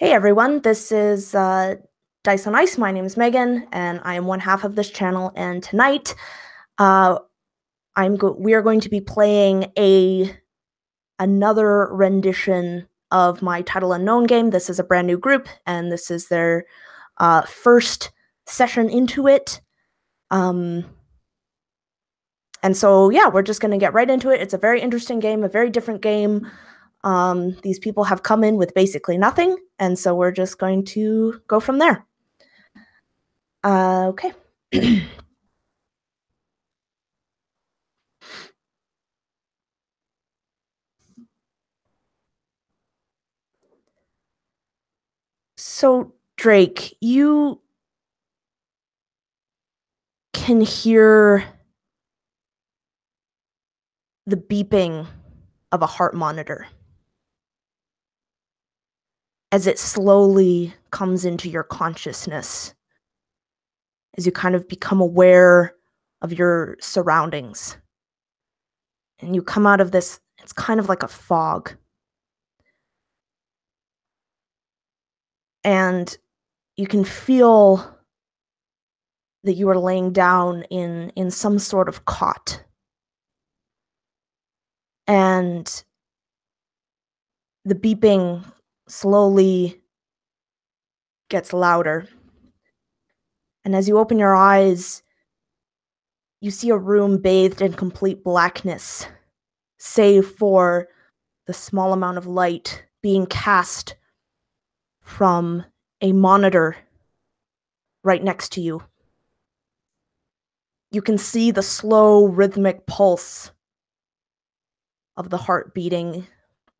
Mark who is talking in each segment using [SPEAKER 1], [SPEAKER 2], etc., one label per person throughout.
[SPEAKER 1] Hey everyone, this is Dice on Ice. My name is Megan, and I am one half of this channel. And tonight, uh, we are going to be playing another rendition of my Title Unknown game. This is a brand new group, and this is their first session into it. And so, yeah, we're just going to get right into it. It's a very interesting game, a very different game. These people have come in with basically nothing, and so we're just going to go from there. Okay. So, Drake, you can hear the beeping of a heart monitor as it slowly comes into your consciousness, as you kind of become aware of your surroundings. And you come out of this, it's kind of like a fog. And you can feel that you are laying down in some sort of cot. And the beeping slowly gets louder. And as you open your eyes, you see a room bathed in complete blackness, save for the small amount of light being cast from a monitor right next to you. You can see the slow, rhythmic pulse of the heart beating,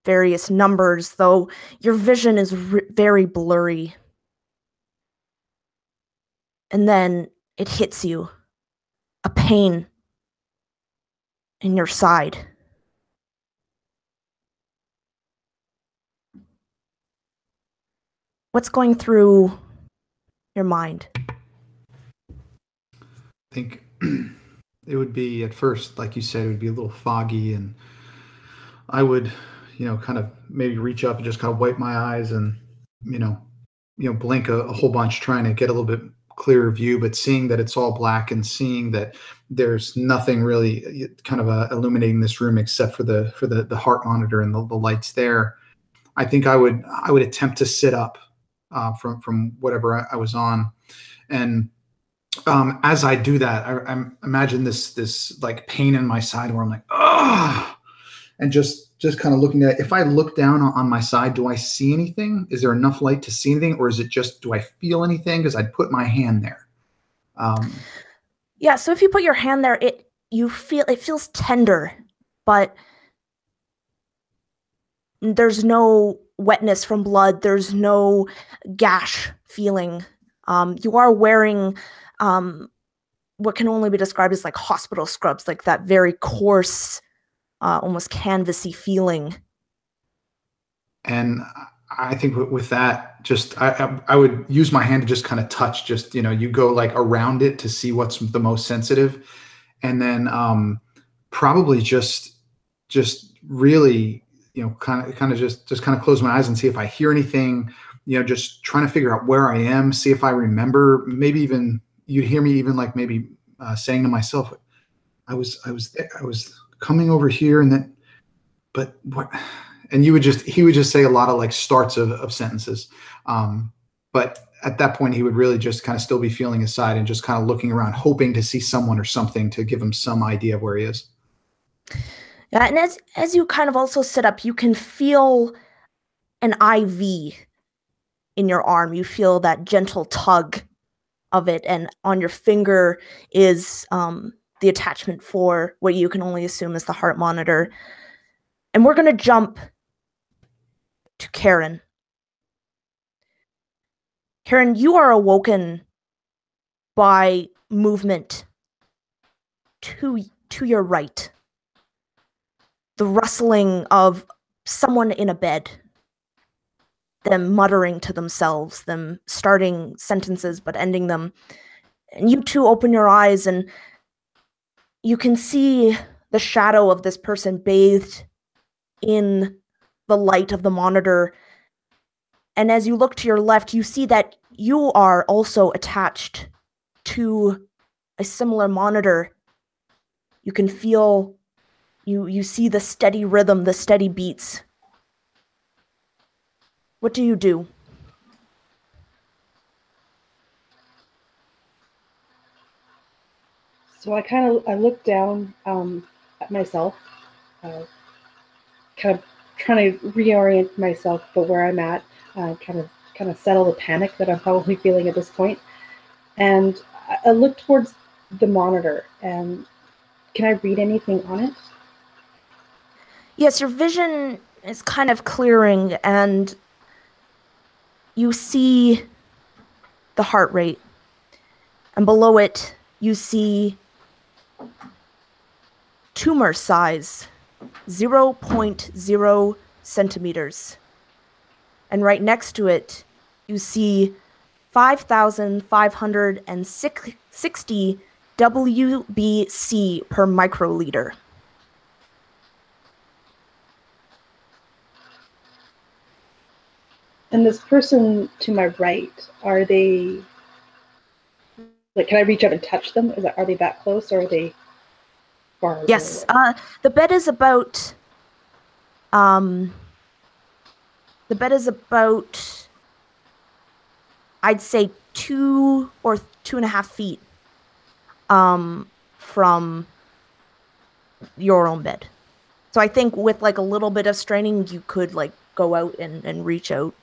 [SPEAKER 1] various numbers, though your vision is very blurry. And then it hits you, a pain in your side. What's going through your mind?
[SPEAKER 2] I think it would be at first, like you said, it would be a little foggy, and I would, kind of maybe reach up and just kind of wipe my eyes and, blink a whole bunch, trying to get a little bit clearer view. But seeing that it's all black and seeing that there's nothing really kind of illuminating this room except for the heart monitor and the lights there, I think I would attempt to sit up from whatever I was on, and as I do that, I imagine this like pain in my side where I'm like, ah, and just kind of looking at, if I look down on my side, do I see anything? Is there enough light to see anything, or is it just, do I feel anything? Because I'd put my hand there.
[SPEAKER 1] Yeah, so if you put your hand there, it feels tender, but there's no wetness from blood. There's no gash feeling. You are wearing what can only be described as like hospital scrubs, like that very coarse, almost canvasy feeling.
[SPEAKER 2] And I think with that, just I would use my hand to just kind of touch, just, you go like around it to see what's the most sensitive, and then probably just really, kind of just kind of close my eyes and see if I hear anything, just trying to figure out where I am, see if I remember, maybe even you'd hear me even like maybe saying to myself, I was coming over here, and then, but what? And he would just say a lot of like starts of sentences. But at that point, he would really just kind of still be feeling his side and just kind of looking around, hoping to see someone or something to give him some idea of where he is.
[SPEAKER 1] Yeah, and as you kind of also sit up, you can feel an IV in your arm. You feel that gentle tug of it, and on your finger is the attachment for what you can only assume is the heart monitor. And we're going to jump to Karen. Karen, you are awoken by movement to your right. The rustling of someone in a bed, them muttering to themselves, them starting sentences but ending them. And you two open your eyes, and you can see the shadow of this person bathed in the light of the monitor. And as you look to your left, you see that you are also attached to a similar monitor. You can feel, you see the steady rhythm, the steady beats. What do you do?
[SPEAKER 3] So I look down at myself, uh, kind of trying to reorient myself, but where I'm at, kind of settle the panic that I'm probably feeling at this point. And I look towards the monitor, and can I read anything on it?
[SPEAKER 1] Yes, your vision is kind of clearing, and you see the heart rate. And below it, you see tumor size, 0.0 centimeters. And right next to it, you see 5,560 WBC per microliter.
[SPEAKER 3] And this person to my right, are they like? Can I reach up and touch them? Are they that close, or are they far?
[SPEAKER 1] Yes, the bed is about. The bed is about, I'd say, 2 or 2.5 feet from your own bed. So I think with like a little bit of straining, you could like go out and reach out.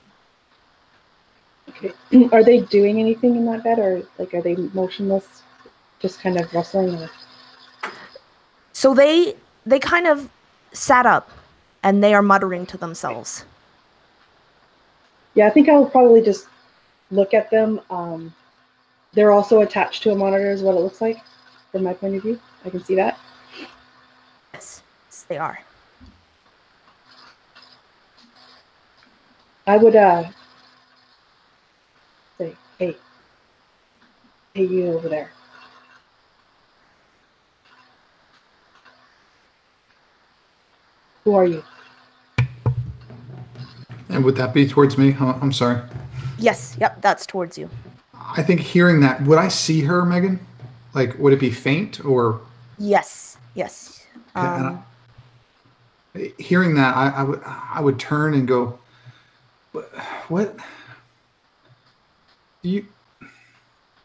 [SPEAKER 3] Okay. Are they doing anything in that bed, or like are they motionless, just kind of rustling? Or...
[SPEAKER 1] So they kind of sat up and they are muttering to themselves.
[SPEAKER 3] Yeah, I think I'll probably just look at them. They're also attached to a monitor, is what it looks like from my point of view. I can see that.
[SPEAKER 1] Yes, they are.
[SPEAKER 3] I would say, hey, you over there. Who are you?
[SPEAKER 2] And would that be towards me? I'm sorry.
[SPEAKER 1] Yes, yep, that's towards you.
[SPEAKER 2] I think hearing that, would I see her, Megan? Like, would it be faint or?
[SPEAKER 1] Yes, yes.
[SPEAKER 2] Hearing that, I would turn and go, what? You?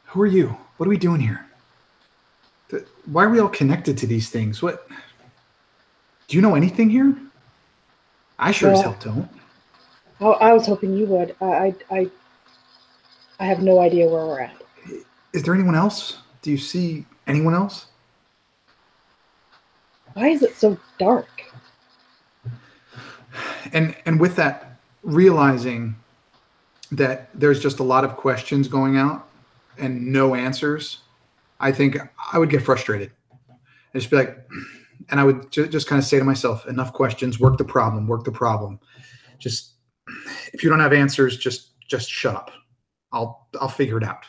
[SPEAKER 2] Who are you? What are we doing here? Why are we all connected to these things? What? Do you know anything here? I sure as hell don't.
[SPEAKER 3] I was hoping you would. I have no idea where we're at.
[SPEAKER 2] Is there anyone else? Do you see anyone else?
[SPEAKER 3] Why is it so dark?
[SPEAKER 2] And with that, realizing that there's just a lot of questions going out and no answers, I think I would get frustrated. And just be like, and I would just kind of say to myself, enough questions, work the problem, work the problem. Just, if you don't have answers, just shut up. I'll figure it out.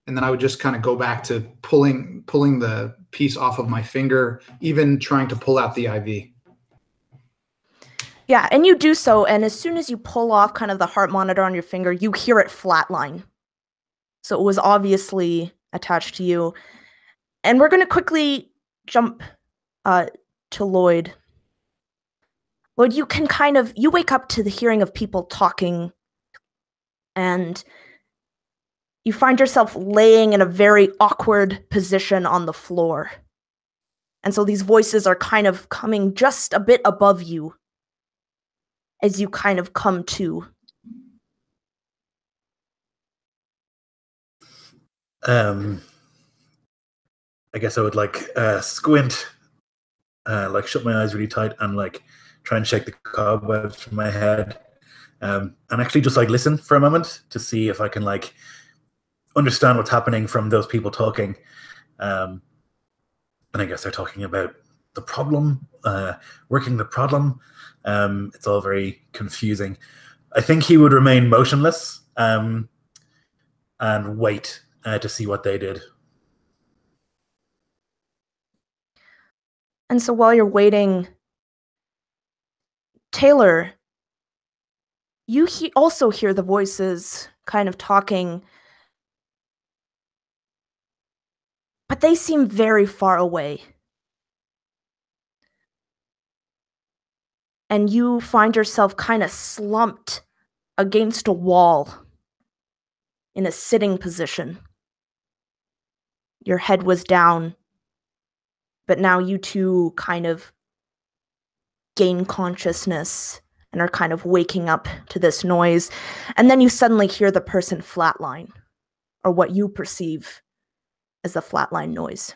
[SPEAKER 2] And then I would just kind of go back to pulling the piece off of my finger, even trying to pull out the IV.
[SPEAKER 1] Yeah, and you do so, and as soon as you pull off kind of the heart monitor on your finger, you hear it flatline. So it was obviously attached to you. And we're going to quickly jump to Lloyd. Lloyd, you can you wake up to the hearing of people talking, and you find yourself laying in a very awkward position on the floor. And so these voices are kind of coming just a bit above you as you kind of come to.
[SPEAKER 4] I guess I would like squint, like shut my eyes really tight and like try and shake the cobwebs from my head, and actually just like listen for a moment to see if I can like understand what's happening from those people talking. And I guess they're talking about the problem, working the problem. It's all very confusing. I think he would remain motionless and wait to see what they did.
[SPEAKER 1] And so while you're waiting, Taylor, You also hear the voices kind of talking, but they seem very far away. And you find yourself kind of slumped against a wall in a sitting position. Your head was down, but now you two kind of gain consciousness and are kind of waking up to this noise. And then you suddenly hear the person flatline, or what you perceive as a flatline noise.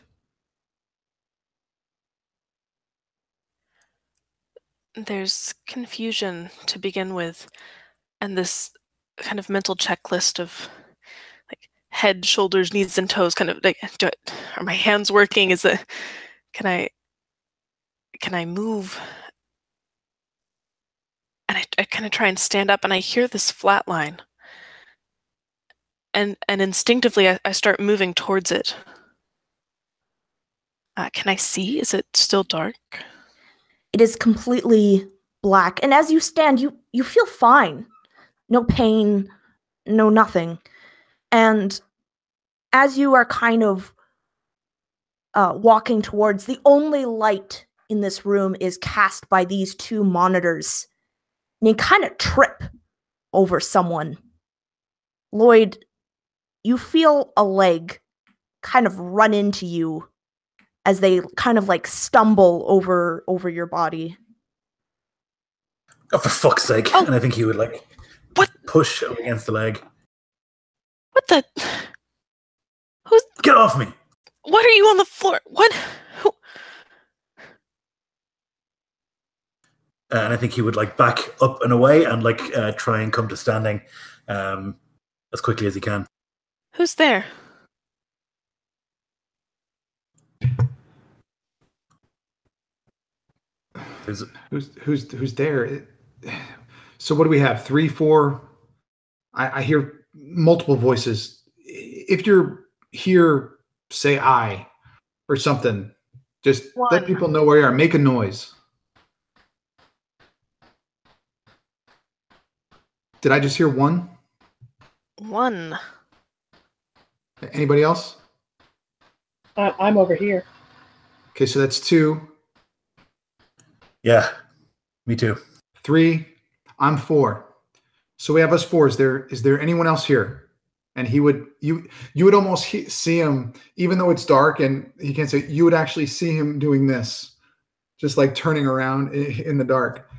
[SPEAKER 5] There's confusion to begin with, and this kind of mental checklist of like head, shoulders, knees, and toes. Kind of like, are my hands working? Can I move? And I kind of try and stand up, and I hear this flat line, and instinctively I start moving towards it. Can I see? Is it still dark?
[SPEAKER 1] It is completely black, and as you stand, you feel fine. No pain, no nothing. And as you are kind of walking towards, the only light in this room is cast by these two monitors. And you kind of trip over someone. Lloyd, you feel a leg kind of run into you as they kind of like stumble over your body.
[SPEAKER 4] Oh, for fuck's sake.
[SPEAKER 5] Oh.
[SPEAKER 4] And I think he would like
[SPEAKER 5] What?
[SPEAKER 4] Push up against the leg.
[SPEAKER 5] What the?
[SPEAKER 4] Get off me!
[SPEAKER 5] What are you on the floor? What? Who?
[SPEAKER 4] And I think he would like back up and away and like try and come to standing as quickly as he can.
[SPEAKER 5] Who's there?
[SPEAKER 2] Who's there? So what do we have? 3, 4? I hear multiple voices. If you're here, say "I" or something. Just let people know where you are. Make a noise. Did I just hear 1?
[SPEAKER 5] 1.
[SPEAKER 2] Anybody else?
[SPEAKER 3] I'm over here.
[SPEAKER 2] Okay, so that's 2.
[SPEAKER 4] Yeah, me too.
[SPEAKER 2] 3. I'm 4. So we have us 4. Is there anyone else here? And you would almost see him, even though it's dark and he can't say. You would actually see him doing this, just like turning around in the dark.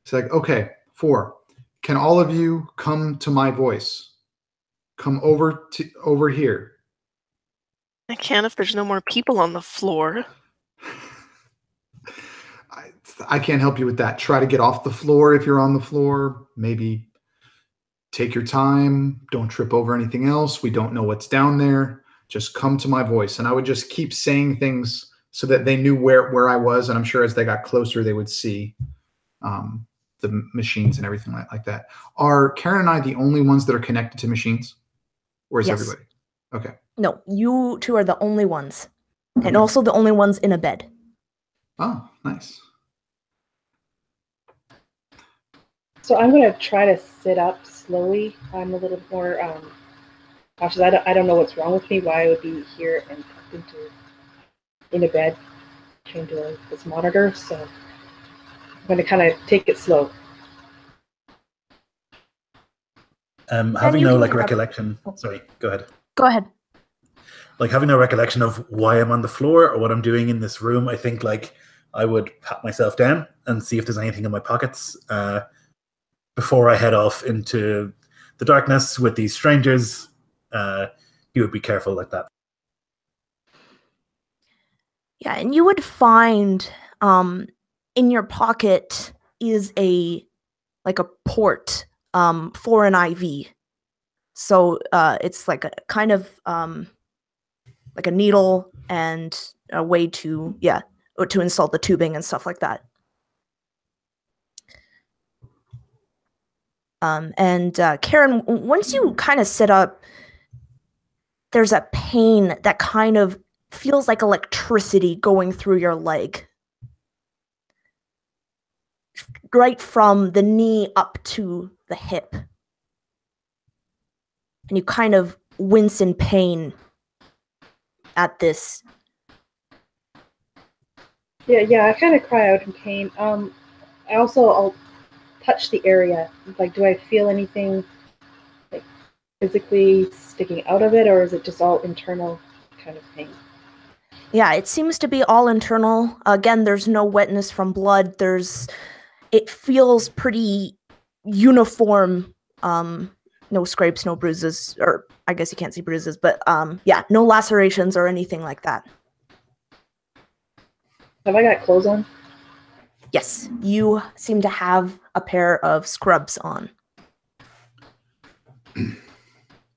[SPEAKER 2] It's like, okay, 4. Can all of you come to my voice? Come over here.
[SPEAKER 5] I can't if there's no more people on the floor.
[SPEAKER 2] I can't help you with that. Try to get off the floor if you're on the floor. Maybe take your time. Don't trip over anything else. We don't know what's down there. Just come to my voice. And I would just keep saying things so that they knew where I was. And I'm sure as they got closer, they would see the machines and everything like that. Are Karen and I the only ones that are connected to machines? Or is
[SPEAKER 1] Yes.
[SPEAKER 2] everybody? Okay.
[SPEAKER 1] No, you two are the only ones. And also the only ones in a bed.
[SPEAKER 2] Oh, nice.
[SPEAKER 3] So I'm going to try to sit up slowly. I'm a little more cautious. I don't know what's wrong with me, why I would be here and in a bed chained to this monitor. So I'm going to kind of take it slow.
[SPEAKER 4] Having no like recollection. Sorry, go ahead.
[SPEAKER 1] Go ahead.
[SPEAKER 4] Like having no recollection of why I'm on the floor or what I'm doing in this room, I think like I would pat myself down and see if there's anything in my pockets before I head off into the darkness with these strangers. You would be careful like that.
[SPEAKER 1] Yeah, and you would find in your pocket is a port for an IV. So it's like a kind of like a needle and a way to install the tubing and stuff like that. And Karen, once you kind of sit up, there's a pain that kind of feels like electricity going through your leg. Right from the knee up to the hip. And you kind of wince in pain at this.
[SPEAKER 3] Yeah, I kind of cry out in pain. I'll touch the area. Like, do I feel anything like physically sticking out of it, or is it just all internal kind of pain?
[SPEAKER 1] Yeah, it seems to be all internal. Again, there's no wetness from blood. It feels pretty uniform. No scrapes, no bruises, or I guess you can't see bruises, but yeah, no lacerations or anything like that.
[SPEAKER 3] Have I got clothes on?
[SPEAKER 1] Yes, you seem to have a pair of scrubs on.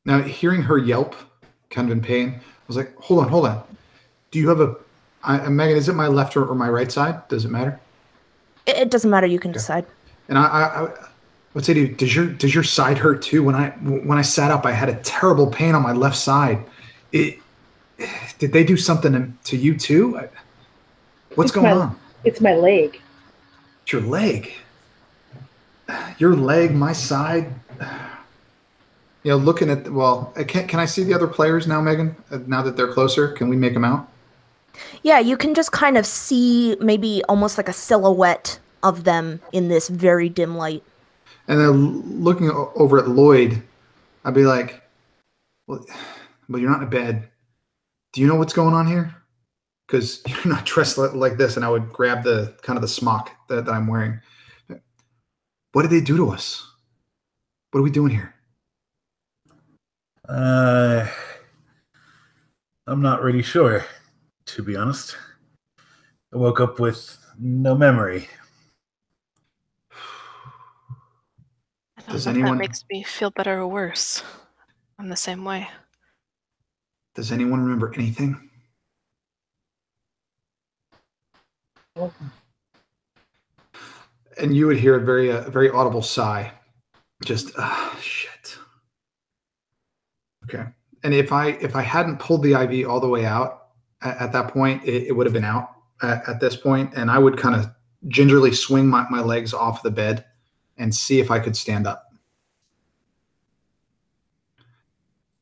[SPEAKER 2] Now, hearing her yelp, kind of in pain, I was like, hold on. Do you have Megan, is it my left or my right side? Does it matter?
[SPEAKER 1] It doesn't matter, you can decide.
[SPEAKER 2] And I would say to you, does your side hurt too? When I sat up, I had a terrible pain on my left side. Did they do something to you too? What's going on?
[SPEAKER 3] It's my leg.
[SPEAKER 2] It's your leg. Your leg, my side. Looking at can I see the other players now, Megan? Now that they're closer, can we make them out?
[SPEAKER 1] Yeah, you can just kind of see maybe almost like a silhouette of them in this very dim light.
[SPEAKER 2] And then looking over at Lloyd, I'd be like, well, you're not in bed. Do you know what's going on here? Because you're not dressed like this. And I would grab the kind of the smock that I'm wearing. What did they do to us? What are we doing here?
[SPEAKER 4] I'm not really sure, to be honest. I woke up with no memory.
[SPEAKER 5] I don't know if that makes me feel better or worse. I'm the same way.
[SPEAKER 2] Does anyone remember anything? And you would hear a very audible sigh. Just, shit. Okay. And if I hadn't pulled the IV all the way out at that point, it would have been out at this point, and I would kind of gingerly swing my legs off the bed and see if I could stand up.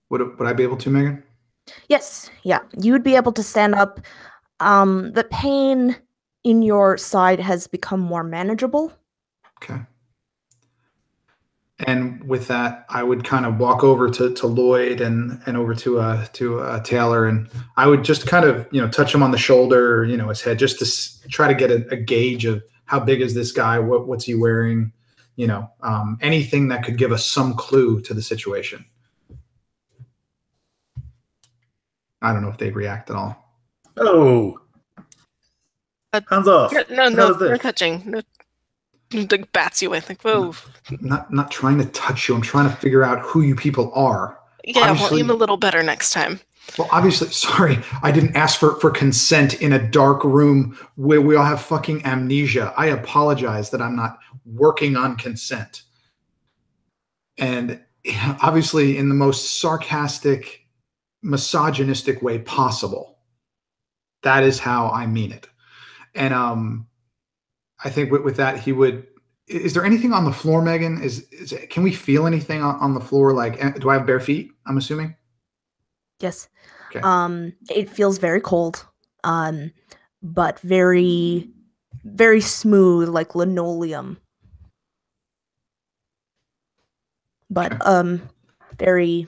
[SPEAKER 2] Would I be able to, Megan?
[SPEAKER 1] Yes, yeah. You would be able to stand up. The pain in your side has become more manageable.
[SPEAKER 2] Okay. And with that, I would kind of walk over to Lloyd and over to Taylor, and I would just kind of touch him on the shoulder, his head, just to try to get a gauge of how big is this guy, what's he wearing, anything that could give us some clue to the situation. I don't know if they'd react at all.
[SPEAKER 4] Oh, hands off!
[SPEAKER 5] No touching. No. Like bats you with, like, whoa.
[SPEAKER 2] Not trying to touch you. I'm trying to figure out who you people are.
[SPEAKER 5] Yeah, obviously, well, aim a little better next time.
[SPEAKER 2] Well, obviously, sorry, I didn't ask for consent in a dark room where we all have fucking amnesia. I apologize that I'm not working on consent. And obviously, in the most sarcastic, misogynistic way possible. That is how I mean it. And I think with that, he would. Is there anything on the floor, Megan? Can we feel anything on the floor? Like, do I have bare feet? I'm assuming.
[SPEAKER 1] Yes.
[SPEAKER 2] Okay.
[SPEAKER 1] It feels very cold, but very, very smooth, like linoleum. But very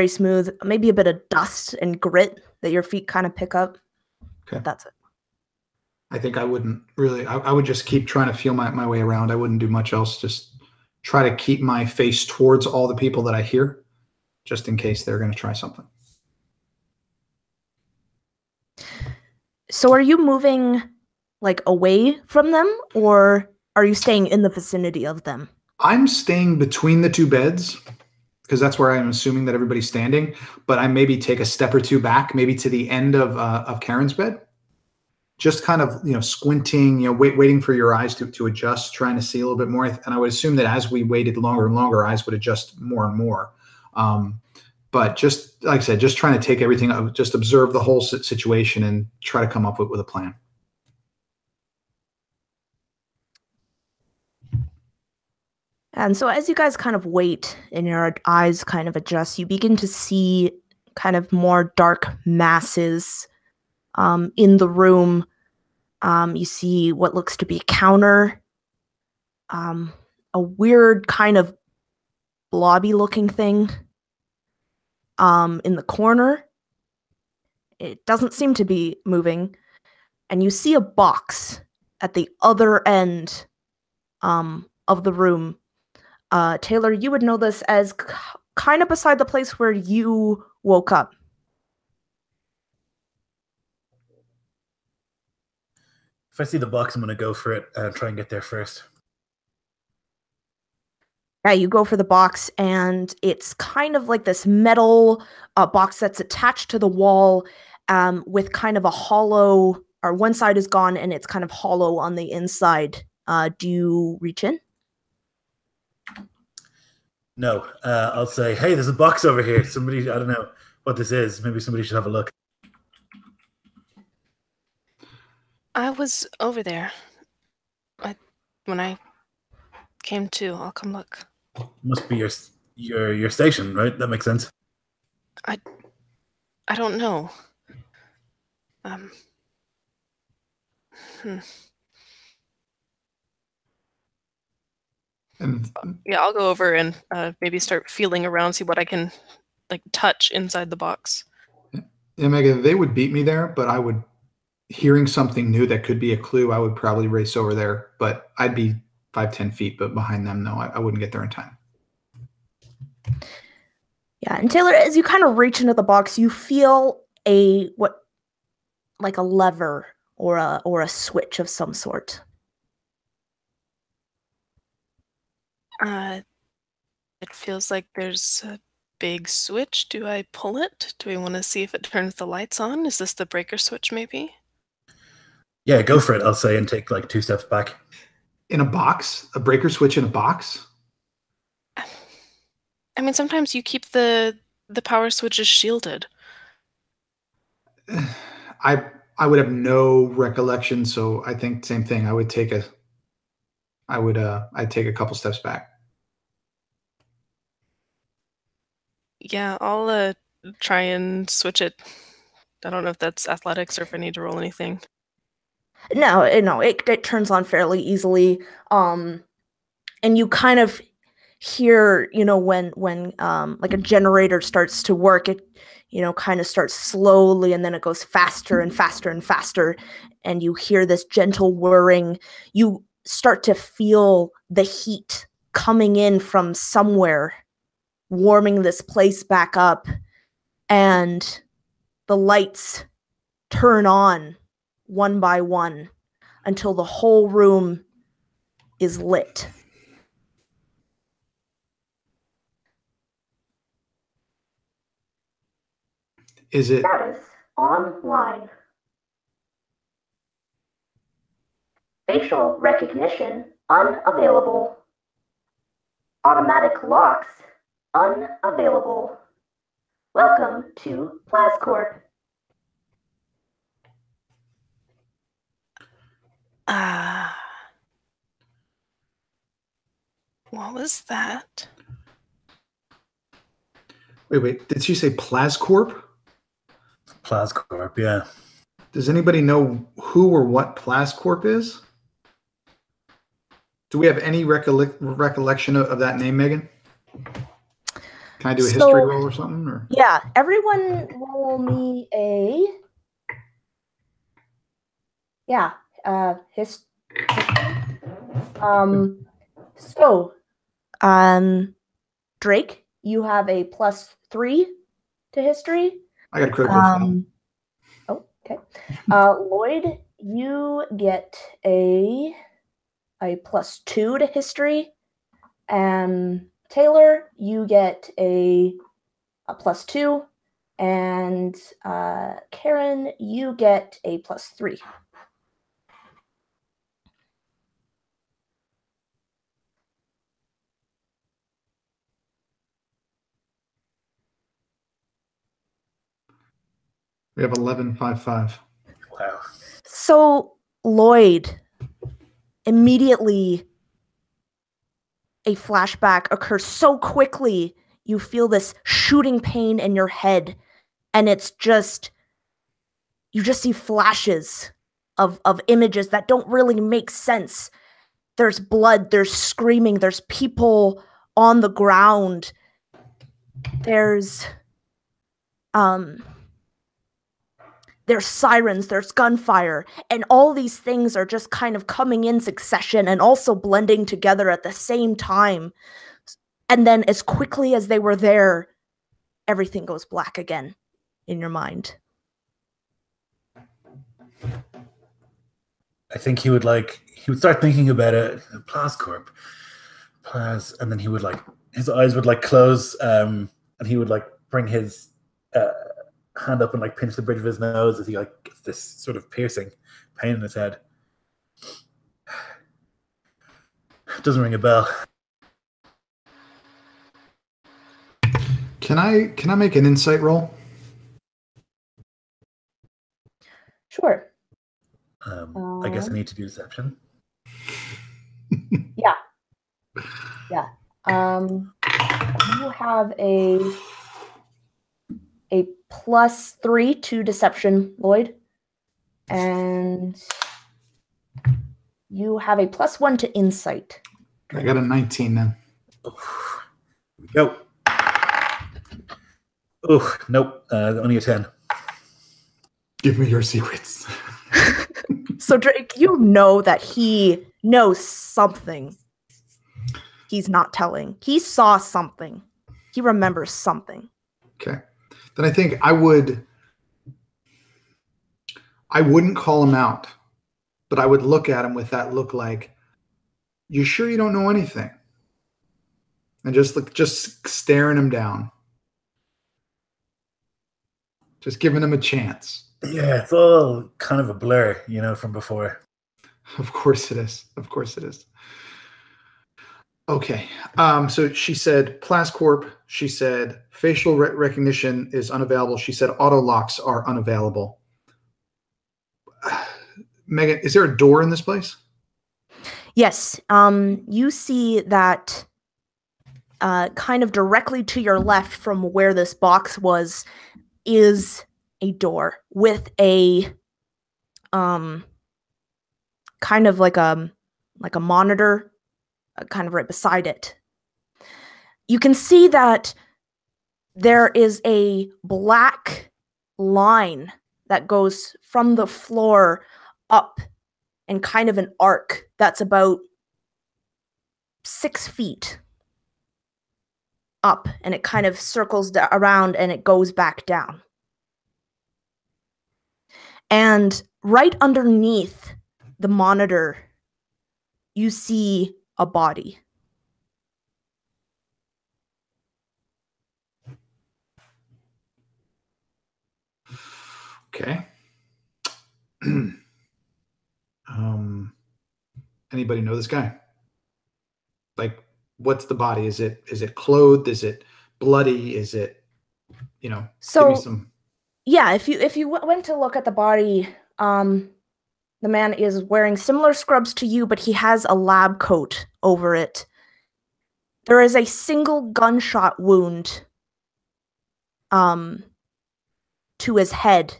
[SPEAKER 1] smooth. Maybe a bit of dust and grit that your feet kind of pick up.
[SPEAKER 2] Okay.
[SPEAKER 1] That's it.
[SPEAKER 2] I think I wouldn't really. I would just keep trying to feel my way around. I wouldn't do much else. Just try to keep my face towards all the people that I hear, just in case they're going to try something.
[SPEAKER 1] So are you moving like away from them, or are you staying in the vicinity of them?
[SPEAKER 2] I'm staying between the two beds because that's where I'm assuming that everybody's standing. But I maybe take a step or two back, maybe to the end of Karen's bed. Just kind of, squinting, waiting for your eyes to adjust, trying to see a little bit more. And I would assume that as we waited longer and longer, eyes would adjust more and more. But just like I said, just trying to take everything, just observe the whole situation and try to come up with a plan.
[SPEAKER 1] And so as you guys kind of wait and your eyes kind of adjust, you begin to see kind of more dark masses in the room. You see what looks to be a counter, a weird kind of blobby-looking thing in the corner. It doesn't seem to be moving. And you see a box at the other end of the room. Taylor, you would know this as kind of beside the place where you woke up.
[SPEAKER 4] If I see the box, I'm going to go for it and try and get there first.
[SPEAKER 1] Yeah, you go for the box, and it's kind of like this metal box that's attached to the wall with kind of a hollow, or one side is gone, and it's kind of hollow on the inside. Do you reach in?
[SPEAKER 4] No, I'll say, hey, there's a box over here. Somebody, I don't know what this is. Maybe somebody should have a look.
[SPEAKER 5] I was over there. When I came to, I'll come look.
[SPEAKER 4] Must be your station, right? That makes sense.
[SPEAKER 5] I don't know. Yeah, I'll go over and maybe start feeling around, see what I can like touch inside the box.
[SPEAKER 2] Yeah, Megan, they would beat me there, but I would, hearing something new that could be a clue, I would probably race over there, but I'd be 5-10 feet, but behind them, no, I wouldn't get there in time.
[SPEAKER 1] Yeah, and Taylor, as you kind of reach into the box, you feel like a lever or a switch of some sort.
[SPEAKER 5] It feels like there's a big switch. Do I pull it? Do we want to see if it turns the lights on? Is this the breaker switch, maybe?
[SPEAKER 4] Yeah, go for it, I'll say, and take like 2 steps back.
[SPEAKER 2] In a box? A breaker switch in a box?
[SPEAKER 5] I mean, sometimes you keep the power switches shielded.
[SPEAKER 2] I would have no recollection, so I think same thing. I'd take a couple steps back.
[SPEAKER 5] Yeah, I'll try and switch it. I don't know if that's athletics or if I need to roll anything.
[SPEAKER 1] No, it turns on fairly easily. And you kind of hear, when like a generator starts to work, it, kind of starts slowly, and then it goes faster and faster and faster, and you hear this gentle whirring. You start to feel the heat coming in from somewhere, warming this place back up, and the lights turn on one by one until the whole room is lit.
[SPEAKER 2] Is it
[SPEAKER 1] Status online. Facial recognition unavailable. Automatic locks unavailable. Welcome to Plascorp.
[SPEAKER 5] What was that?
[SPEAKER 2] Wait, did she say Plascorp?
[SPEAKER 4] Plascorp, yeah.
[SPEAKER 2] Does anybody know who or what Plascorp is? Do we have any recollection of that name, Megan? Can I do a history roll or something? Or?
[SPEAKER 1] Yeah, everyone roll me a... Yeah, history. Drake, you have a +3 to history.
[SPEAKER 2] I got a critical fail.
[SPEAKER 1] Oh, okay. Lloyd, you get a +2 to history, and Taylor, you get a +2, and Karen, you get a +3.
[SPEAKER 2] We have 1155.
[SPEAKER 4] Wow.
[SPEAKER 1] So Lloyd, immediately a flashback occurs so quickly, you feel this shooting pain in your head, and it's just, you just see flashes of images that don't really make sense. There's blood, there's screaming, there's people on the ground. There's sirens, there's gunfire, and all these things are just kind of coming in succession and also blending together at the same time. And then as quickly as they were there, everything goes black again in your mind.
[SPEAKER 4] I think he would start thinking about it. Plascorp. And then he would his eyes would close, and he would bring his hand up and pinch the bridge of his nose as he gets this sort of piercing pain in his head. Doesn't ring a bell.
[SPEAKER 2] Can I make an insight roll?
[SPEAKER 1] Sure.
[SPEAKER 4] I guess I need to do deception.
[SPEAKER 1] Yeah. Yeah. You have a +3 to deception, Lloyd. And you have a +1 to insight.
[SPEAKER 2] I got a 19 then.
[SPEAKER 4] Oh, here we go. Oh, nope. Only a 10.
[SPEAKER 2] Give me your secrets.
[SPEAKER 1] So Drake, you know that he knows something he's not telling. He saw something. He remembers something.
[SPEAKER 2] Okay. Then I think I wouldn't call him out, but I would look at him with that look like, you sure you don't know anything? And just staring him down. Just giving him a chance.
[SPEAKER 4] Yeah, it's all kind of a blur, from before.
[SPEAKER 2] Of course it is. Of course it is. Okay. So she said Plascorp. She said facial recognition is unavailable. She said auto locks are unavailable. Megan, is there a door in this place?
[SPEAKER 1] Yes. You see that kind of directly to your left from where this box was is a door with a kind of like a monitor kind of right beside it. You can see that there is a black line that goes from the floor up in kind of an arc that's about 6 feet up, and it kind of circles around and it goes back down. And right underneath the monitor, you see a body.
[SPEAKER 2] Okay. Anybody know this guy? What's the body? Is it clothed? Is it bloody? Is it,
[SPEAKER 1] So
[SPEAKER 2] give me some.
[SPEAKER 1] Yeah, if you went to look at the body, the man is wearing similar scrubs to you, but he has a lab coat over it. There is a single gunshot wound to his head,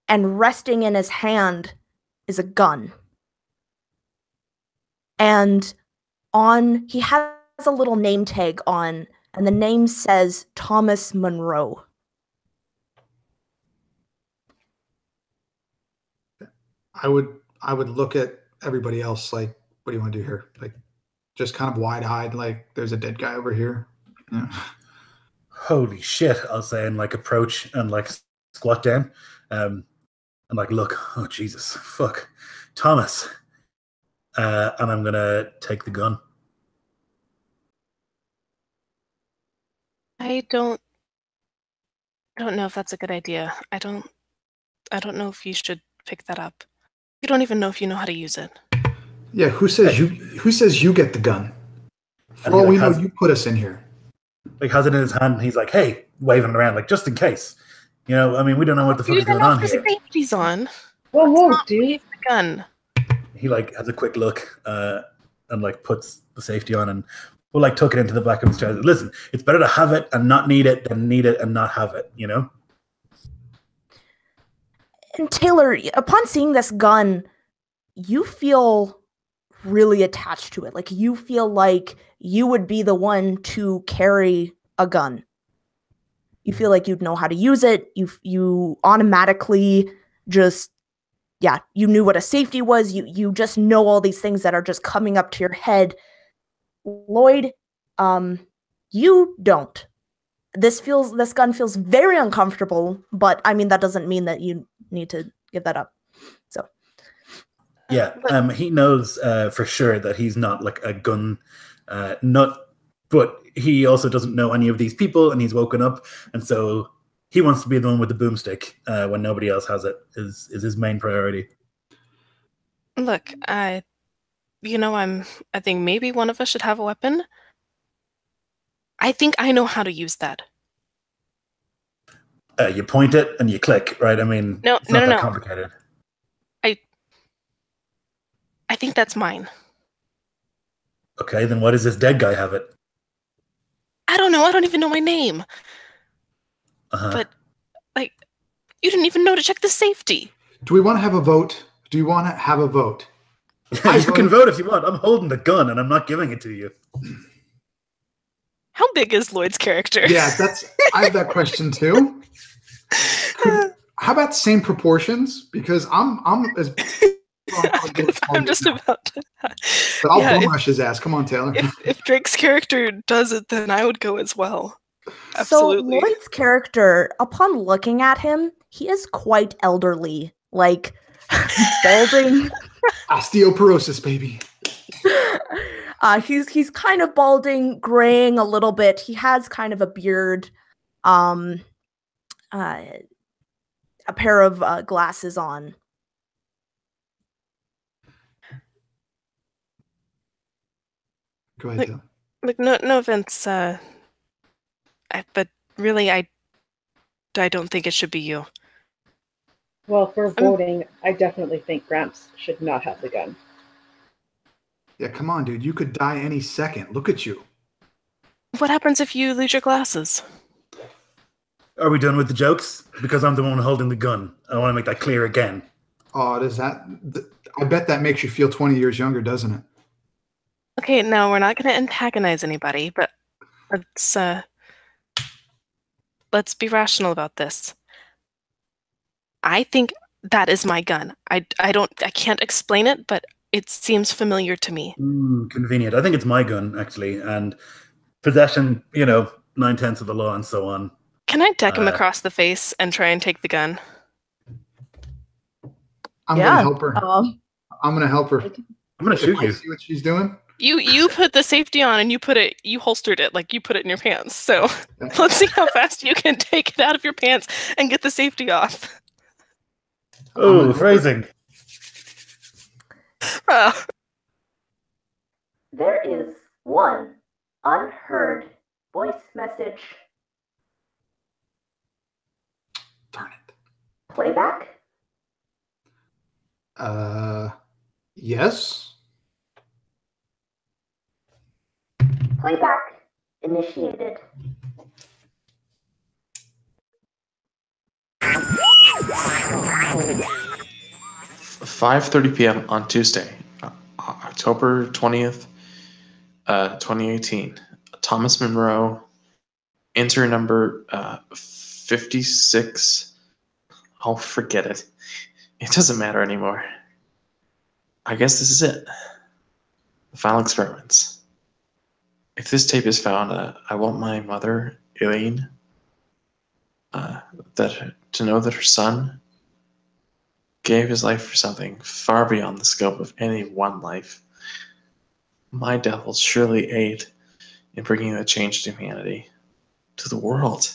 [SPEAKER 1] and resting in his hand is a gun. And he has a little name tag on, and the name says Thomas Monroe.
[SPEAKER 2] I would look at everybody else like, what do you want to do here? Just kind of wide-eyed, there's a dead guy over here. Yeah.
[SPEAKER 4] Holy shit, I'll say, and approach and squat down. And look, oh Jesus, fuck. Thomas. And I'm gonna take the gun.
[SPEAKER 5] I don't know if that's a good idea. I don't know if you should pick that up. You don't even know if you know how to use it.
[SPEAKER 2] Yeah, who says you get the gun? For all we know, you put us in here.
[SPEAKER 4] Has it in his hand, and he's like, hey, waving it around, just in case. We don't know what the fuck is going on here.
[SPEAKER 5] Safety's on.
[SPEAKER 3] Whoa,
[SPEAKER 5] Let's not
[SPEAKER 3] dude.
[SPEAKER 5] leave the gun.
[SPEAKER 4] He has a quick look, and like puts the safety on and will like tuck it into the back of his chest. Listen, it's better to have it and not need it than need it and not have it, you know?
[SPEAKER 1] And Taylor, upon seeing this gun, you feel really attached to it. Like you feel like you would be the one to carry a gun. You feel like you'd know how to use it. You automatically just you knew what a safety was. You just know all these things that are just coming up to your head. Lloyd, you don't. This gun feels very uncomfortable, but I mean that doesn't mean that you need to give that up. So
[SPEAKER 4] yeah, he knows for sure that he's not like a gun nut, but he also doesn't know any of these people, and he's woken up, and so he wants to be the one with the boomstick when nobody else has it. Is his main priority.
[SPEAKER 5] Look, I think maybe one of us should have a weapon. I think I know how to use that.
[SPEAKER 4] You point it and you click, right? I mean, it's not that complicated.
[SPEAKER 5] I think that's mine.
[SPEAKER 4] Okay, then why does this dead guy have it?
[SPEAKER 5] I don't know. I don't even know my name.
[SPEAKER 4] Uh-huh.
[SPEAKER 5] But, you didn't even know to check the safety.
[SPEAKER 2] Do we want to have a vote? Do you want to have a vote?
[SPEAKER 4] You can vote if you want. I'm holding the gun and I'm not giving it to you.
[SPEAKER 5] How big is Lloyd's character?
[SPEAKER 2] Yeah, I have that question too. How about same proportions? Because I'm as
[SPEAKER 5] I'm just about to.
[SPEAKER 2] But I'll bum rush his ass. Come on, Taylor.
[SPEAKER 5] If Drake's character does it, then I would go as well. Absolutely.
[SPEAKER 1] So Lloyd's character, upon looking at him, he is quite elderly, like balding.
[SPEAKER 2] Osteoporosis, baby.
[SPEAKER 1] He's kind of balding, graying a little bit. He has kind of a beard, a pair of glasses on.
[SPEAKER 2] Go ahead.
[SPEAKER 5] No offense, but really, I don't think it should be you.
[SPEAKER 3] Well, for voting, I definitely think Gramps should not have the gun.
[SPEAKER 2] Yeah, come on, dude. You could die any second. Look at you.
[SPEAKER 5] What happens if you lose your glasses?
[SPEAKER 4] Are we done with the jokes? Because I'm the one holding the gun. I want to make that clear again.
[SPEAKER 2] Oh, does that? I bet that makes you feel 20 years younger, doesn't it?
[SPEAKER 5] Okay, no, we're not going to antagonize anybody, but let's be rational about this. I think that is my gun. I can't explain it, but it seems familiar to me.
[SPEAKER 4] Convenient. I think it's my gun, actually, and possession, 9/10 of the law and so on.
[SPEAKER 5] Can I deck him across the face and try and take the gun?
[SPEAKER 2] I'm going to help her. I'm going to help her.
[SPEAKER 4] I'm going to shoot you.
[SPEAKER 2] See what she's doing?
[SPEAKER 5] You put the safety on and you holstered it, like you put it in your pants. So let's see how fast you can take it out of your pants and get the safety off.
[SPEAKER 4] Oh, phrasing.
[SPEAKER 1] There is one unheard voice message.
[SPEAKER 2] Darn it.
[SPEAKER 1] Playback?
[SPEAKER 2] Yes.
[SPEAKER 1] Playback initiated.
[SPEAKER 6] $5:30 p.m. on Tuesday, October 20th, 2018. Thomas Monroe, enter number 56. Oh, forget it. It doesn't matter anymore. I guess this is it. The final experiments. If this tape is found, I want my mother, Elaine, to know that her son gave his life for something far beyond the scope of any one life. My death will surely aid in bringing a change to humanity, to the world.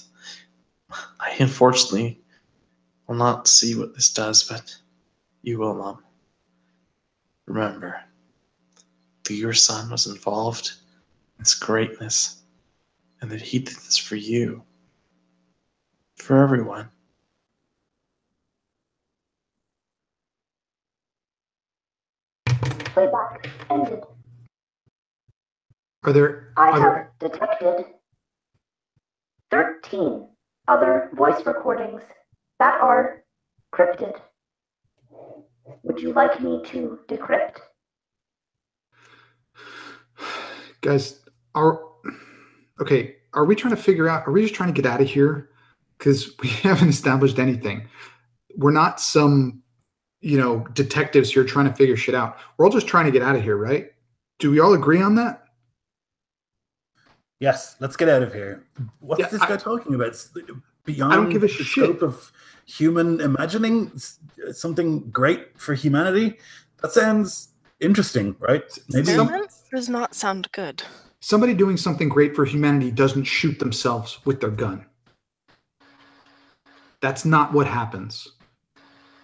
[SPEAKER 6] I unfortunately will not see what this does, but you will, Mom. Remember that your son was involved in its greatness, and that he did this for you, for everyone.
[SPEAKER 1] Playback ended.
[SPEAKER 2] Are there?
[SPEAKER 1] I
[SPEAKER 2] Are
[SPEAKER 1] have
[SPEAKER 2] there
[SPEAKER 1] detected 13 other voice recordings that are cryptid. Would you like me to decrypt?
[SPEAKER 2] guys? Okay? Are we trying to figure out? Are we just trying to get out of here? Because we haven't established anything. We're not some, detectives here trying to figure shit out. We're all just trying to get out of here, right? Do we all agree on that?
[SPEAKER 4] Yes, let's get out of here. What's
[SPEAKER 2] Yeah,
[SPEAKER 4] this guy talking about? Beyond
[SPEAKER 2] I don't give a
[SPEAKER 4] the
[SPEAKER 2] shit.
[SPEAKER 4] scope of human imagining something great for humanity? That sounds interesting, right? Maybe.
[SPEAKER 5] Experiment does not sound good.
[SPEAKER 2] Somebody doing something great for humanity doesn't shoot themselves with their gun. That's not what happens.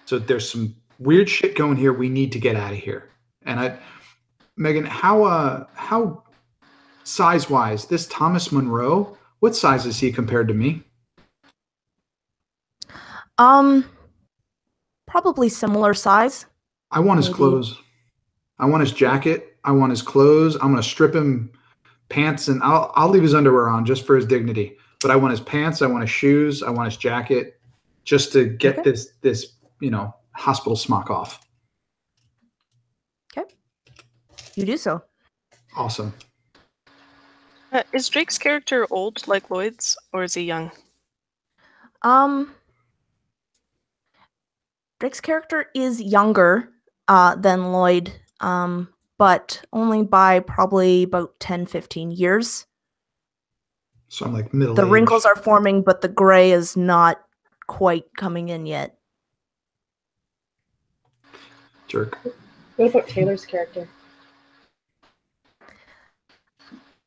[SPEAKER 2] So there's some weird shit going here. We need to get out of here. And Megan, how size wise, this Thomas Monroe, what size is he compared to me?
[SPEAKER 1] Probably similar size.
[SPEAKER 2] I want his
[SPEAKER 1] Maybe.
[SPEAKER 2] clothes. I want his jacket. I want his clothes. I'm gonna strip him pants, and I'll leave his underwear on just for his dignity. But I want his pants. I want his shoes. I want his jacket, just to get
[SPEAKER 1] Okay.
[SPEAKER 2] this hospital smock off.
[SPEAKER 1] Okay. You do so.
[SPEAKER 2] Awesome.
[SPEAKER 5] Is Drake's character old like Lloyd's, or is he young?
[SPEAKER 1] Drake's character is younger than Lloyd, but only by probably about 10, 15 years.
[SPEAKER 2] So I'm like middle.
[SPEAKER 1] The wrinkles are forming, but the gray is not quite coming in yet.
[SPEAKER 2] Jerk.
[SPEAKER 3] What about Taylor's character?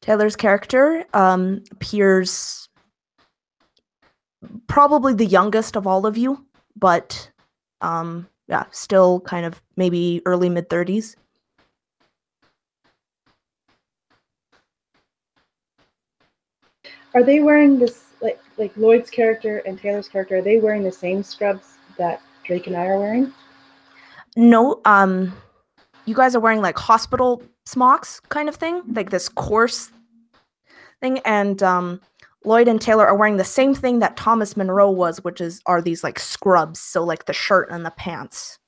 [SPEAKER 1] Taylor's character appears probably the youngest of all of you, but yeah, still kind of maybe early mid-30s.
[SPEAKER 3] Are they wearing this, like Lloyd's character and Taylor's character, are they wearing the same scrubs that Drake and I are wearing?
[SPEAKER 1] No, you guys are wearing like hospital smocks kind of thing, like this coarse thing, and Lloyd and Taylor are wearing the same thing that Thomas Monroe was, which are these like scrubs, so like the shirt and the pants.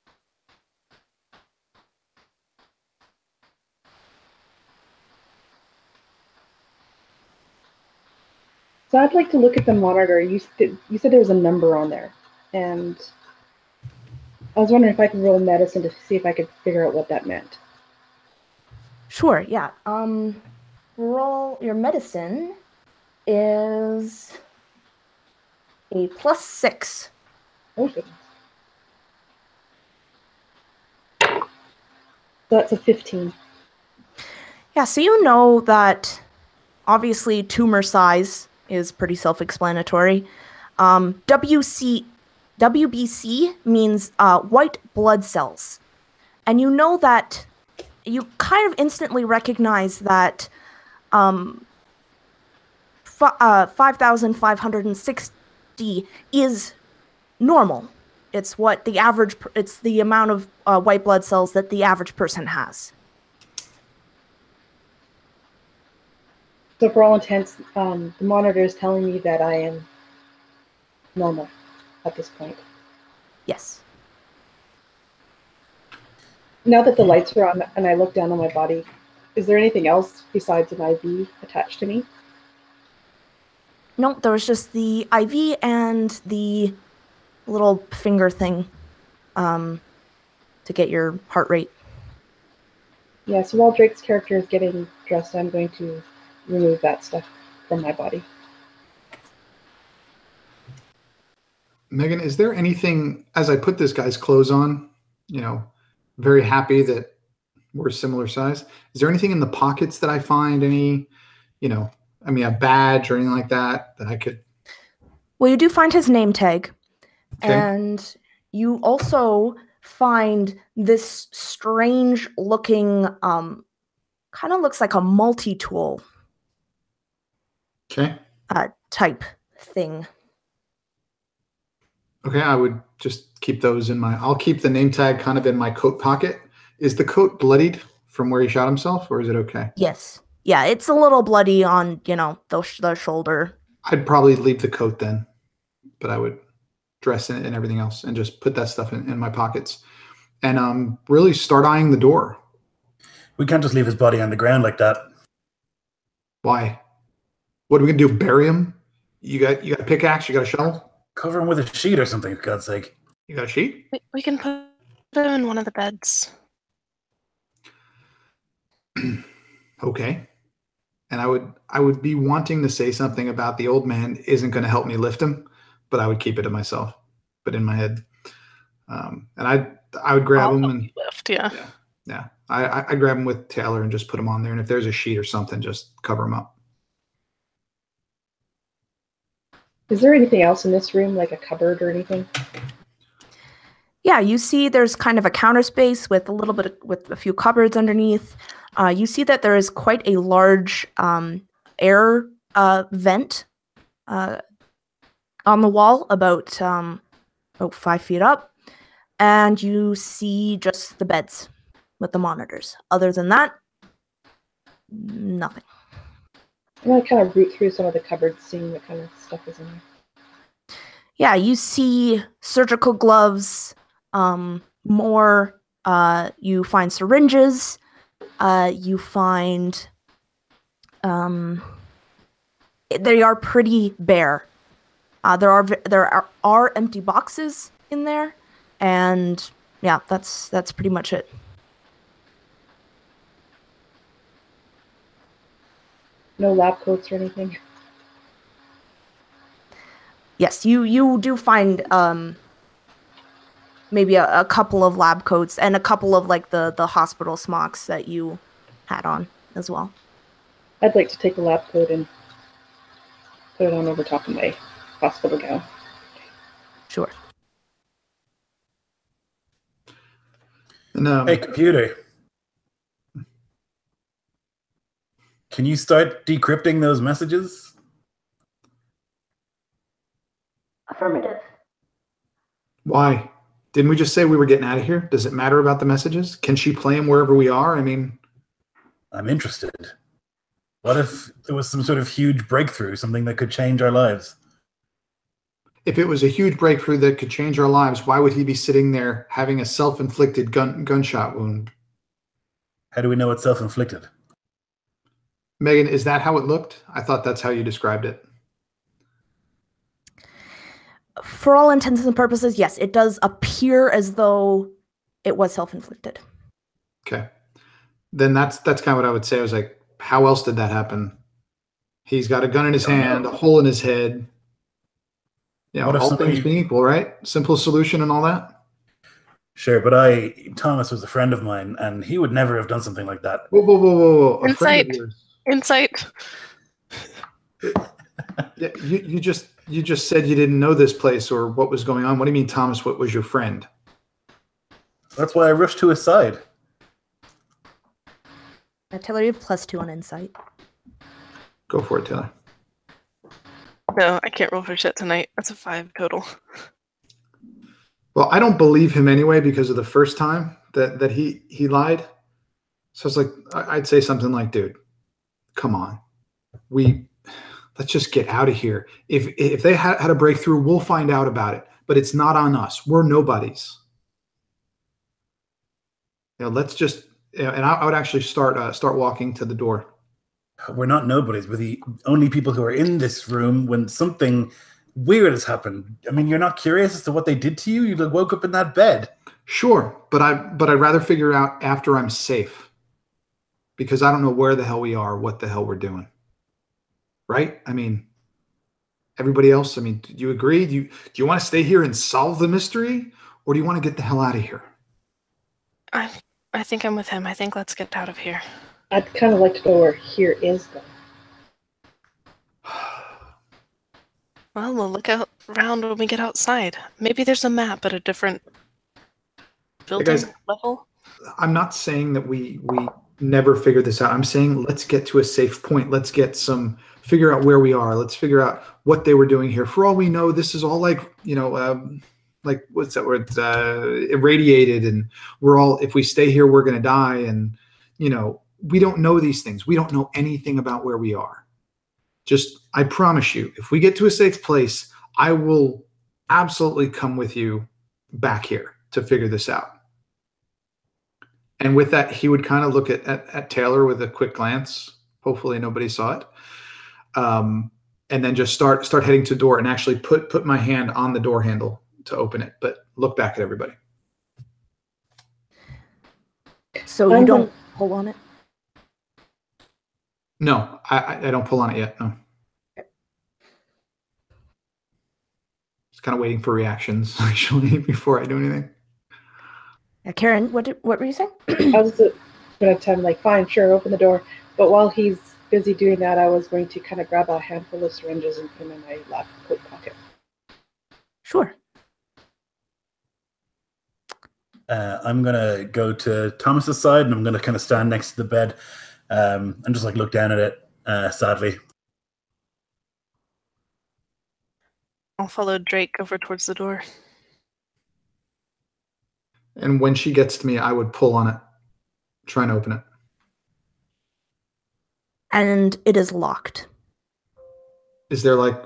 [SPEAKER 3] So I'd like to look at the monitor. You said there was a number on there, and I was wondering if I could roll medicine to see if I could figure out what that meant.
[SPEAKER 1] Sure, yeah. Roll your medicine is a +6.
[SPEAKER 3] Oh, goodness. So that's a 15.
[SPEAKER 1] Yeah, so you know that obviously tumor size is pretty self-explanatory. WBC means white blood cells. And you know that you kind of instantly recognize that 5,560 is normal. It's what the average, it's the amount of white blood cells that the average person has.
[SPEAKER 3] So for all intents, the monitor is telling me that I am normal at this point.
[SPEAKER 1] Yes.
[SPEAKER 3] Now that the lights are on and I look down on my body, is there anything else besides an IV attached to me?
[SPEAKER 1] No, there was just the IV and the little finger thing to get your heart rate.
[SPEAKER 3] Yeah, so while Drake's character is getting dressed, I'm going to remove that stuff from my body.
[SPEAKER 2] Megan, is there anything, as I put this guy's clothes on, very happy that we're similar size. Is there anything in the pockets that I find, a badge or anything like that I could?
[SPEAKER 1] Well, you do find his name tag.
[SPEAKER 2] Okay.
[SPEAKER 1] And you also find this strange looking, kind of looks like a multi-tool.
[SPEAKER 2] Okay.
[SPEAKER 1] Type thing.
[SPEAKER 2] Okay, I would just keep those I'll keep the name tag kind of in my coat pocket. Is the coat bloodied from where he shot himself, or is it okay?
[SPEAKER 1] Yes. Yeah, it's a little bloody on, the shoulder.
[SPEAKER 2] I'd probably leave the coat then, but I would dress in it and everything else and just put that stuff in my pockets and really start eyeing the door.
[SPEAKER 4] We can't just leave his body on the ground like that.
[SPEAKER 2] Why? What are we gonna do? Bury him? You got a pickaxe? You got a shovel?
[SPEAKER 4] Cover him with a sheet or something, for God's sake.
[SPEAKER 2] You got a sheet?
[SPEAKER 5] We can put him in one of the beds.
[SPEAKER 2] Okay. And I would be wanting to say something about the old man isn't going to help me lift him, but I would keep it to myself, but in my head. And I would grab him and
[SPEAKER 5] lift, yeah.
[SPEAKER 2] Yeah. I grab him with Taylor and just put him on there. And if there's a sheet or something, just cover him up.
[SPEAKER 3] Is there anything else in this room, like a cupboard or anything?
[SPEAKER 1] Yeah, you see there's kind of a counter space with with a few cupboards underneath. You see that there is quite a large air vent on the wall, about 5 feet up, and you see just the beds with the monitors. Other than that, nothing.
[SPEAKER 3] I'm going to kind of root through some of the cupboards, seeing what kind of stuff is in there.
[SPEAKER 1] Yeah, you see surgical gloves, more, you find syringes, you find, they are pretty bare. There are empty boxes in there, and yeah, that's pretty much it.
[SPEAKER 3] No lab coats or anything?
[SPEAKER 1] Yes, you do find maybe a couple of lab coats and a couple of like the hospital smocks that you had on as well.
[SPEAKER 3] I'd like to take a lab coat and put it on over top of my hospital gown.
[SPEAKER 1] Sure.
[SPEAKER 2] And,
[SPEAKER 4] Hey, computer. Can you start decrypting those messages?
[SPEAKER 1] Affirmative.
[SPEAKER 2] why? Didn't we just say we were getting out of here? Does it matter about the messages? Can she play them wherever we are? I mean,
[SPEAKER 4] I'm interested. What if there was some sort of huge breakthrough, something that could change our lives?
[SPEAKER 2] if it was a huge breakthrough that could change our lives, why would he be sitting there having a self-inflicted gunshot wound?
[SPEAKER 4] How do we know it's self-inflicted?
[SPEAKER 2] Megan, is that how it looked? I thought that's how you described it.
[SPEAKER 1] For all intents and purposes, yes, it does appear as though it was self-inflicted.
[SPEAKER 2] Okay. Then that's kind of what I would say. I was like, how else did that happen? He's got a gun in his hand, a hole in his head. You know,
[SPEAKER 4] What if
[SPEAKER 2] all
[SPEAKER 4] somebody-
[SPEAKER 2] things being equal, right? Simple solution and all that.
[SPEAKER 4] Sure, but Thomas was a friend of mine, and he would never have done something like that.
[SPEAKER 2] Whoa. A friend of
[SPEAKER 5] Insight.
[SPEAKER 2] yours.
[SPEAKER 5] Insight.
[SPEAKER 2] Yeah, you just said you didn't know this place or what was going on. What do you mean, Thomas? What was your friend?
[SPEAKER 4] That's why I rushed to his side.
[SPEAKER 1] Taylor, you have +2 on insight.
[SPEAKER 2] Go for it, Taylor.
[SPEAKER 5] No, I can't roll for shit tonight. That's a 5 total.
[SPEAKER 2] Well, I don't believe him anyway because of the first time that he lied. So it's like I'd say something like, "Dude, come on, let's just get out of here. If they had a breakthrough, we'll find out about it. But it's not on us. We're nobodies. You know, let's just." You know, and I would actually start walking to the door.
[SPEAKER 4] We're not nobodies. We're the only people who are in this room when something weird has happened. I mean, you're not curious as to what they did to you? You woke up in that bed.
[SPEAKER 2] Sure, but I'd rather figure out after I'm safe, because I don't know where the hell we are, what the hell we're doing. Right? I mean, everybody else. I mean, do you agree? Do you want to stay here and solve the mystery, or do you want to get the hell out of here?
[SPEAKER 5] I think I'm with him. I think let's get out of here.
[SPEAKER 3] I'd kind of like to know where here is, though.
[SPEAKER 5] Well, we'll look around when we get outside. Maybe there's a map at a different building
[SPEAKER 2] guys,
[SPEAKER 5] level.
[SPEAKER 2] I'm not saying that we never figure this out. I'm saying let's get to a safe point. Let's figure out where we are. Let's figure out what they were doing here. For all we know, this is all like, like what's that word? Irradiated, and if we stay here, we're going to die. And, we don't know these things. We don't know anything about where we are. Just, I promise you, if we get to a safe place, I will absolutely come with you back here to figure this out. And with that, he would kind of look at Taylor with a quick glance. Hopefully nobody saw it. And then just start heading to the door and actually put my hand on the door handle to open it, but look back at everybody.
[SPEAKER 1] So you don't pull on it?
[SPEAKER 2] No, I don't pull on it yet, no. Just kind of waiting for reactions, actually, before I do anything.
[SPEAKER 1] Yeah, Karen, what were you saying?
[SPEAKER 3] I was going to tell him, like, fine, sure, open the door. But while he's busy doing that, I was going to kind of grab a handful of syringes and put them in my lap coat pocket.
[SPEAKER 1] Sure.
[SPEAKER 4] I'm going to go to Thomas's side, and I'm going to kind of stand next to the bed and just like look down at it, sadly.
[SPEAKER 5] I'll follow Drake over towards the door.
[SPEAKER 2] And when she gets to me, I would pull on it, try and open it.
[SPEAKER 1] And it is locked.
[SPEAKER 2] Is there like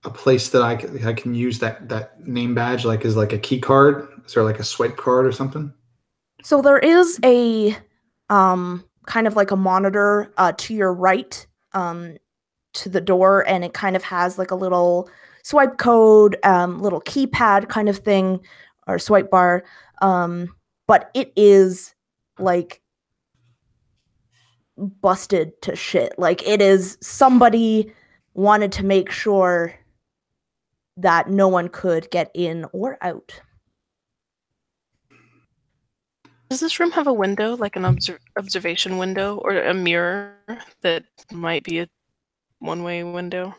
[SPEAKER 2] a place that I can use that name badge, like is like a key card? Is there like a swipe card or something?
[SPEAKER 1] So there is a kind of like a monitor to your right to the door, and it kind of has like a little swipe code, little keypad kind of thing, or swipe bar. But it is like busted to shit. Like, it is, somebody wanted to make sure that no one could get in or out.
[SPEAKER 5] Does this room have a window, like an observation window, or a mirror that might be a one-way window?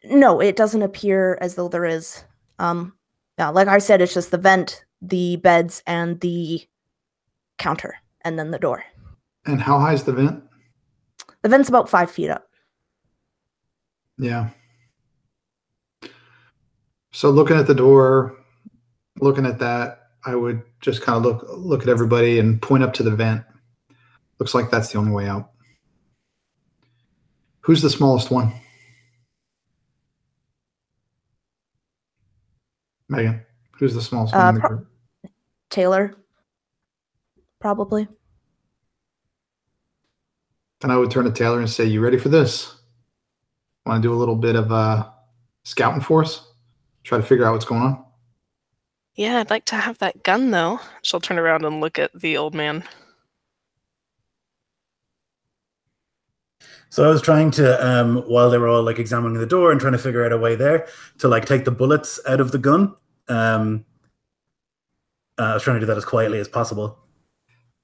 [SPEAKER 1] No, it doesn't appear as though there is. Yeah, like I said, it's just the vent, the beds, and the counter, and then the door.
[SPEAKER 2] And how high is the vent?
[SPEAKER 1] The vent's about 5 feet up.
[SPEAKER 2] Yeah. So looking at the door, looking at that, I would just kind of look at everybody and point up to the vent. Looks like that's the only way out. Who's the smallest one? Megan, who's the smallest one in the group?
[SPEAKER 1] Taylor, probably.
[SPEAKER 2] And I would turn to Taylor and say, "You ready for this? Want to do a little bit of scouting for us? Try to figure out what's going on?"
[SPEAKER 5] Yeah, I'd like to have that gun, though. She'll turn around and look at the old man.
[SPEAKER 4] So I was trying to, while they were all like examining the door and trying to figure out a way there, to like take the bullets out of the gun. I was trying to do that as quietly as possible.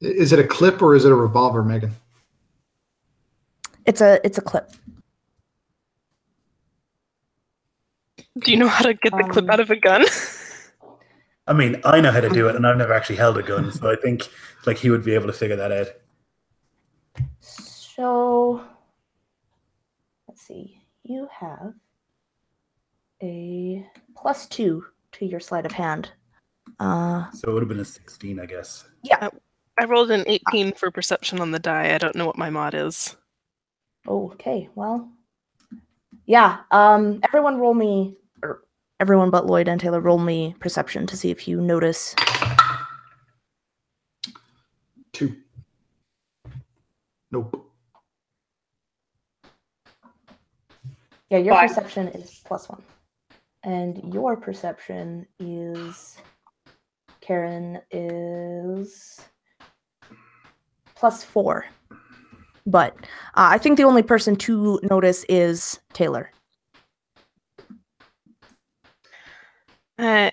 [SPEAKER 2] Is it a clip or is it a revolver, Megan?
[SPEAKER 1] It's a clip.
[SPEAKER 5] Do you know how to get the clip out of a gun?
[SPEAKER 4] I mean, I know how to do it, and I've never actually held a gun, so I think like he would be able to figure that out.
[SPEAKER 1] So, let's see. You have a +2 to your sleight of hand.
[SPEAKER 4] So it would have been a 16, I guess.
[SPEAKER 1] Yeah.
[SPEAKER 5] I rolled an 18 for perception on the die. I don't know what my mod is.
[SPEAKER 1] Oh, okay. Well, yeah. Everyone roll me, or everyone but Lloyd and Taylor roll me perception to see if you notice.
[SPEAKER 2] 2. Nope.
[SPEAKER 1] Yeah, your
[SPEAKER 3] 5.
[SPEAKER 1] perception is +1. And your perception is, Karen, is +4. But I think the only person to notice is Taylor.
[SPEAKER 5] Hang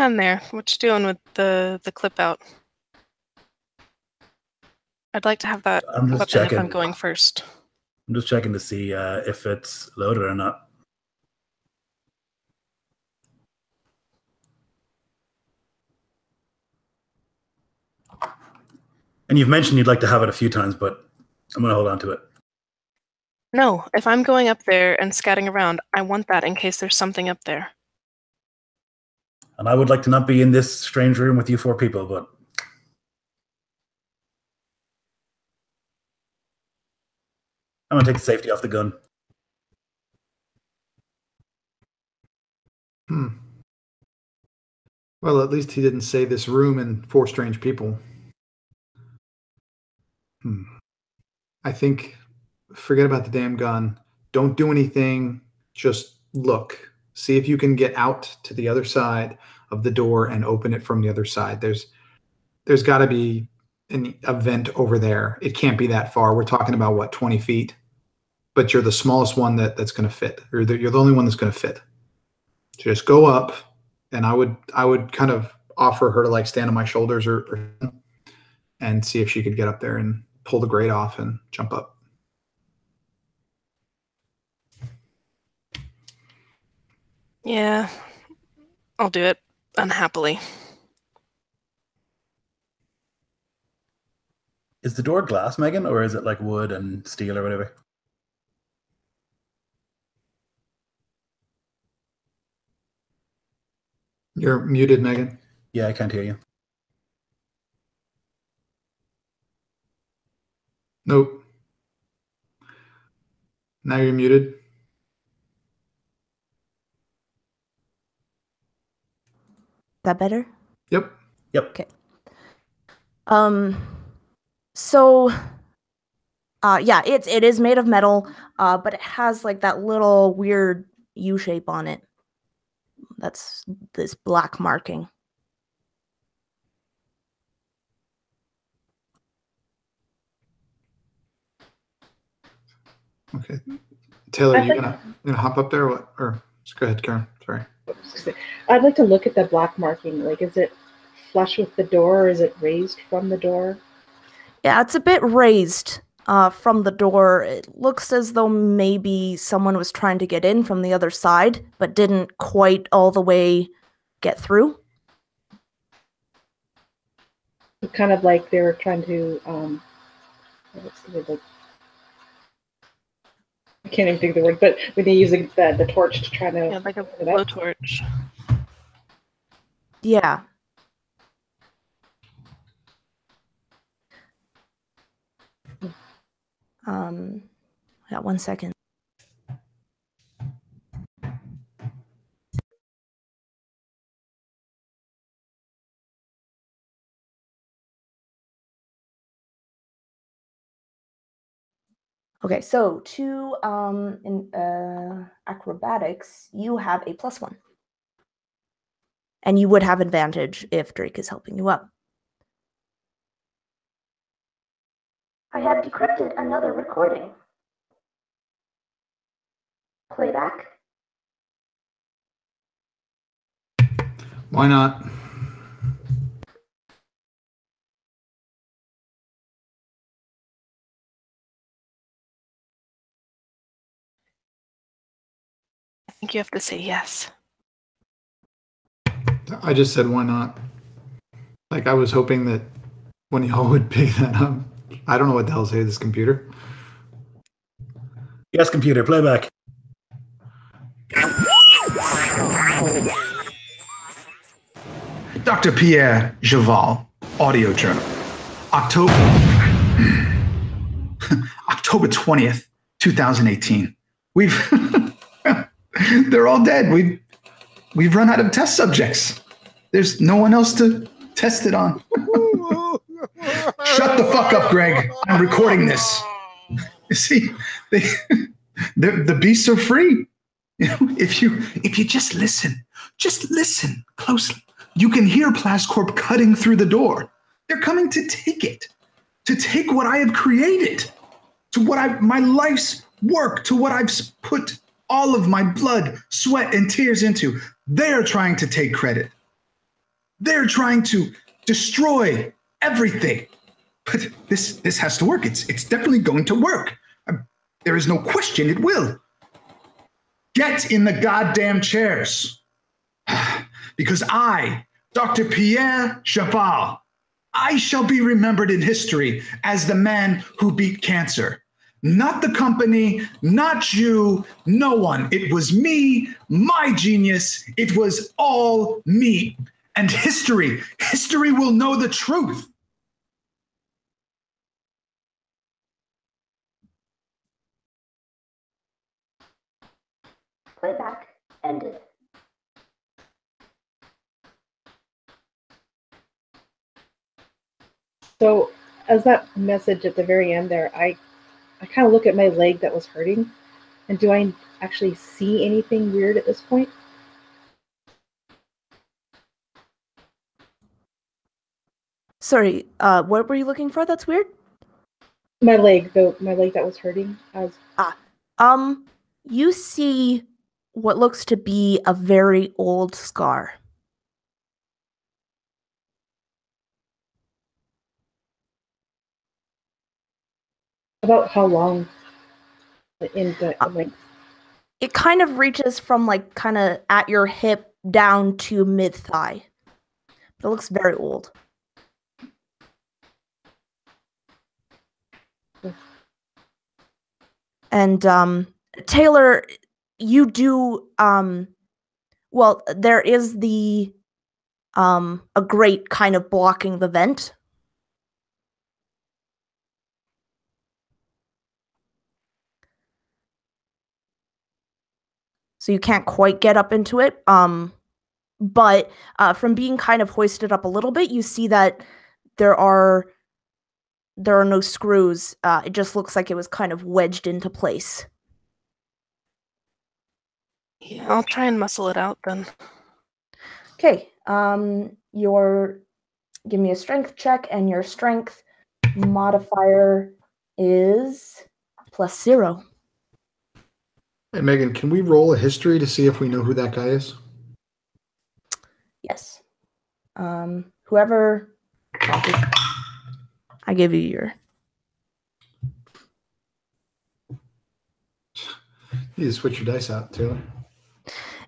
[SPEAKER 5] on there. What you doing with the clip out? I'd like to have that
[SPEAKER 4] I'm just
[SPEAKER 5] weapon if
[SPEAKER 4] checking.
[SPEAKER 5] I'm going first.
[SPEAKER 4] I'm just checking to see if it's loaded or not. And you've mentioned you'd like to have it a few times, but I'm going to hold on to it.
[SPEAKER 5] No, if I'm going up there and scouting around, I want that in case there's something up there.
[SPEAKER 4] And I would like to not be in this strange room with you 4 people, but I'm gonna take the safety off the gun.
[SPEAKER 2] Well, at least he didn't say this room and 4 strange people. I think forget about the damn gun. Don't do anything. Just look. See if you can get out to the other side of the door and open it from the other side. There's got to be a vent over there. It can't be that far. We're talking about what, 20 feet? But you're the smallest one that's going to fit. Or you're the only one that's going to fit. So just go up, and I would kind of offer her to like stand on my shoulders or and see if she could get up there and pull the grate off and jump up.
[SPEAKER 5] Yeah, I'll do it unhappily.
[SPEAKER 4] Is the door glass, Megan, or is it like wood and steel or whatever?
[SPEAKER 2] You're muted, Megan.
[SPEAKER 4] Yeah, I can't hear you.
[SPEAKER 2] Nope. Now you're muted.
[SPEAKER 1] That better?
[SPEAKER 2] Yep.
[SPEAKER 1] Okay. So, yeah, it is made of metal, but it has like that little weird U shape on it. That's this black marking.
[SPEAKER 2] Okay. Taylor, you gonna hop up there or what? Or go ahead, Karen. Sorry.
[SPEAKER 3] I'd like to look at the black marking. Like, is it flush with the door, or is it raised from the door?
[SPEAKER 1] Yeah, it's a bit raised from the door. It looks as though maybe someone was trying to get in from the other side, but didn't quite all the way get through.
[SPEAKER 3] Kind of like they were trying to, what's the word, like, I can't even think of the word, but when they use the torch to try to...
[SPEAKER 5] Yeah, like a blowtorch.
[SPEAKER 1] Yeah. Yeah, 1 second. Okay, so to acrobatics, you have a +1. And you would have advantage if Drake is helping you up. I have decrypted another recording. Playback?
[SPEAKER 2] Why not?
[SPEAKER 5] I think you have to say yes.
[SPEAKER 2] I just said why not. Like I was hoping that when y'all would pick that up. I don't know what the hell to say to this computer.
[SPEAKER 4] Yes, computer, playback.
[SPEAKER 2] Dr. Pierre Javal, Audio Journal. October 20th, 2018. They're all dead. We've run out of test subjects. There's no one else to test it on. Shut the fuck up, Greg. I'm recording this. You see, the beasts are free. You know, if you just listen closely, you can hear Plascorp cutting through the door. They're coming to take it, to take what I have created, to my life's work, to what I've put all of my blood, sweat, and tears into. They're trying to take credit. They're trying to destroy everything. But this has to work. It's definitely going to work. There is no question it will. Get in the goddamn chairs. Because I, Dr. Pierre Chaval, I shall be remembered in history as the man who beat cancer. Not the company, not you, no one. It was me, my genius. It was all me. And history will know the truth.
[SPEAKER 1] Playback ended.
[SPEAKER 3] So, as that message at the very end there, I kind of look at my leg that was hurting, and do I actually see anything weird at this point?
[SPEAKER 1] Sorry, what were you looking for? That's weird.
[SPEAKER 3] My leg, my leg that was hurting.
[SPEAKER 1] You see what looks to be a very old scar.
[SPEAKER 3] About how long in the length?
[SPEAKER 1] It kind of reaches from like kind of at your hip down to mid thigh. It looks very old. And Taylor, you do well, there is the a grate kind of blocking the vent. So you can't quite get up into it. But from being kind of hoisted up a little bit, you see that there are no screws. It just looks like it was kind of wedged into place.
[SPEAKER 5] Yeah, I'll try and muscle it out then.
[SPEAKER 1] Okay. Give me a strength check, and your strength modifier is +0.
[SPEAKER 2] Hey, Megan, can we roll a history to see if we know who that guy is?
[SPEAKER 1] Yes. Whoever. I give you your.
[SPEAKER 2] You need to switch your dice out, Taylor.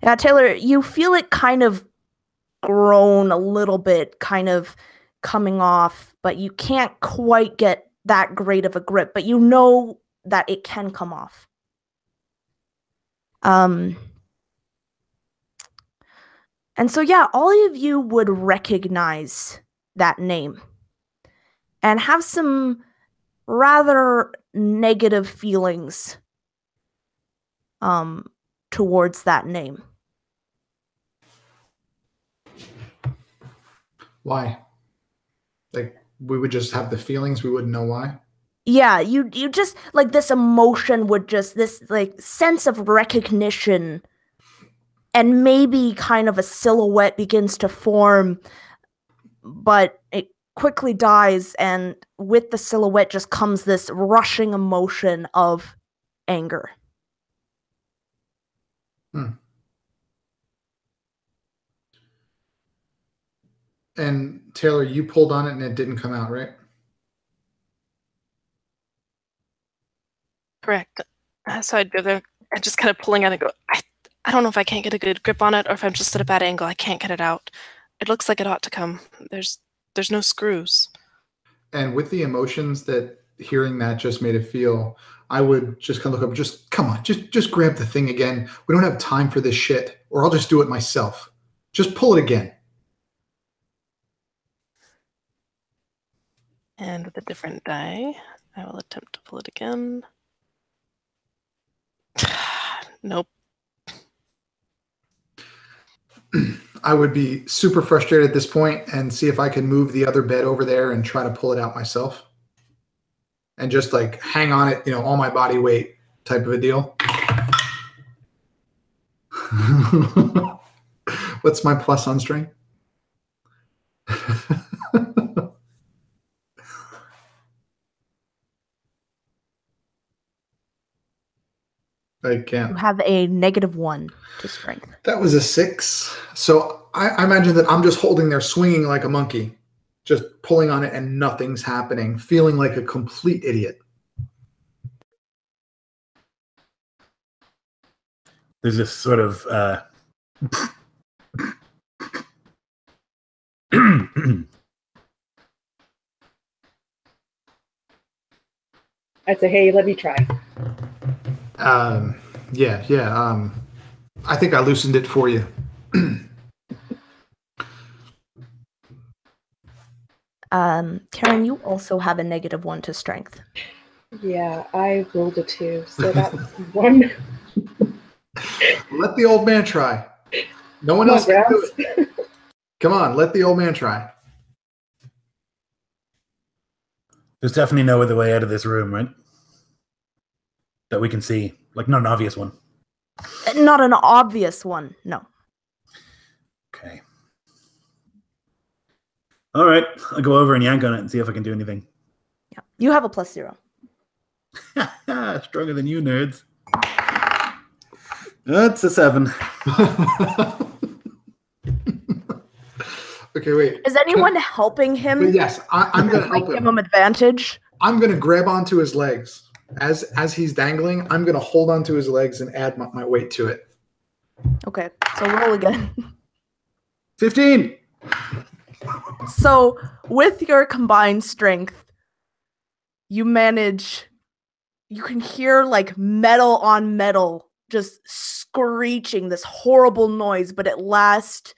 [SPEAKER 1] Yeah, Taylor, you feel it kind of groan a little bit, kind of coming off, but you can't quite get that great of a grip, but you know that it can come off. And so, yeah, all of you would recognize that name and have some rather negative feelings towards that name.
[SPEAKER 2] Why? Like, we would just have the feelings, we wouldn't know why?
[SPEAKER 1] Yeah, you just, like, this emotion would just, this, like, sense of recognition, and maybe kind of a silhouette begins to form, but it quickly dies, and with the silhouette just comes this rushing emotion of anger.
[SPEAKER 2] And Taylor, you pulled on it and it didn't come out, right?
[SPEAKER 5] Correct. So I'd go there and just kind of pulling on it and go, I don't know if I can't get a good grip on it or if I'm just at a bad angle. I can't get it out. It looks like it ought to come. There's no screws.
[SPEAKER 2] And with the emotions that hearing that just made it feel, I would just kind of look up, just come on, just grab the thing again. We don't have time for this shit, or I'll just do it myself. Just pull it again.
[SPEAKER 5] And with a different die, I will attempt to pull it again. Nope.
[SPEAKER 2] I would be super frustrated at this point and see if I can move the other bed over there and try to pull it out myself. And just like hang on it, all my body weight type of a deal. What's my plus on strength? I can't.
[SPEAKER 1] You have a -1 to strength.
[SPEAKER 2] That was a 6. So I imagine that I'm just holding there swinging like a monkey, just pulling on it and nothing's happening, feeling like a complete idiot.
[SPEAKER 4] There's this sort of
[SPEAKER 3] I'd say, hey, let me try.
[SPEAKER 2] Yeah. I think I loosened it for you.
[SPEAKER 1] Karen, you also have a -1 to strength.
[SPEAKER 3] Yeah, I rolled a 2, so that's one.
[SPEAKER 2] Let the old man try. No one
[SPEAKER 3] Come on,
[SPEAKER 2] else can do
[SPEAKER 3] Gramps.
[SPEAKER 2] it. Come on, let the old man try.
[SPEAKER 4] There's definitely no other way out of this room, right? That we can see. Like, not an obvious one.
[SPEAKER 1] Not an obvious one, no.
[SPEAKER 4] Okay. All right. I'll go over and yank on it and see if I can do anything.
[SPEAKER 1] Yeah. You have a +0.
[SPEAKER 4] Stronger than you, nerds. That's a 7.
[SPEAKER 2] Okay, wait.
[SPEAKER 1] Is anyone helping him?
[SPEAKER 2] But yes, I'm going to help
[SPEAKER 1] Give
[SPEAKER 2] him.
[SPEAKER 1] him advantage?
[SPEAKER 2] I'm going to grab onto his legs. As he's dangling, I'm going to hold onto his legs and add my weight to it.
[SPEAKER 1] Okay, so roll again.
[SPEAKER 4] 15!
[SPEAKER 1] So, with your combined strength, you can hear like metal on metal just screeching, this horrible noise, but at last,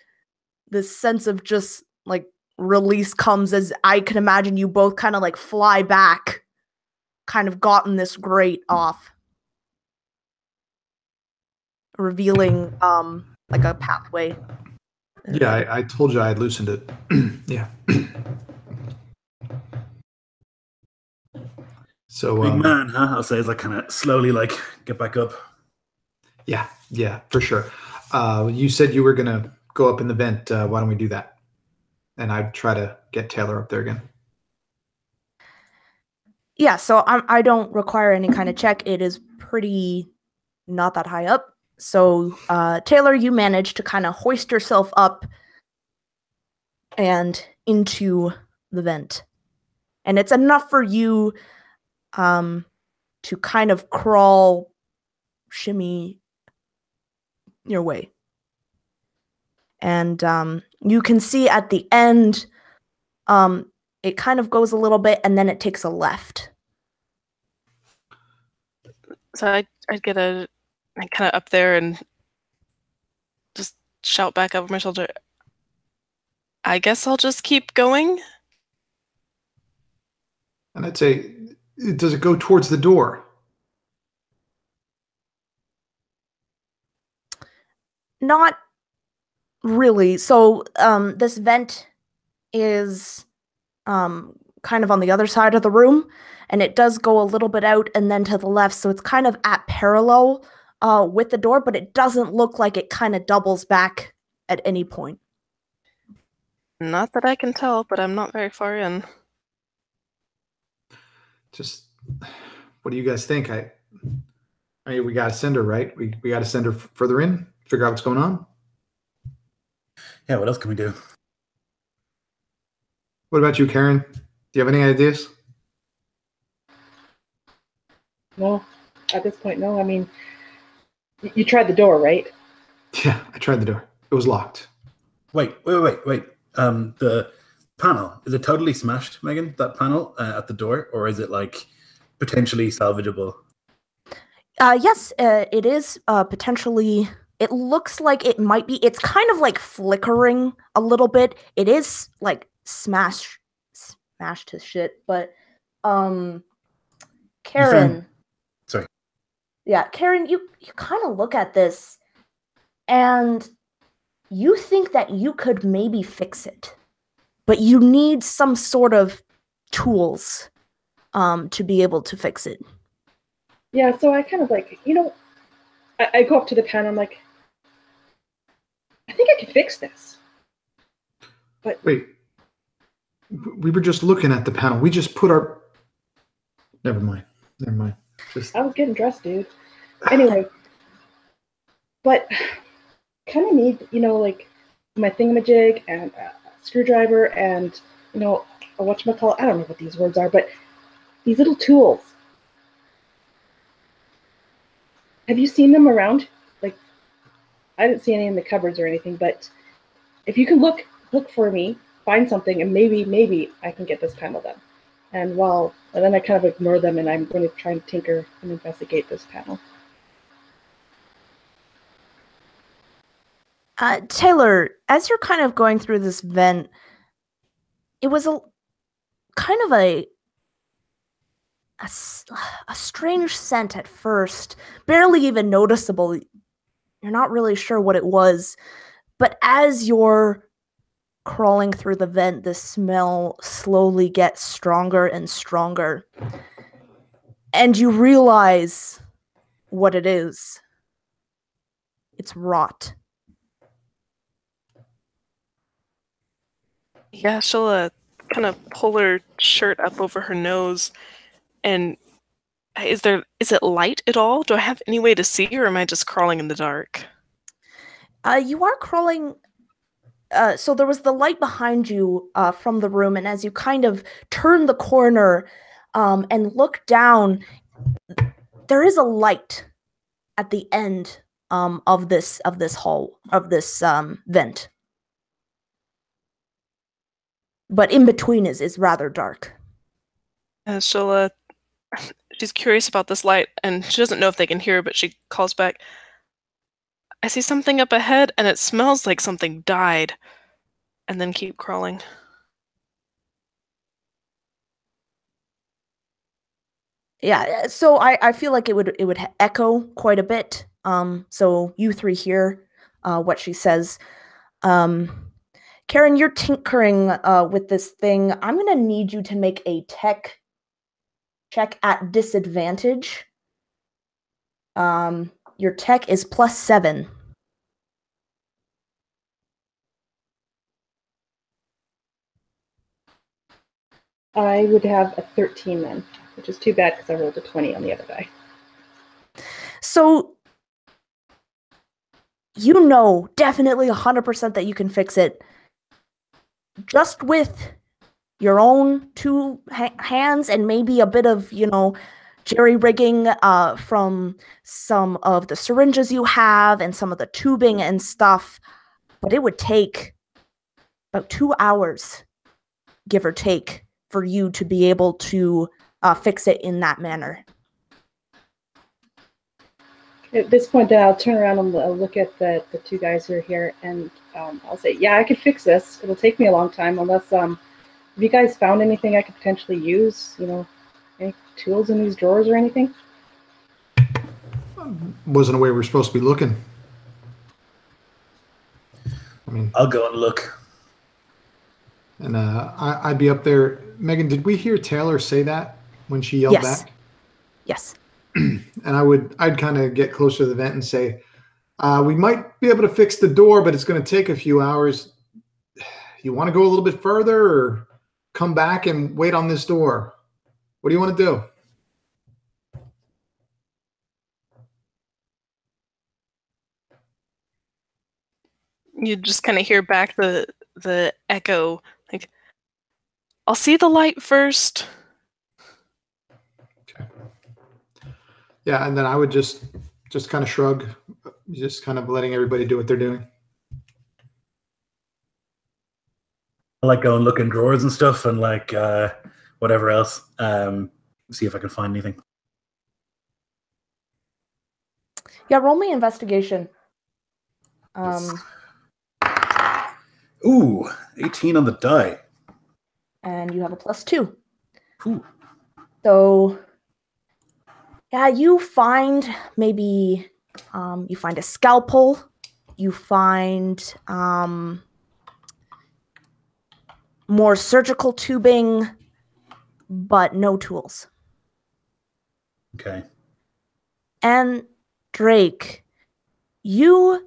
[SPEAKER 1] this sense of just like release comes as I can imagine you both kind of like fly back, kind of gotten this grate off, revealing like a pathway.
[SPEAKER 2] Yeah, I told you I had loosened it. Yeah. So
[SPEAKER 4] Big man, huh? I'll say as I kind of slowly like get back up.
[SPEAKER 2] Yeah, for sure. You said you were gonna go up in the vent. Why don't we do that? And I'd try to get Taylor up there again.
[SPEAKER 1] Yeah, so I don't require any kind of check. It is pretty not that high up. So Taylor, you manage to kind of hoist yourself up and into the vent. And it's enough for you to kind of crawl, shimmy your way. And you can see at the end, it kind of goes a little bit and then it takes a left.
[SPEAKER 5] So I'd get kind of up there and just shout back over my shoulder, I guess I'll just keep going.
[SPEAKER 2] And I'd say, does it go towards the door?
[SPEAKER 1] Not really. So this vent is kind of on the other side of the room, and it does go a little bit out and then to the left, so it's kind of at parallel with the door, but it doesn't look like it kind of doubles back at any point.
[SPEAKER 5] Not that I can tell, but I'm not very far in.
[SPEAKER 2] Just, what do you guys think? I mean, we got to send her, right? We got to send her further in, figure out what's going on.
[SPEAKER 4] Yeah, what else can we do?
[SPEAKER 2] What about you, Karen? Do you have any ideas?
[SPEAKER 3] No, at this point, no. I mean, you tried the door, right?
[SPEAKER 2] Yeah, I tried the door. It was locked.
[SPEAKER 4] Wait. The panel, is it totally smashed, Megan, that panel at the door? Or is it like potentially salvageable?
[SPEAKER 1] Yes, it is potentially. It looks like it might be. It's kind of like flickering a little bit. It is like smashed to shit. But Karen.
[SPEAKER 4] Sorry.
[SPEAKER 1] Yeah, Karen, you kind of look at this, and you think that you could maybe fix it, but you need some sort of tools to be able to fix it.
[SPEAKER 3] Yeah, so I kind of like, I go up to the panel, I'm like, I think I can fix this. But
[SPEAKER 2] wait, we were just looking at the panel. We just put our... Never mind. Just...
[SPEAKER 3] I was getting dressed, dude. Anyway, but kind of need, like my thingamajig and a screwdriver and, a whatchamacallit, I don't know what these words are, but these little tools. Have you seen them around? Like, I didn't see any in the cupboards or anything, but if you can look for me, find something, and maybe I can get this panel done. And then I kind of ignore them, and I'm going to try and tinker and investigate this panel.
[SPEAKER 1] Taylor, as you're kind of going through this vent, it was a kind of a strange scent at first, barely even noticeable. You're not really sure what it was, but as you're crawling through the vent, the smell slowly gets stronger and stronger. And you realize what it is. It's rot.
[SPEAKER 5] Yeah, she'll kind of pull her shirt up over her nose. And is it light at all? Do I have any way to see, or am I just crawling in the dark?
[SPEAKER 1] You are crawling. So there was the light behind you from the room, and as you kind of turn the corner and look down, there is a light at the end of this hall, of this vent. But in between is rather dark.
[SPEAKER 5] She'll she's curious about this light, and she doesn't know if they can hear, but she calls back, I see something up ahead, and it smells like something died. And then keep crawling.
[SPEAKER 1] Yeah, so I feel like it would echo quite a bit. So you three hear what she says. Karen, you're tinkering with this thing. I'm gonna need you to make a tech check at disadvantage. Your tech is +7.
[SPEAKER 3] I would have a 13 then, which is too bad because I rolled a 20 on the other die.
[SPEAKER 1] So you know definitely 100% that you can fix it just with your own two hands and maybe a bit of, jerry-rigging from some of the syringes you have and some of the tubing and stuff. But it would take about 2 hours, give or take, for you to be able to fix it in that manner.
[SPEAKER 3] At this point, then I'll turn around and look at the two guys who are here, and I'll say, yeah, I could fix this. It'll take me a long time, unless, have you guys found anything I could potentially use? Any tools in these drawers or anything?
[SPEAKER 2] Wasn't aware we were supposed to be looking.
[SPEAKER 4] I'll go and look.
[SPEAKER 2] And I'd be up there. Megan, did we hear Taylor say that when she yelled back?
[SPEAKER 1] Yes.
[SPEAKER 2] And I'd kind of get closer to the vent and say, we might be able to fix the door, but it's going to take a few hours. You want to go a little bit further or come back and wait on this door? What do you want to do?
[SPEAKER 5] You just kind of hear back the echo, like, I'll see the light first.
[SPEAKER 2] Okay. Yeah, and then I would just kind of shrug, just kind of letting everybody do what they're doing.
[SPEAKER 4] I like go and look in drawers and stuff and like whatever else. See if I can find anything.
[SPEAKER 1] Yeah, roll me investigation.
[SPEAKER 4] Ooh, 18 on the die.
[SPEAKER 1] And you have a +2.
[SPEAKER 4] Ooh.
[SPEAKER 1] So, yeah, you find maybe you find a scalpel. You find more surgical tubing, but no tools.
[SPEAKER 4] Okay.
[SPEAKER 1] And Drake, your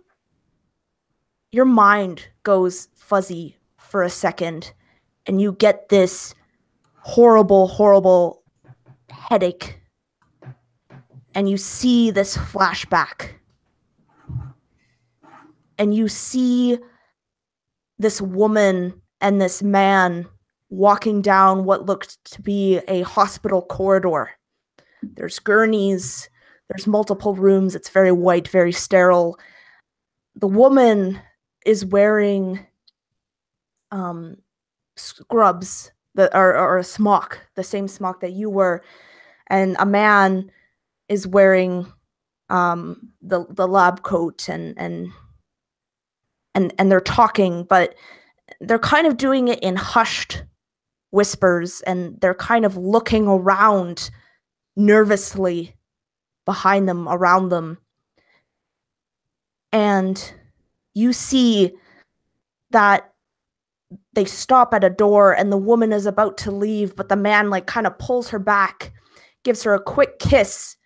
[SPEAKER 1] mind goes fuzzy for a second, and you get this horrible, horrible headache. And you see this flashback. And you see this woman and this man walking down what looked to be a hospital corridor. There's gurneys, there's multiple rooms, it's very white, very sterile. The woman is wearing scrubs that are a smock, the same smock that you were, and a man is wearing the lab coat and they're talking, but they're kind of doing it in hushed whispers, and they're kind of looking around nervously behind them, around them. and you see that they stop at a door and the woman is about to leave, but the man like kind of pulls her back, gives her a quick kiss,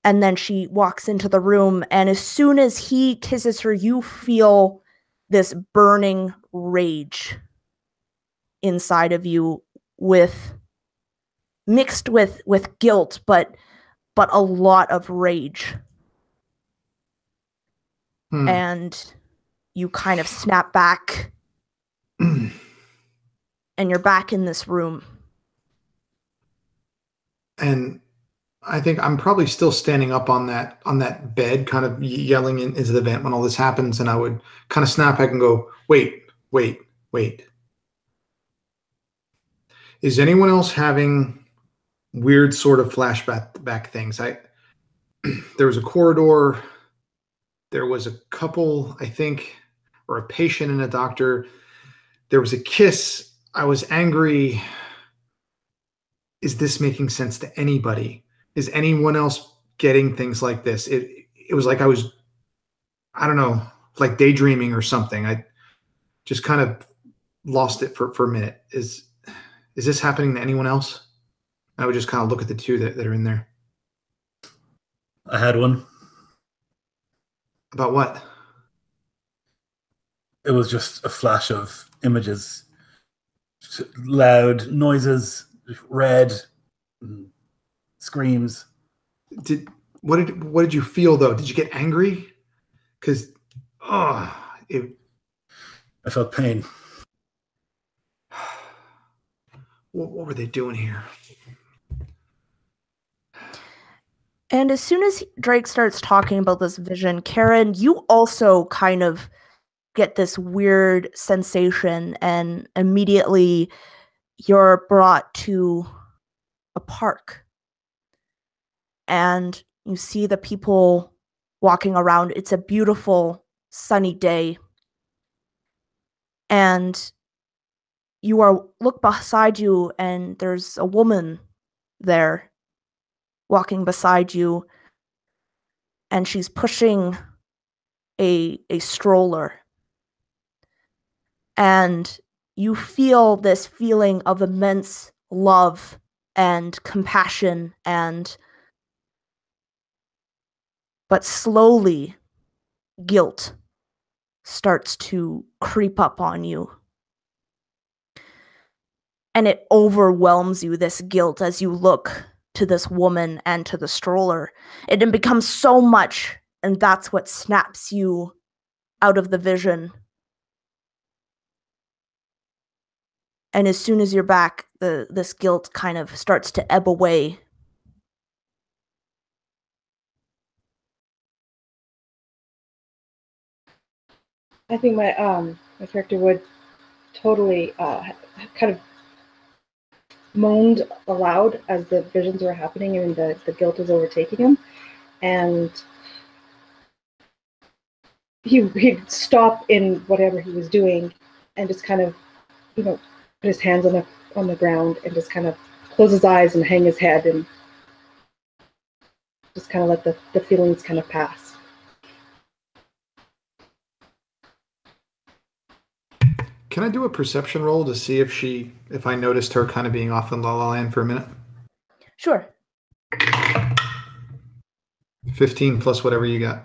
[SPEAKER 1] and then she walks into the room. And as soon as he kisses her, you feel this burning rage inside of you, mixed with guilt, but a lot of rage. And you kind of snap back and you're back in this room.
[SPEAKER 2] And I think I'm probably still standing up on that bed, kind of yelling into the vent when all this happens. And I would kind of snap back and go, wait. Is anyone else having weird sort of flashback things? There was a corridor. There was a couple, I think, or a patient and a doctor. There was a kiss. I was angry. Is this making sense to anybody? Is anyone else getting things like this? It was like I was, I don't know, like daydreaming or something. I just kind of lost it for a minute. Is this happening to anyone else? I would just kind of look at the two that are in there.
[SPEAKER 4] I had one.
[SPEAKER 2] About what?
[SPEAKER 4] It was just a flash of images, loud noises, red screams.
[SPEAKER 2] What did you feel though? Did you get angry? Because I
[SPEAKER 4] felt pain.
[SPEAKER 2] What were they doing here?
[SPEAKER 1] And as soon as Drake starts talking about this vision, Karen, you also kind of get this weird sensation, and immediately you're brought to a park. And you see the people walking around. It's a beautiful, sunny day. And you look beside you, and there's a woman there walking beside you, and she's pushing a stroller. And you feel this feeling of immense love and compassion, but slowly guilt starts to creep up on you. And it overwhelms you, this guilt, as you look to this woman and to the stroller. It becomes so much, and that's what snaps you out of the vision. And as soon as you're back, this guilt kind of starts to ebb away.
[SPEAKER 3] I think my character would totally kind of moaned aloud as the visions were happening and the guilt was overtaking him, and he'd stop in whatever he was doing and just kind of, put his hands on the ground and just kind of close his eyes and hang his head and just kind of let the feelings kind of pass.
[SPEAKER 2] Can I do a perception roll to see if I noticed her kind of being off in La La Land for a minute?
[SPEAKER 1] Sure.
[SPEAKER 2] 15 plus whatever you got.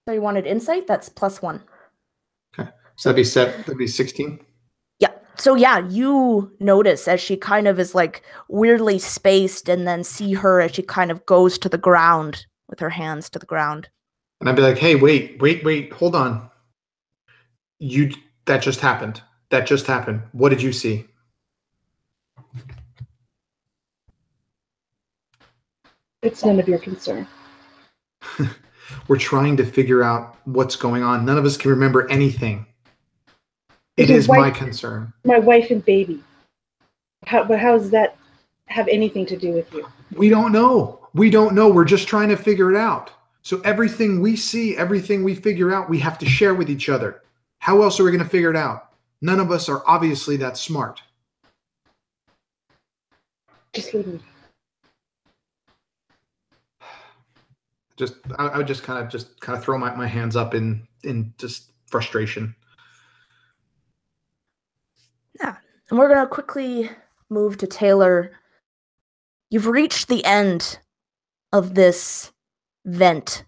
[SPEAKER 1] So you wanted insight? That's +1.
[SPEAKER 2] Okay. So that'd be 16?
[SPEAKER 1] Yeah. So yeah, you notice as she kind of is like weirdly spaced, and then see her as she kind of goes to the ground with her hands to the ground.
[SPEAKER 2] And I'd be like, hey, wait, hold on. That just happened. What did you see?
[SPEAKER 3] It's none of your concern.
[SPEAKER 2] We're trying to figure out what's going on. None of us can remember anything. It is my concern.
[SPEAKER 3] My wife and baby. How does that have anything to do with you?
[SPEAKER 2] We don't know. We're just trying to figure it out. So everything we see, everything we figure out, we have to share with each other. How else are we going to figure it out? None of us are obviously that smart.
[SPEAKER 3] Just leave me.
[SPEAKER 2] I would just kind of throw my hands up in just frustration.
[SPEAKER 1] Yeah. And we're going to quickly move to Taylor. You've reached the end of this vent,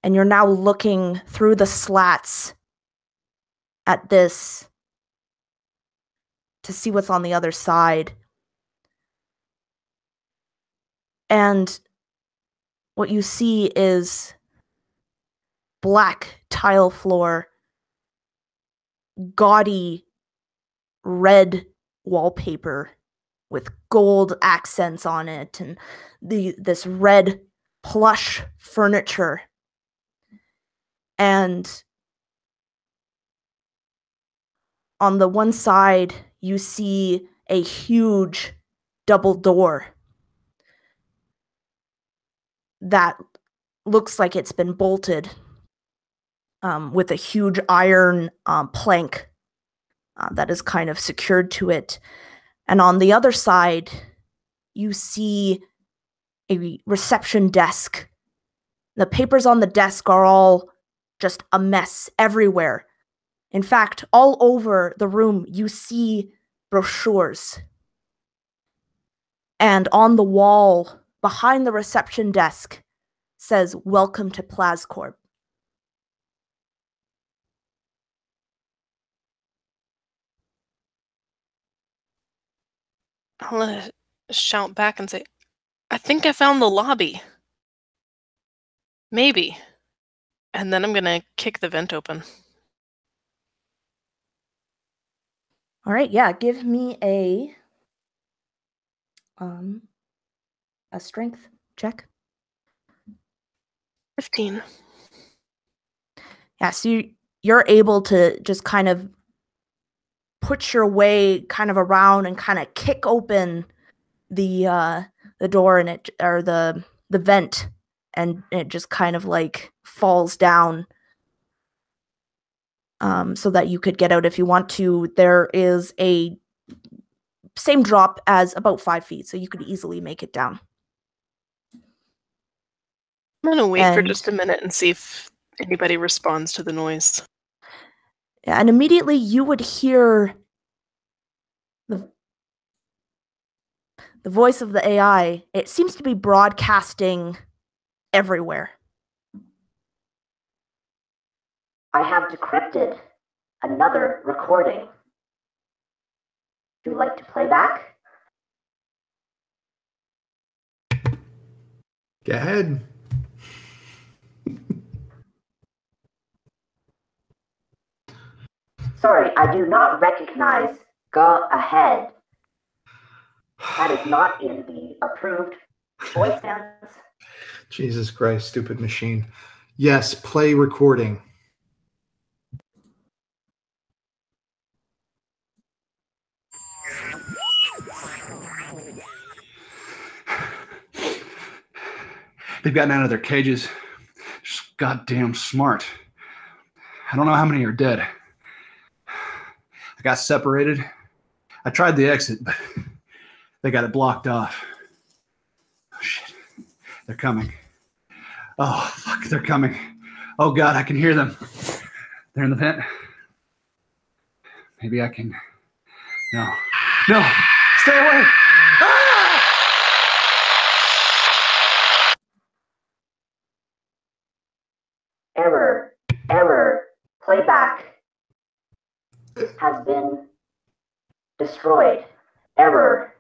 [SPEAKER 1] and you're now looking through the slats at this to see what's on the other side. And what you see is black tile floor, gaudy red wallpaper with gold accents on it, and this red plush furniture. And on the one side, you see a huge double door that looks like it's been bolted with a huge iron plank that is kind of secured to it. And on the other side, you see a reception desk. The papers on the desk are all just a mess everywhere. In fact, all over the room, you see brochures. And on the wall, behind the reception desk, says, "Welcome to PlasCorp."
[SPEAKER 5] I'll shout back and say, I think I found the lobby. Maybe. And then I'm gonna kick the vent open.
[SPEAKER 1] All right, yeah, give me a strength check.
[SPEAKER 5] 15.
[SPEAKER 1] Yeah, so you're able to just kind of put your way kind of around and kind of kick open the door and it, or the vent, and it just kind of like falls down so that you could get out if you want to. There is a same drop as about 5 feet, so you could easily make it down.
[SPEAKER 5] I'm gonna wait for just a minute and see if anybody responds to the noise.
[SPEAKER 1] Yeah, and immediately you would hear the voice of the AI. It seems to be broadcasting everywhere. "I have decrypted another recording. Would you like to play back?"
[SPEAKER 2] Go ahead.
[SPEAKER 1] "Sorry, I do not recognize. Go ahead. That is not in the approved voice bands."
[SPEAKER 2] Jesus Christ, stupid machine. Yes, play recording.
[SPEAKER 7] They've gotten out of their cages. Just goddamn smart. I don't know how many are dead. I got separated. I tried the exit, but they got it blocked off. Oh, shit. They're coming. Oh, fuck, they're coming. Oh, God, I can hear them. They're in the vent. Maybe I can... No. No! Stay away! Ah!
[SPEAKER 1] Error. Playback has been destroyed. Error.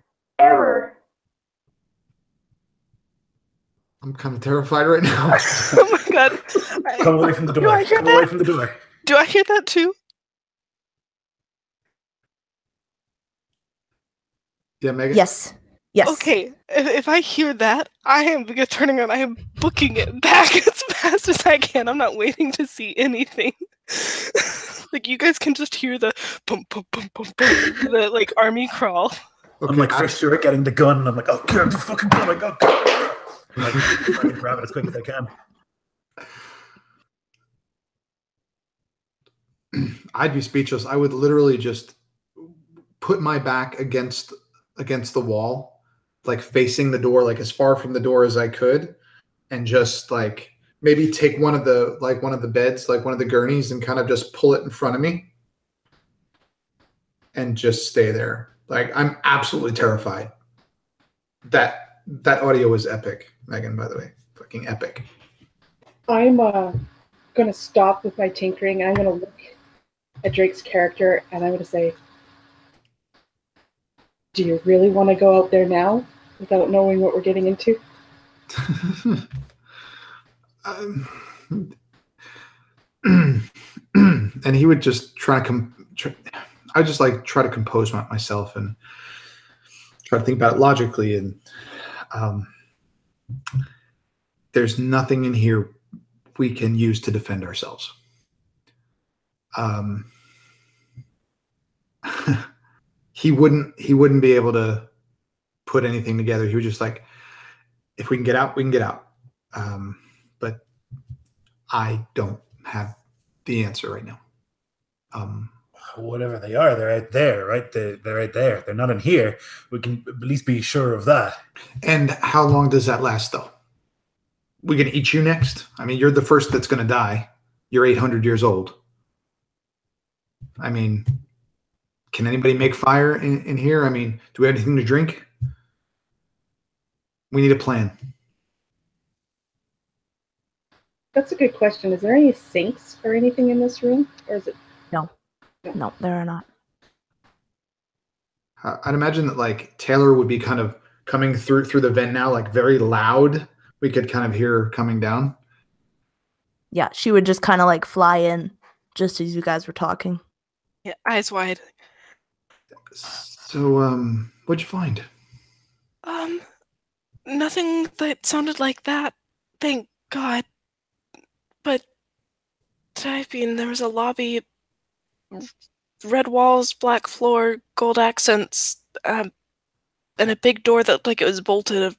[SPEAKER 2] I'm kind of terrified right now.
[SPEAKER 5] Oh my god.
[SPEAKER 4] Come away from the door.
[SPEAKER 5] Do I hear
[SPEAKER 4] Come
[SPEAKER 5] that?
[SPEAKER 4] away from the door.
[SPEAKER 5] Do I hear that too?
[SPEAKER 2] Yeah, Megan?
[SPEAKER 1] Yes.
[SPEAKER 5] Okay, if I hear that, I am turning around. I am booking it back as fast as I can. I'm not waiting to see anything. Like, you guys can just hear the boom, boom, boom, boom, boom, the like army crawl.
[SPEAKER 2] Okay,
[SPEAKER 4] I'm like for sure getting the gun. And I'm like, oh, God, the fucking gun! I'm like, trying to grab it as quick as I can.
[SPEAKER 2] I'd be speechless. I would literally just put my back against the wall, like facing the door, like as far from the door as I could, and just like maybe take one of the beds, like one of the gurneys, and kind of just pull it in front of me and just stay there. Like, I'm absolutely terrified. That audio was epic, Megan, by the way. Fucking epic.
[SPEAKER 3] I'm gonna stop with my tinkering. I'm gonna look at Drake's character and I'm gonna say, do you really want to go out there now without knowing what we're getting into?
[SPEAKER 2] And he would just try to I just like try to compose myself and try to think about it logically. And there's nothing in here we can use to defend ourselves. He wouldn't be able to put anything together. He was just like, if we can get out, we can get out. But I don't have the answer right now.
[SPEAKER 4] Whatever they are, they're right there, right? They're right there. They're not in here. We can at least be sure of that.
[SPEAKER 2] And how long does that last, though? We gonna eat you next? I mean, you're the first that's gonna die. You're 800 years old. I mean, can anybody make fire in here? I mean, do we have anything to drink? We need a plan.
[SPEAKER 3] That's a good question. Is there any sinks or anything in this room? Or is it?
[SPEAKER 1] No, there are not.
[SPEAKER 2] I'd imagine that like Taylor would be kind of coming through the vent now, like very loud. We could kind of hear her coming down.
[SPEAKER 1] Yeah, she would just kind of like fly in just as you guys were talking.
[SPEAKER 5] Yeah, eyes wide.
[SPEAKER 2] So, what'd you find?
[SPEAKER 5] Nothing that sounded like that. Thank God. But I mean, there was a lobby, red walls, black floor, gold accents, and a big door that looked like it was bolted. A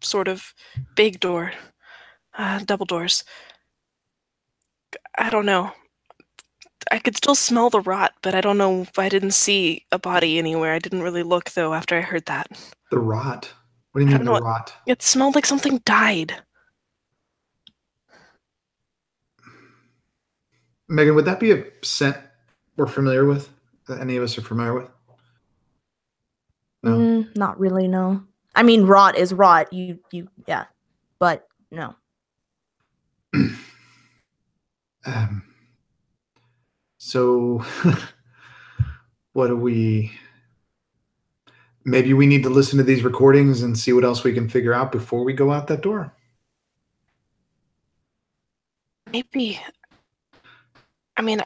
[SPEAKER 5] sort of big door, double doors. I don't know. I could still smell the rot, but I don't know if I didn't see a body anywhere. I didn't really look, though, after I heard that.
[SPEAKER 2] The rot? What do you mean the rot?
[SPEAKER 5] It smelled like something died.
[SPEAKER 2] Megan, would that be a scent we're familiar with? That any of us are familiar with? No?
[SPEAKER 1] Not really, no. I mean, rot is rot. Yeah. But no.
[SPEAKER 2] So, what do we... Maybe we need to listen to these recordings and see what else we can figure out before we go out that door.
[SPEAKER 5] Maybe. I mean,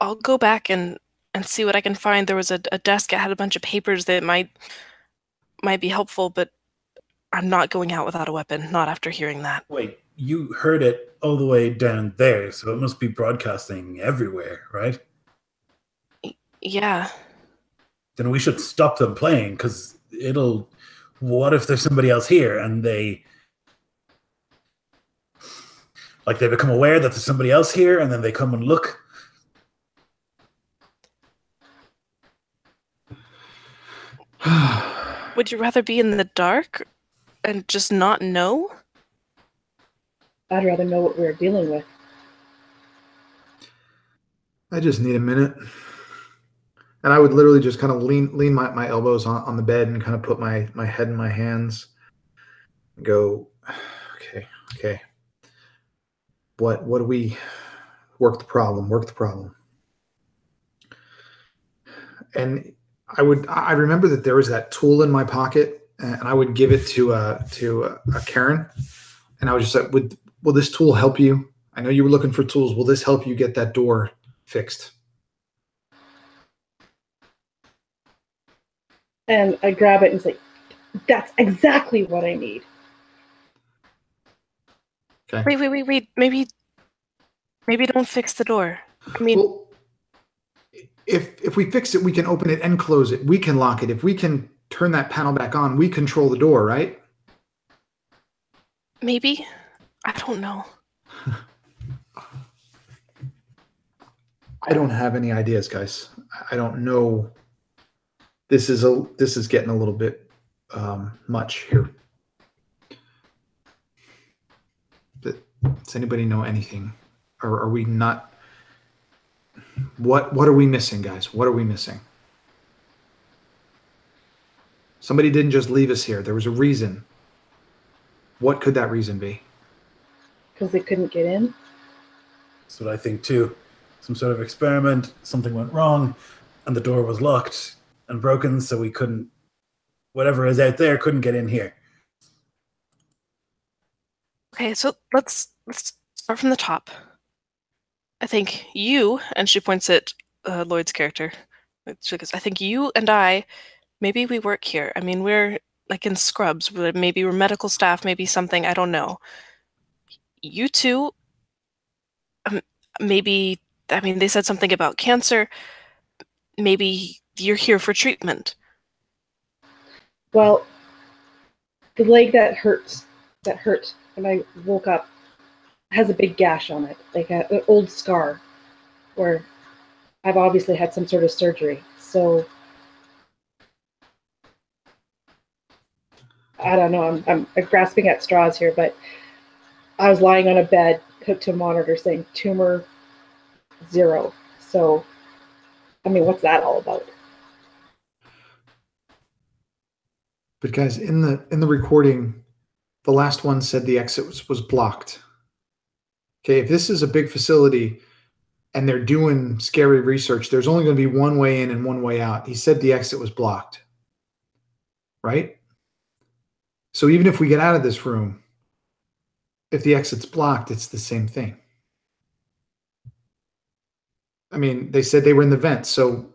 [SPEAKER 5] I'll go back and see what I can find. There was a desk that had a bunch of papers that might be helpful, but I'm not going out without a weapon, not after hearing that.
[SPEAKER 4] Wait, you heard it all the way down there, so it must be broadcasting everywhere, right?
[SPEAKER 5] Yeah.
[SPEAKER 4] Then we should stop them playing, because what if there's somebody else here and they become aware that there's somebody else here and then they come and look?
[SPEAKER 5] Would you rather be in the dark and just not know?
[SPEAKER 3] I'd rather know what we're dealing with.
[SPEAKER 2] I just need a minute. And I would literally just kind of lean my elbows on the bed and kind of put my head in my hands and go, okay. What do we work the problem? And I remember that there was that tool in my pocket, and I would give it to Karen, and I was just like, will this tool help you? I know you were looking for tools. Will this help you get that door fixed?
[SPEAKER 3] And I grab it and say, that's exactly what I need.
[SPEAKER 2] Okay.
[SPEAKER 5] Wait. Maybe don't fix the door. I mean,
[SPEAKER 2] well, if we fix it, we can open it and close it. We can lock it. If we can turn that panel back on, we control the door, right?
[SPEAKER 5] maybe. I don't know.
[SPEAKER 2] I don't have any ideas, guys. I don't know. This is getting a little bit much here. Does anybody know anything? Or are we not? What are we missing, guys? What are we missing? Somebody didn't just leave us here. There was a reason. What could that reason be?
[SPEAKER 3] Because they couldn't get in.
[SPEAKER 4] That's what I think too. Some sort of experiment, something went wrong, and the door was locked and broken, so we couldn't, whatever is out there couldn't get in here.
[SPEAKER 5] Okay, so let's start from the top. I think you, and she points at Lloyd's character. She goes, I think you and I, maybe we work here. I mean, we're like in scrubs. Maybe we're medical staff, maybe something, I don't know. You two, maybe, I mean, they said something about cancer. Maybe you're here for treatment.
[SPEAKER 3] Well, the leg that hurt when I woke up has a big gash on it, like an old scar where I've obviously had some sort of surgery. So I don't know, I'm grasping at straws here, but I was lying on a bed hooked to a monitor saying tumor 0. So, I mean, what's that all about?
[SPEAKER 2] But guys, in the recording, the last one said the exit was blocked. Okay, if this is a big facility and they're doing scary research, there's only going to be one way in and one way out. He said the exit was blocked, right? So even if we get out of this room, if the exit's blocked, it's the same thing. I mean, they said they were in the vent, so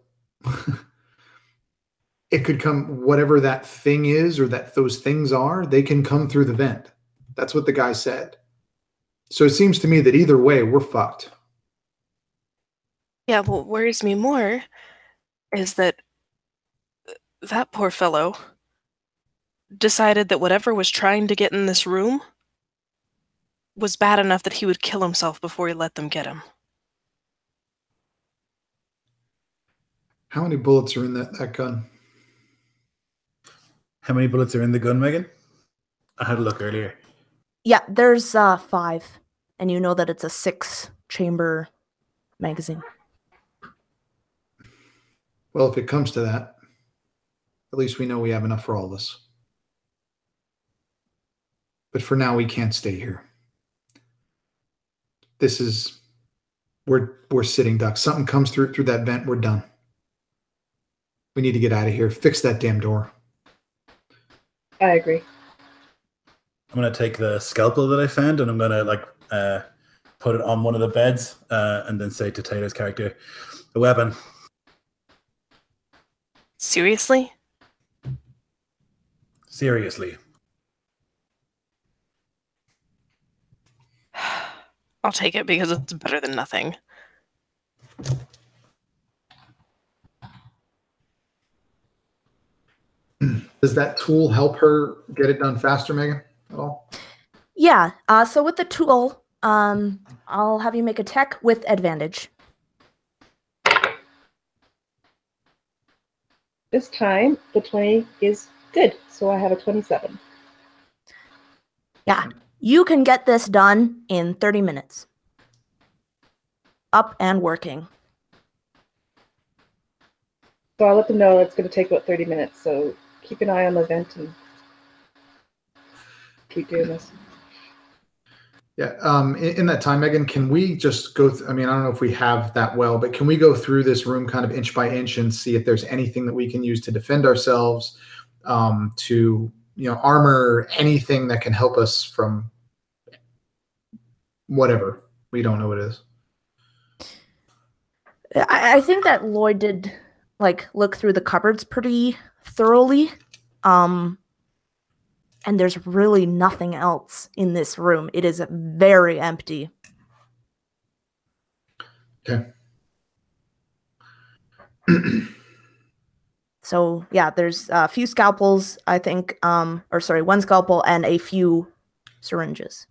[SPEAKER 2] it could come, whatever that thing is or that those things are, they can come through the vent. That's what the guy said. So it seems to me that either way, we're fucked.
[SPEAKER 5] Yeah, what worries me more is that that poor fellow decided that whatever was trying to get in this room was bad enough that he would kill himself before he let them get him.
[SPEAKER 2] How many bullets are in that gun?
[SPEAKER 4] How many bullets are in the gun, Megan? I had a look earlier.
[SPEAKER 1] Yeah, there's 5, and you know that it's a 6-chamber magazine.
[SPEAKER 2] Well, if it comes to that, at least we know we have enough for all of us. But for now, we can't stay here. This is, we're sitting ducks. Something comes through that vent, we're done. We need to get out of here. Fix that damn door.
[SPEAKER 3] I agree.
[SPEAKER 4] I'm going to take the scalpel that I found and I'm going to put it on one of the beds and then say to Taylor's character, a weapon.
[SPEAKER 5] Seriously?
[SPEAKER 4] Seriously.
[SPEAKER 5] I'll take it because it's better than nothing.
[SPEAKER 2] Does that tool help her get it done faster, Megan, at all?
[SPEAKER 1] Yeah, so with the tool, I'll have you make a tech with advantage.
[SPEAKER 3] This time, the 20 is good, so I have a 27.
[SPEAKER 1] Yeah, you can get this done in 30 minutes. Up and working.
[SPEAKER 3] So I'll let them know it's going to take about 30 minutes, so keep an eye on the vent and keep doing this.
[SPEAKER 2] Yeah, in that time, Megan, can we just go, I mean, I don't know if we have that well, but can we go through this room kind of inch by inch and see if there's anything that we can use to defend ourselves, to, armor, anything that can help us from whatever. We don't know what it is.
[SPEAKER 1] I think that Lloyd did, look through the cupboards pretty thoroughly. And there's really nothing else in this room. It is very empty.
[SPEAKER 2] Okay.
[SPEAKER 1] So, yeah, there's a few scalpels, I think, one scalpel and a few syringes.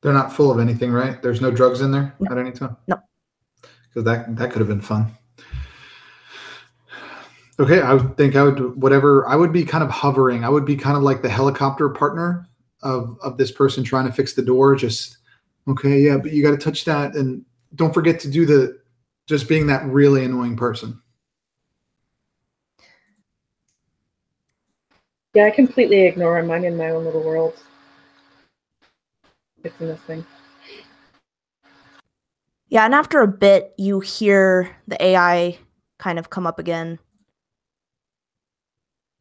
[SPEAKER 2] They're not full of anything, right? There's no drugs in there
[SPEAKER 1] No.
[SPEAKER 2] at any time?
[SPEAKER 1] No.
[SPEAKER 2] Because that could have been fun. Okay, I would think I would be kind of hovering. I would be kind of like the helicopter partner of this person trying to fix the door. Just okay, yeah, but you got to touch that, and don't forget to do the just being that really annoying person.
[SPEAKER 3] Yeah, I completely ignore him. I'm in my own little world. Fixing this thing.
[SPEAKER 1] Yeah, and after a bit, you hear the AI kind of come up again.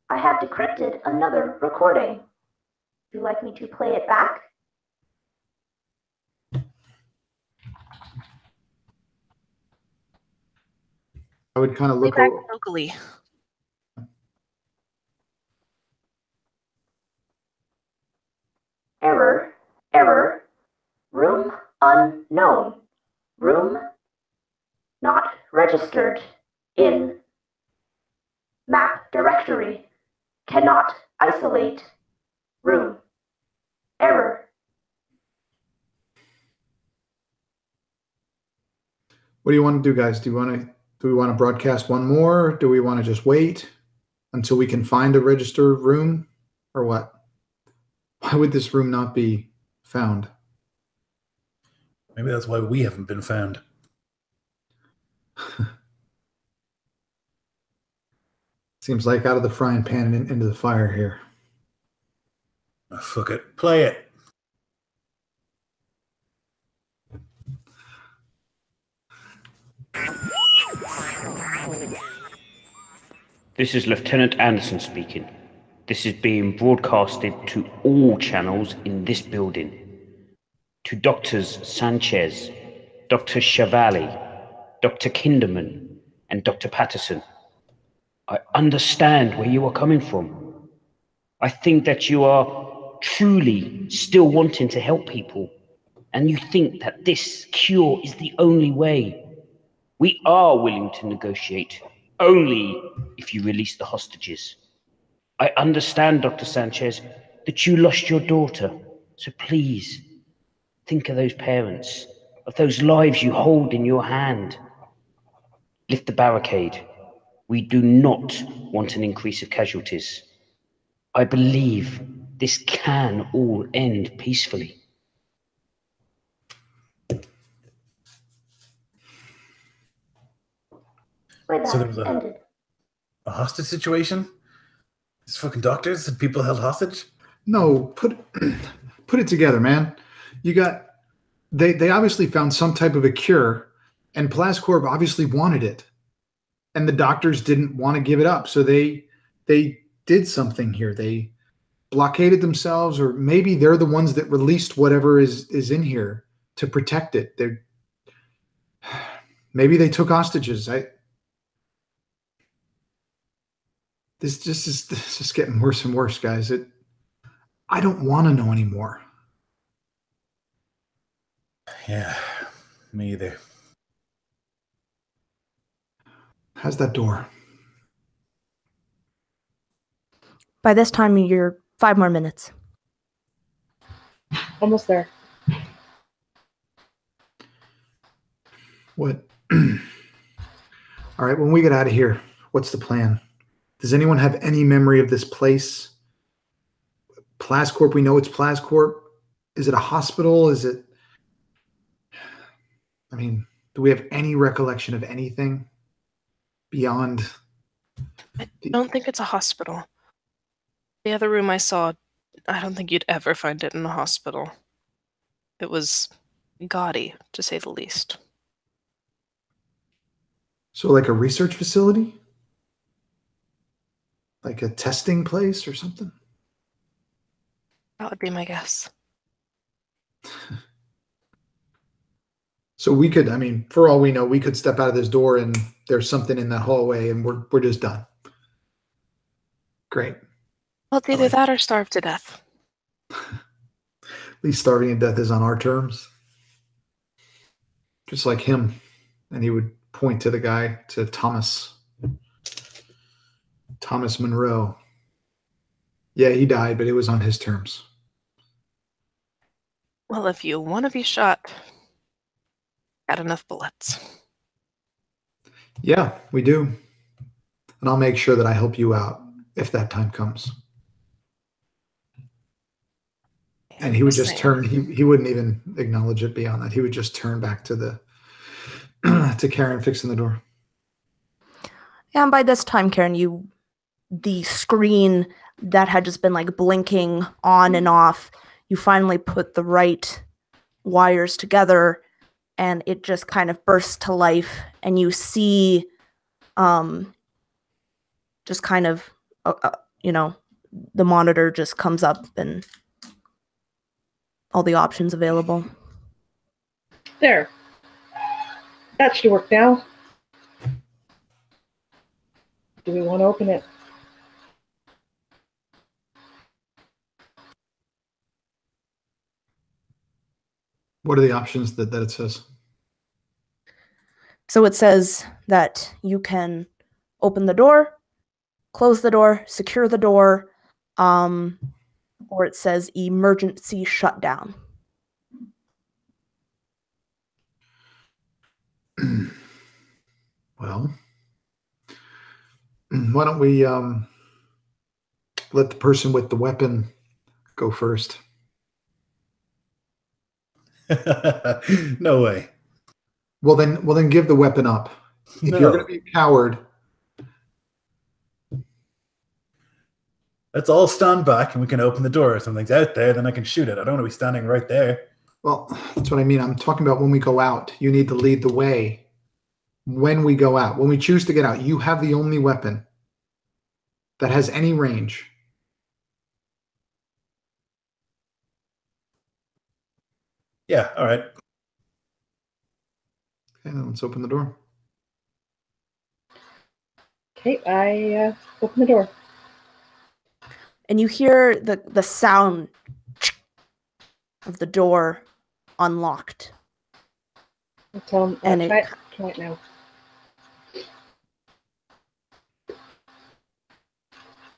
[SPEAKER 1] I have decrypted another recording. Would you like me to play it back?
[SPEAKER 2] I would kind of
[SPEAKER 5] Play
[SPEAKER 2] look
[SPEAKER 5] back
[SPEAKER 2] over.
[SPEAKER 5] locally.
[SPEAKER 1] Error, error, room unknown, room not registered in map directory, cannot isolate room, error.
[SPEAKER 2] What do you want to do, guys? Do we want to broadcast one more? Do we want to just wait until we can find a register room, or what? Why would this room not be found?
[SPEAKER 4] Maybe that's why we haven't been found.
[SPEAKER 2] Seems like out of the frying pan and into the fire here.
[SPEAKER 4] Oh, fuck it. Play it.
[SPEAKER 8] This is Lieutenant Anderson speaking. This is being broadcasted to all channels in this building. To Doctors Sanchez, Dr. Chevali, Dr. Kinderman, and Dr. Patterson. I understand where you are coming from. I think that you are truly still wanting to help people, and you think that this cure is the only way. We are willing to negotiate, only if you release the hostages. I understand, Dr. Sanchez, that you lost your daughter, so please, think of those parents, of those lives you hold in your hand. Lift the barricade. We do not want an increase of casualties. I believe this can all end peacefully.
[SPEAKER 4] So there was a hostage situation? These fucking doctors and people held hostage?
[SPEAKER 2] No, put it together, man. You got they obviously found some type of a cure, and Plascorp obviously wanted it, and the doctors didn't want to give it up, so they did something here. They blockaded themselves, or maybe they're the ones that released whatever is in here to protect it. Maybe they took hostages. This is getting worse and worse, guys. I don't want to know anymore.
[SPEAKER 4] Yeah, me either.
[SPEAKER 2] How's that door?
[SPEAKER 1] By this time, you're 5 more minutes.
[SPEAKER 3] Almost there.
[SPEAKER 2] What? All right, when we get out of here, what's the plan? Does anyone have any memory of this place? Plascorp, we know it's Plascorp. Is it a hospital? Is it... I mean, do we have any recollection of anything beyond...
[SPEAKER 5] I don't think it's a hospital. The other room I saw, I don't think you'd ever find it in a hospital. It was gaudy, to say the least.
[SPEAKER 2] So like a research facility? Like a testing place or something?
[SPEAKER 5] That would be my guess.
[SPEAKER 2] So we could, I mean, for all we know, we could step out of this door and there's something in that hallway and we're just done. Great.
[SPEAKER 5] Well, it's either that or starve to death.
[SPEAKER 2] At least starving to death is on our terms. Just like him. And he would point to the guy, to Thomas Monroe. Yeah, he died, but it was on his terms.
[SPEAKER 5] Well, if you want to be shot, got enough bullets.
[SPEAKER 2] Yeah, we do. And I'll make sure that I help you out if that time comes. And he would
[SPEAKER 5] Yes,
[SPEAKER 2] just
[SPEAKER 5] I
[SPEAKER 2] turn. He wouldn't even acknowledge it beyond that. He would just turn back to the to Karen fixing the door.
[SPEAKER 1] And by this time, Karen, the screen that had just been like blinking on and off, you finally put the right wires together, and it just kind of bursts to life, and you see just kind of the monitor just comes up and all the options available.
[SPEAKER 3] There. That should work now. Do we want to open it?
[SPEAKER 2] What are the options that it says?
[SPEAKER 1] So it says that you can open the door, close the door, secure the door, or it says emergency shutdown.
[SPEAKER 2] Well, why don't we let the person with the weapon go first?
[SPEAKER 4] No way.
[SPEAKER 2] Well, then give the weapon up. If
[SPEAKER 4] No.
[SPEAKER 2] you're going to be a coward,
[SPEAKER 4] Let's all stand back and we can open the door. If something's out there, then I can shoot it. I don't want to be standing right there.
[SPEAKER 2] well, that's what I mean. I'm talking about when we go out. You need to lead the way. When we go out, when we choose to get out, you have the only weapon that has any range.
[SPEAKER 4] Yeah, all right.
[SPEAKER 2] Okay, then let's open the door.
[SPEAKER 3] Okay, I open the door.
[SPEAKER 1] And you hear the sound of the door unlocked.
[SPEAKER 3] I'll tell him,
[SPEAKER 1] And
[SPEAKER 3] try it now.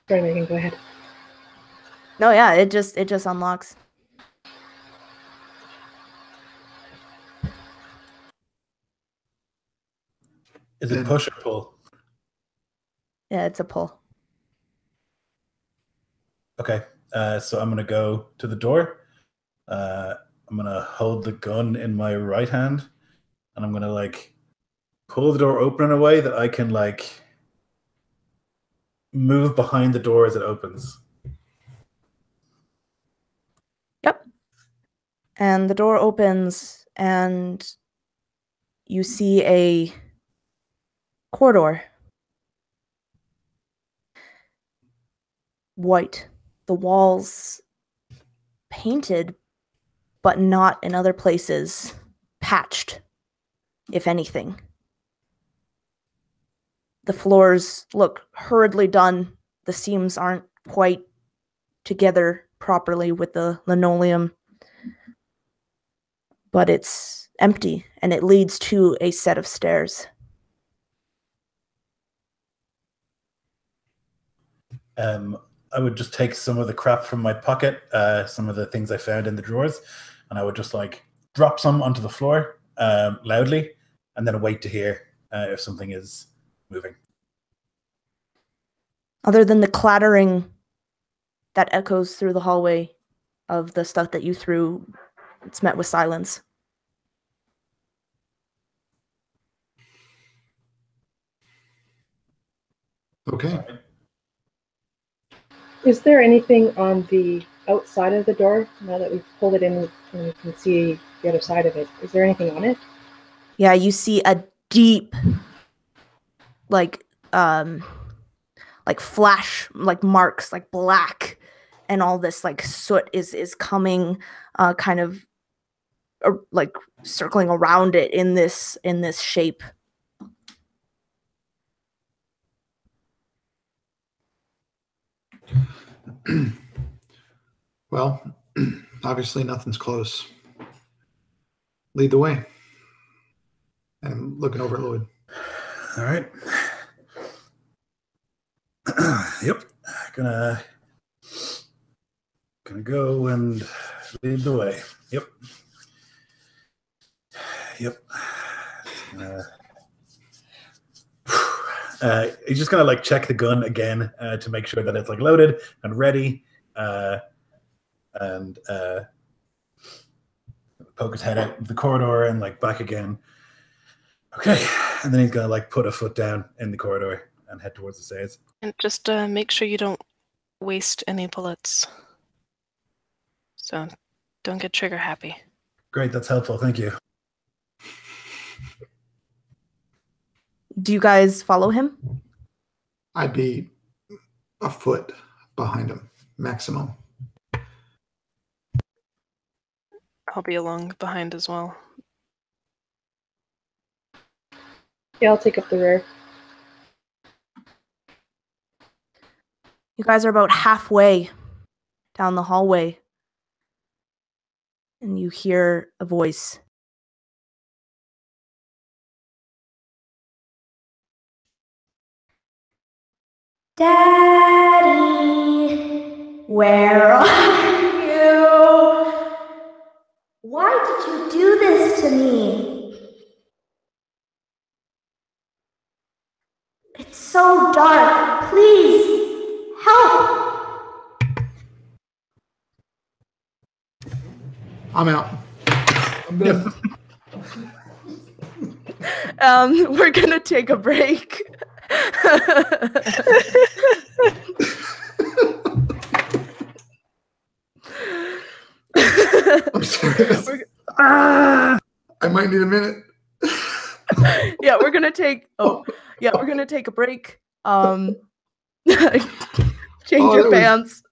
[SPEAKER 3] Sorry, Megan, go ahead.
[SPEAKER 1] No, yeah, it just unlocks.
[SPEAKER 4] Is it push or pull?
[SPEAKER 1] Yeah, it's a pull.
[SPEAKER 4] Okay, so I'm going to go to the door. I'm going to hold the gun in my right hand, and I'm going to, like, pull the door open in a way that I can, like, move behind the door as it opens.
[SPEAKER 1] Yep. And the door opens, and you see a corridor. White. The walls painted, but not in other places. Patched, if anything. The floors look hurriedly done. The seams aren't quite together properly with the linoleum. But it's empty, and it leads to a set of stairs.
[SPEAKER 4] I would just take some of the crap from my pocket, some of the things I found in the drawers, and I would just, like, drop some onto the floor loudly, and then wait to hear if something is moving.
[SPEAKER 1] Other than the clattering that echoes through the hallway of the stuff that you threw, it's met with silence.
[SPEAKER 2] Okay.
[SPEAKER 3] Is there anything on the outside of the door, now that we've pulled it in and we can see the other side of it? Is there anything on it?
[SPEAKER 1] Yeah, you see a deep, like flash, like marks, like black, and all this like soot is coming, kind of, like circling around it in this shape.
[SPEAKER 2] Well, obviously nothing's close. Lead the way. And I'm looking over at Lloyd.
[SPEAKER 4] All right. Yep. Gonna go and lead the way. Yep. He's just gonna, like, check the gun again to make sure that it's, like, loaded and ready, and poke his head out of the corridor and like back again. Okay, and then he's gonna like put a foot down in the corridor and head towards the stairs.
[SPEAKER 5] And just make sure you don't waste any bullets. So don't get trigger happy.
[SPEAKER 4] Great, that's helpful. Thank you.
[SPEAKER 1] Do you guys follow him?
[SPEAKER 2] I'd be a foot behind him, maximum.
[SPEAKER 5] I'll be along behind as well.
[SPEAKER 3] Yeah, I'll take up the rear.
[SPEAKER 1] You guys are about halfway down the hallway. And you hear a voice. Daddy, where are you? Why did you do this to me? It's so dark. Please, help.
[SPEAKER 2] I'm out. I'm done.
[SPEAKER 1] We're gonna take a break.
[SPEAKER 2] I'm sorry. I might need a minute.
[SPEAKER 1] Yeah, we're gonna take. We're gonna take a break. Change your pants.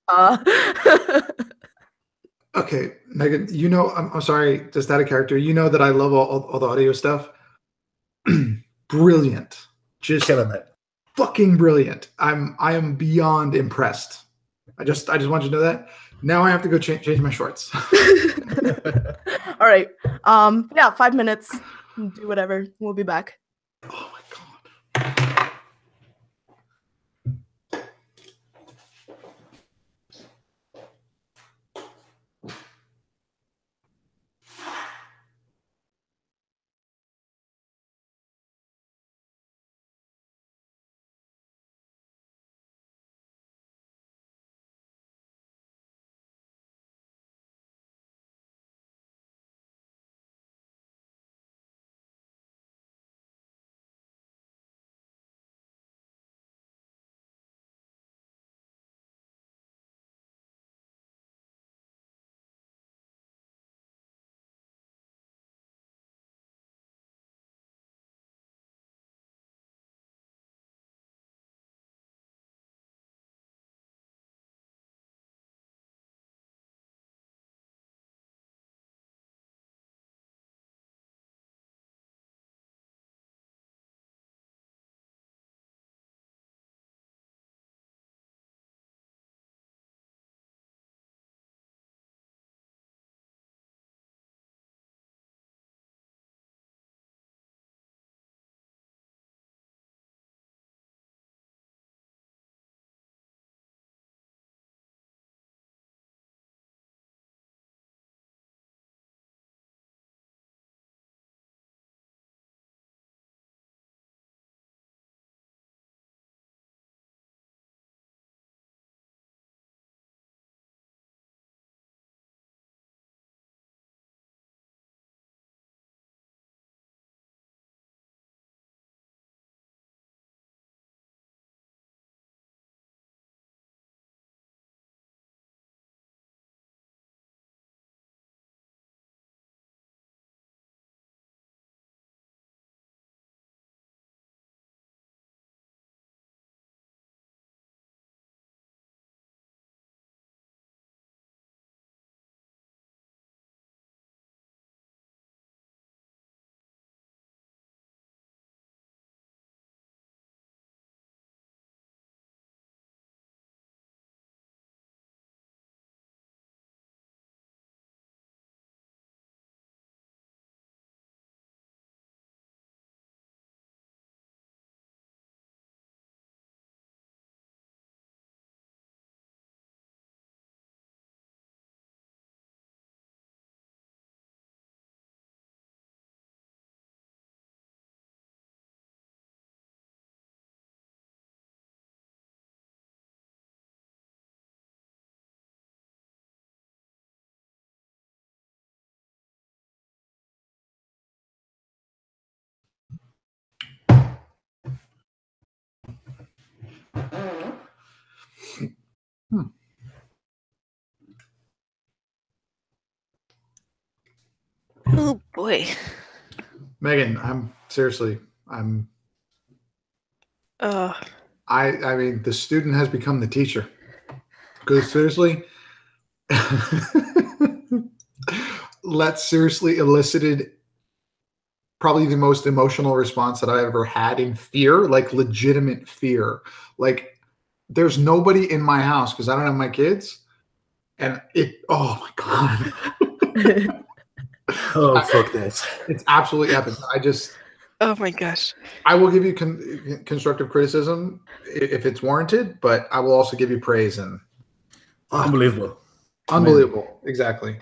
[SPEAKER 2] Okay, Megan. You know, I'm sorry. Just out of character. You know that I love all the audio stuff. Brilliant. Just
[SPEAKER 4] killing it.
[SPEAKER 2] Fucking brilliant. I am beyond impressed. I just want you to know that. Now I have to go change my shorts.
[SPEAKER 1] All right. 5 minutes. Do whatever. We'll be back.
[SPEAKER 2] Oh my
[SPEAKER 5] Oh boy.
[SPEAKER 2] Megan, I'm seriously, I'm.
[SPEAKER 5] Uh,
[SPEAKER 2] I mean, the student has become the teacher. Because seriously, Let seriously elicited probably the most emotional response that I ever had in fear, like legitimate fear. Like, there's nobody in my house because I don't have my kids, and oh my god.
[SPEAKER 4] Oh, fuck this.
[SPEAKER 2] It's absolutely epic.
[SPEAKER 5] oh my gosh.
[SPEAKER 2] I will give you constructive criticism if it's warranted, but I will also give you praise and
[SPEAKER 4] Unbelievable.
[SPEAKER 2] unbelievable. Exactly.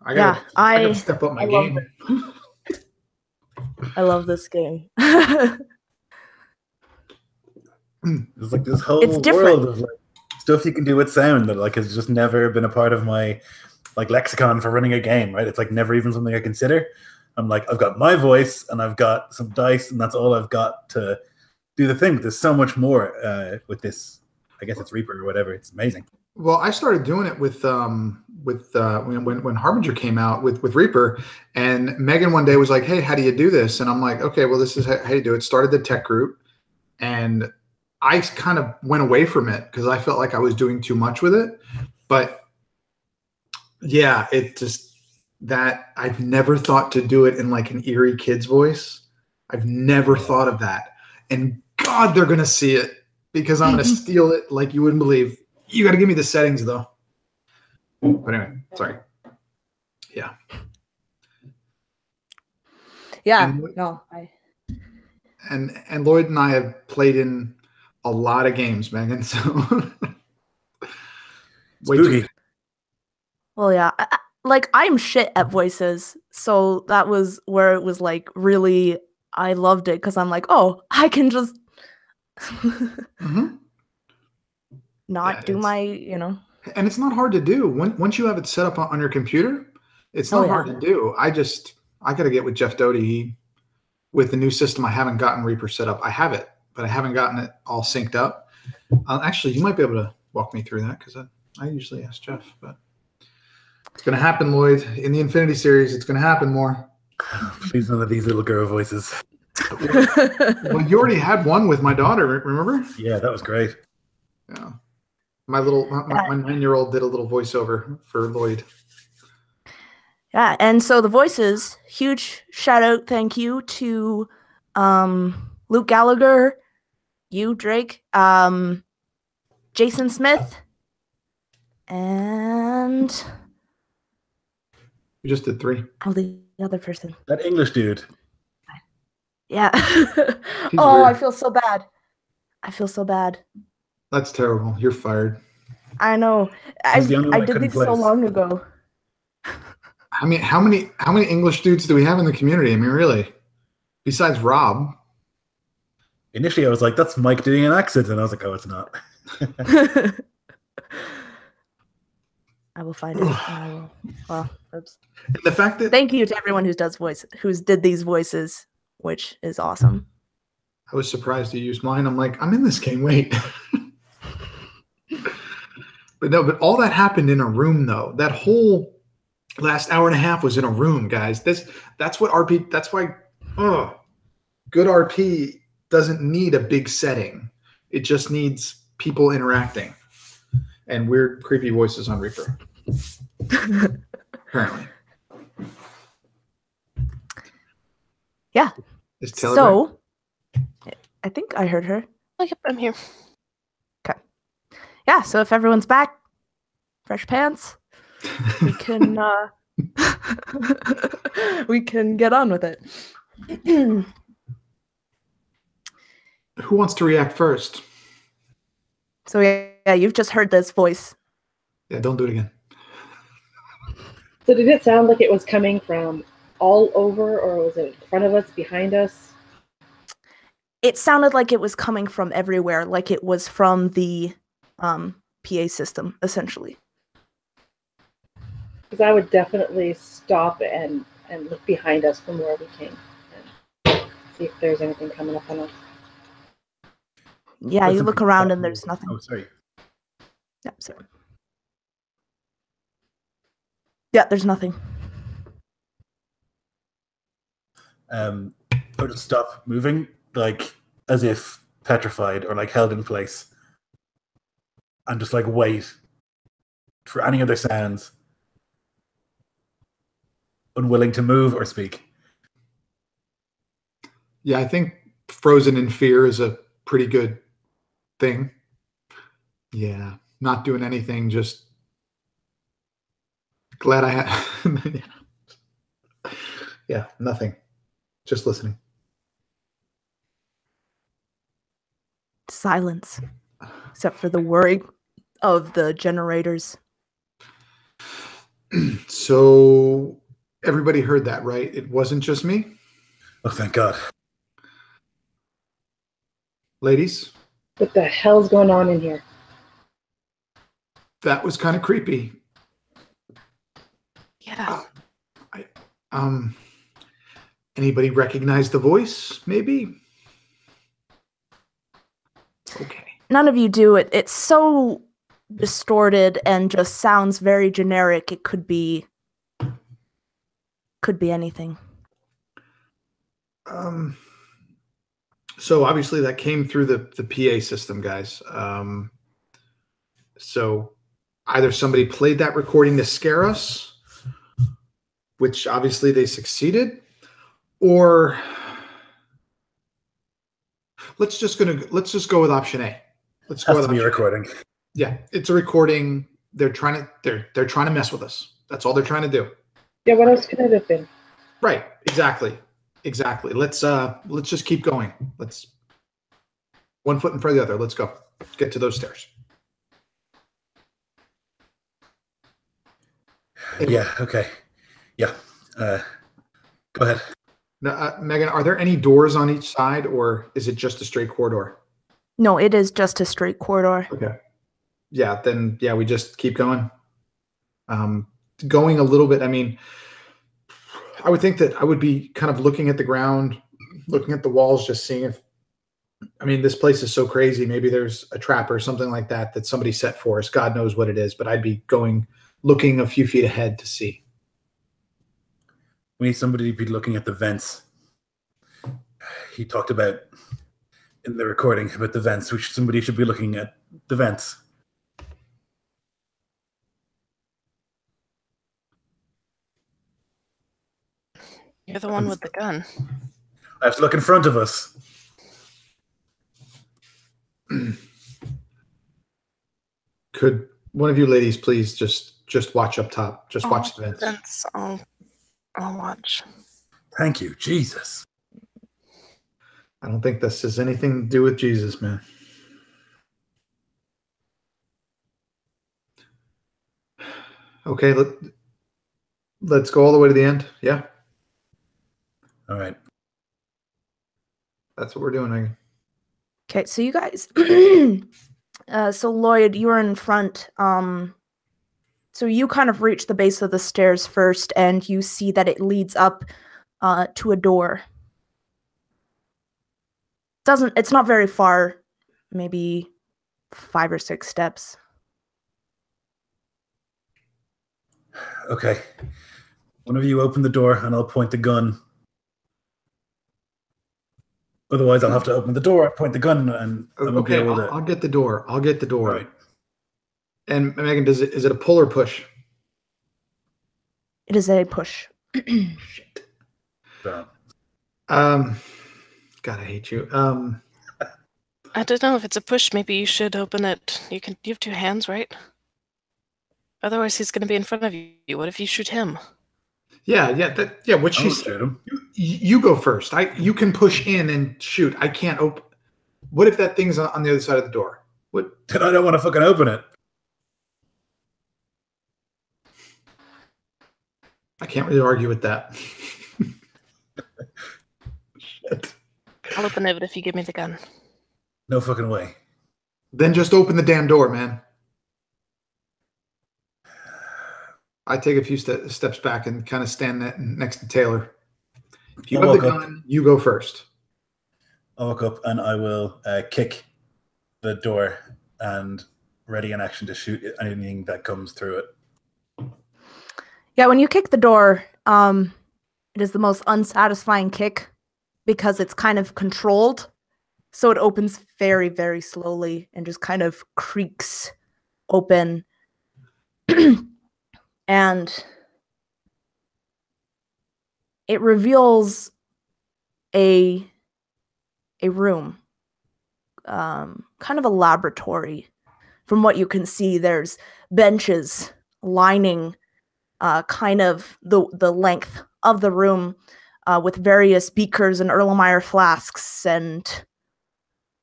[SPEAKER 2] I gotta step up my game.
[SPEAKER 1] I love this game.
[SPEAKER 4] There's like this whole
[SPEAKER 1] It's different.
[SPEAKER 4] world of like stuff you can do with sound that like has just never been a part of my like lexicon for running a game, right? It's like never even something I consider. I'm like, I've got my voice and I've got some dice and that's all I've got to do the thing. There's so much more with this. I guess it's Reaper or whatever. It's amazing.
[SPEAKER 2] Well, I started doing it with when Harbinger came out with Reaper, and Megan one day was like, "Hey, how do you do this?" And I'm like, "Okay, well, this is how you do it." Started the tech group, and I kind of went away from it because I felt like I was doing too much with it. But yeah, it just that I've never thought to do it in like an eerie kid's voice. I've never thought of that, and God, they're gonna see it because I'm gonna steal it like you wouldn't believe. You got to give me the settings though. But anyway, sorry. Yeah.
[SPEAKER 1] Yeah.
[SPEAKER 2] And Lloyd and I have played in a lot of games, Megan. So
[SPEAKER 4] Spooky.
[SPEAKER 1] Well, yeah. I'm shit at voices, so that was where it was like really. I loved it because I'm like, oh, I can just not do my,
[SPEAKER 2] And it's not hard to do. Once you have it set up on your computer, it's not hard to do. I got to get with Jeff Doty. With the new system, I haven't gotten Reaper set up. I have it, but I haven't gotten it all synced up. Actually, you might be able to walk me through that because I usually ask Jeff, but it's going to happen, Lloyd. In the Infinity series, it's going to happen more.
[SPEAKER 4] Please, none of these little girl voices.
[SPEAKER 2] Well, you already had one with my daughter, remember?
[SPEAKER 4] Yeah, that was great.
[SPEAKER 2] Yeah. My 9-year-old did a little voiceover for Lloyd.
[SPEAKER 1] Yeah, and so the voices, huge shout out, thank you to Luke Gallagher, you, Drake, Jason Smith, and
[SPEAKER 2] You just did 3.
[SPEAKER 1] Oh, the other person.
[SPEAKER 4] That English dude.
[SPEAKER 1] Yeah.
[SPEAKER 2] Weird.
[SPEAKER 1] I feel so bad.
[SPEAKER 2] That's terrible. You're fired.
[SPEAKER 1] I know. I did this so long ago.
[SPEAKER 2] I mean, how many English dudes do we have in the community? I mean, really? Besides Rob.
[SPEAKER 4] Initially, I was like, that's Mike doing an accent. And I was like, oh, it's not.
[SPEAKER 1] I will find it. And I will. Well, oops.
[SPEAKER 2] The fact that
[SPEAKER 1] thank you to everyone who's did these voices, which is awesome.
[SPEAKER 2] I was surprised you used mine. I'm like, I'm in this game. Wait. But all that happened in a room, though. That whole last hour and a half was in a room, guys. That's what RP. That's why good RP doesn't need a big setting. It just needs people interacting and weird, creepy voices on Reaper. Apparently.
[SPEAKER 1] Yeah.
[SPEAKER 2] So,
[SPEAKER 1] I think I heard her.
[SPEAKER 5] Oh, yep, I'm here.
[SPEAKER 1] Okay. Yeah, so if everyone's back, fresh pants, we can we can get on with it.
[SPEAKER 2] Who wants to react first?
[SPEAKER 1] So yeah, you've just heard this voice.
[SPEAKER 2] Yeah, don't do it again.
[SPEAKER 3] So did it sound like it was coming from all over, or was it in front of us, behind us?
[SPEAKER 1] It sounded like it was coming from everywhere, like it was from the PA system, essentially.
[SPEAKER 3] Because I would definitely stop and look behind us from where we came and see if there's anything coming up on us.
[SPEAKER 1] Yeah, you look around and there's nothing.
[SPEAKER 4] Oh, sorry.
[SPEAKER 1] Yep, so. Yeah, there's nothing.
[SPEAKER 4] I would just stop moving, like as if petrified or like held in place, and just like wait for any other sounds, unwilling to move or speak.
[SPEAKER 2] Yeah, I think frozen in fear is a pretty good thing. Yeah, not doing anything, just glad I had. Yeah, nothing. Just listening.
[SPEAKER 1] Silence, except for the whirring of the generators.
[SPEAKER 2] So everybody heard that, right? It wasn't just me?
[SPEAKER 4] Oh, thank God.
[SPEAKER 2] Ladies,
[SPEAKER 3] What the hell's going on in here?
[SPEAKER 2] that was kind of creepy.
[SPEAKER 5] Yeah.
[SPEAKER 2] Anybody recognize the voice, maybe? Okay.
[SPEAKER 1] None of you do it. It's so distorted and just sounds very generic. It could be anything.
[SPEAKER 2] So obviously that came through the PA system, guys. So either somebody played that recording to scare us, which obviously they succeeded, or let's just go with option A. Let's go
[SPEAKER 4] Has
[SPEAKER 2] with
[SPEAKER 4] to be a
[SPEAKER 2] option A.
[SPEAKER 4] recording.
[SPEAKER 2] Yeah, it's a recording. They're trying to mess with us. That's all they're trying to do.
[SPEAKER 3] Yeah, what else could it have been?
[SPEAKER 2] Right. Exactly. Let's just keep going. Let's one foot in front of the other. Let's go. Get to those stairs.
[SPEAKER 4] Yeah. Okay. Yeah. Go ahead.
[SPEAKER 2] Now, Megan, are there any doors on each side, or is it just a straight corridor?
[SPEAKER 1] No, it is just a straight corridor.
[SPEAKER 2] Okay. Yeah. Then we just keep going. Going a little bit. I mean, I would think that I would be kind of looking at the ground, looking at the walls, just seeing if. I mean, this place is so crazy. Maybe there's a trap or something like that somebody set for us. God knows what it is, but I'd be looking a few feet ahead to see.
[SPEAKER 4] We need somebody to be looking at the vents. He talked about in the recording about the vents, which somebody should be looking at the vents.
[SPEAKER 5] You're the one with the gun.
[SPEAKER 4] I have to look in front of us.
[SPEAKER 2] Could one of you ladies please just watch up top? Just watch the vents.
[SPEAKER 5] I'll watch.
[SPEAKER 4] Thank you, Jesus.
[SPEAKER 2] I don't think this has anything to do with Jesus, man. Okay, let's go all the way to the end. Yeah,
[SPEAKER 4] All right.
[SPEAKER 2] that's what we're doing, Megan.
[SPEAKER 1] Okay, so you guys so Lloyd, you were in front. So you kind of reach the base of the stairs first, and you see that it leads up to a door. It's not very far, maybe 5 or 6 steps.
[SPEAKER 4] Okay. One of you open the door and I'll point the gun. Otherwise, I'll have to open the door, point the gun, and I won't be
[SPEAKER 2] Okay,
[SPEAKER 4] able to.
[SPEAKER 2] I'll get the door. I'll get the door.
[SPEAKER 4] All right.
[SPEAKER 2] And Megan, is it a pull or push?
[SPEAKER 1] It is a push.
[SPEAKER 2] Shit.
[SPEAKER 4] So,
[SPEAKER 2] God, I hate you.
[SPEAKER 5] I don't know if it's a push. Maybe you should open it. You have 2 hands, right? Otherwise, he's going to be in front of you. What if you shoot him?
[SPEAKER 2] Yeah. What she
[SPEAKER 4] I'll
[SPEAKER 2] said.
[SPEAKER 4] shoot him.
[SPEAKER 2] You go first. You can push in and shoot. I can't open. What if that thing's on the other side of the door? What?
[SPEAKER 4] Then I don't want to fucking open it.
[SPEAKER 2] I can't really argue with that. Shit.
[SPEAKER 5] I'll open it if you give me the gun.
[SPEAKER 4] No fucking way.
[SPEAKER 2] Then just open the damn door, man. I take a few steps back and kind of stand next to Taylor. If you have the gun, you go first.
[SPEAKER 4] I'll walk up and I will kick the door and ready in action to shoot anything that comes through it.
[SPEAKER 1] Yeah, when you kick the door, it is the most unsatisfying kick because it's kind of controlled. So it opens very, very slowly and just kind of creaks open. And it reveals a room, kind of a laboratory. From what you can see, there's benches lining kind of the length of the room with various beakers and Erlenmeyer flasks and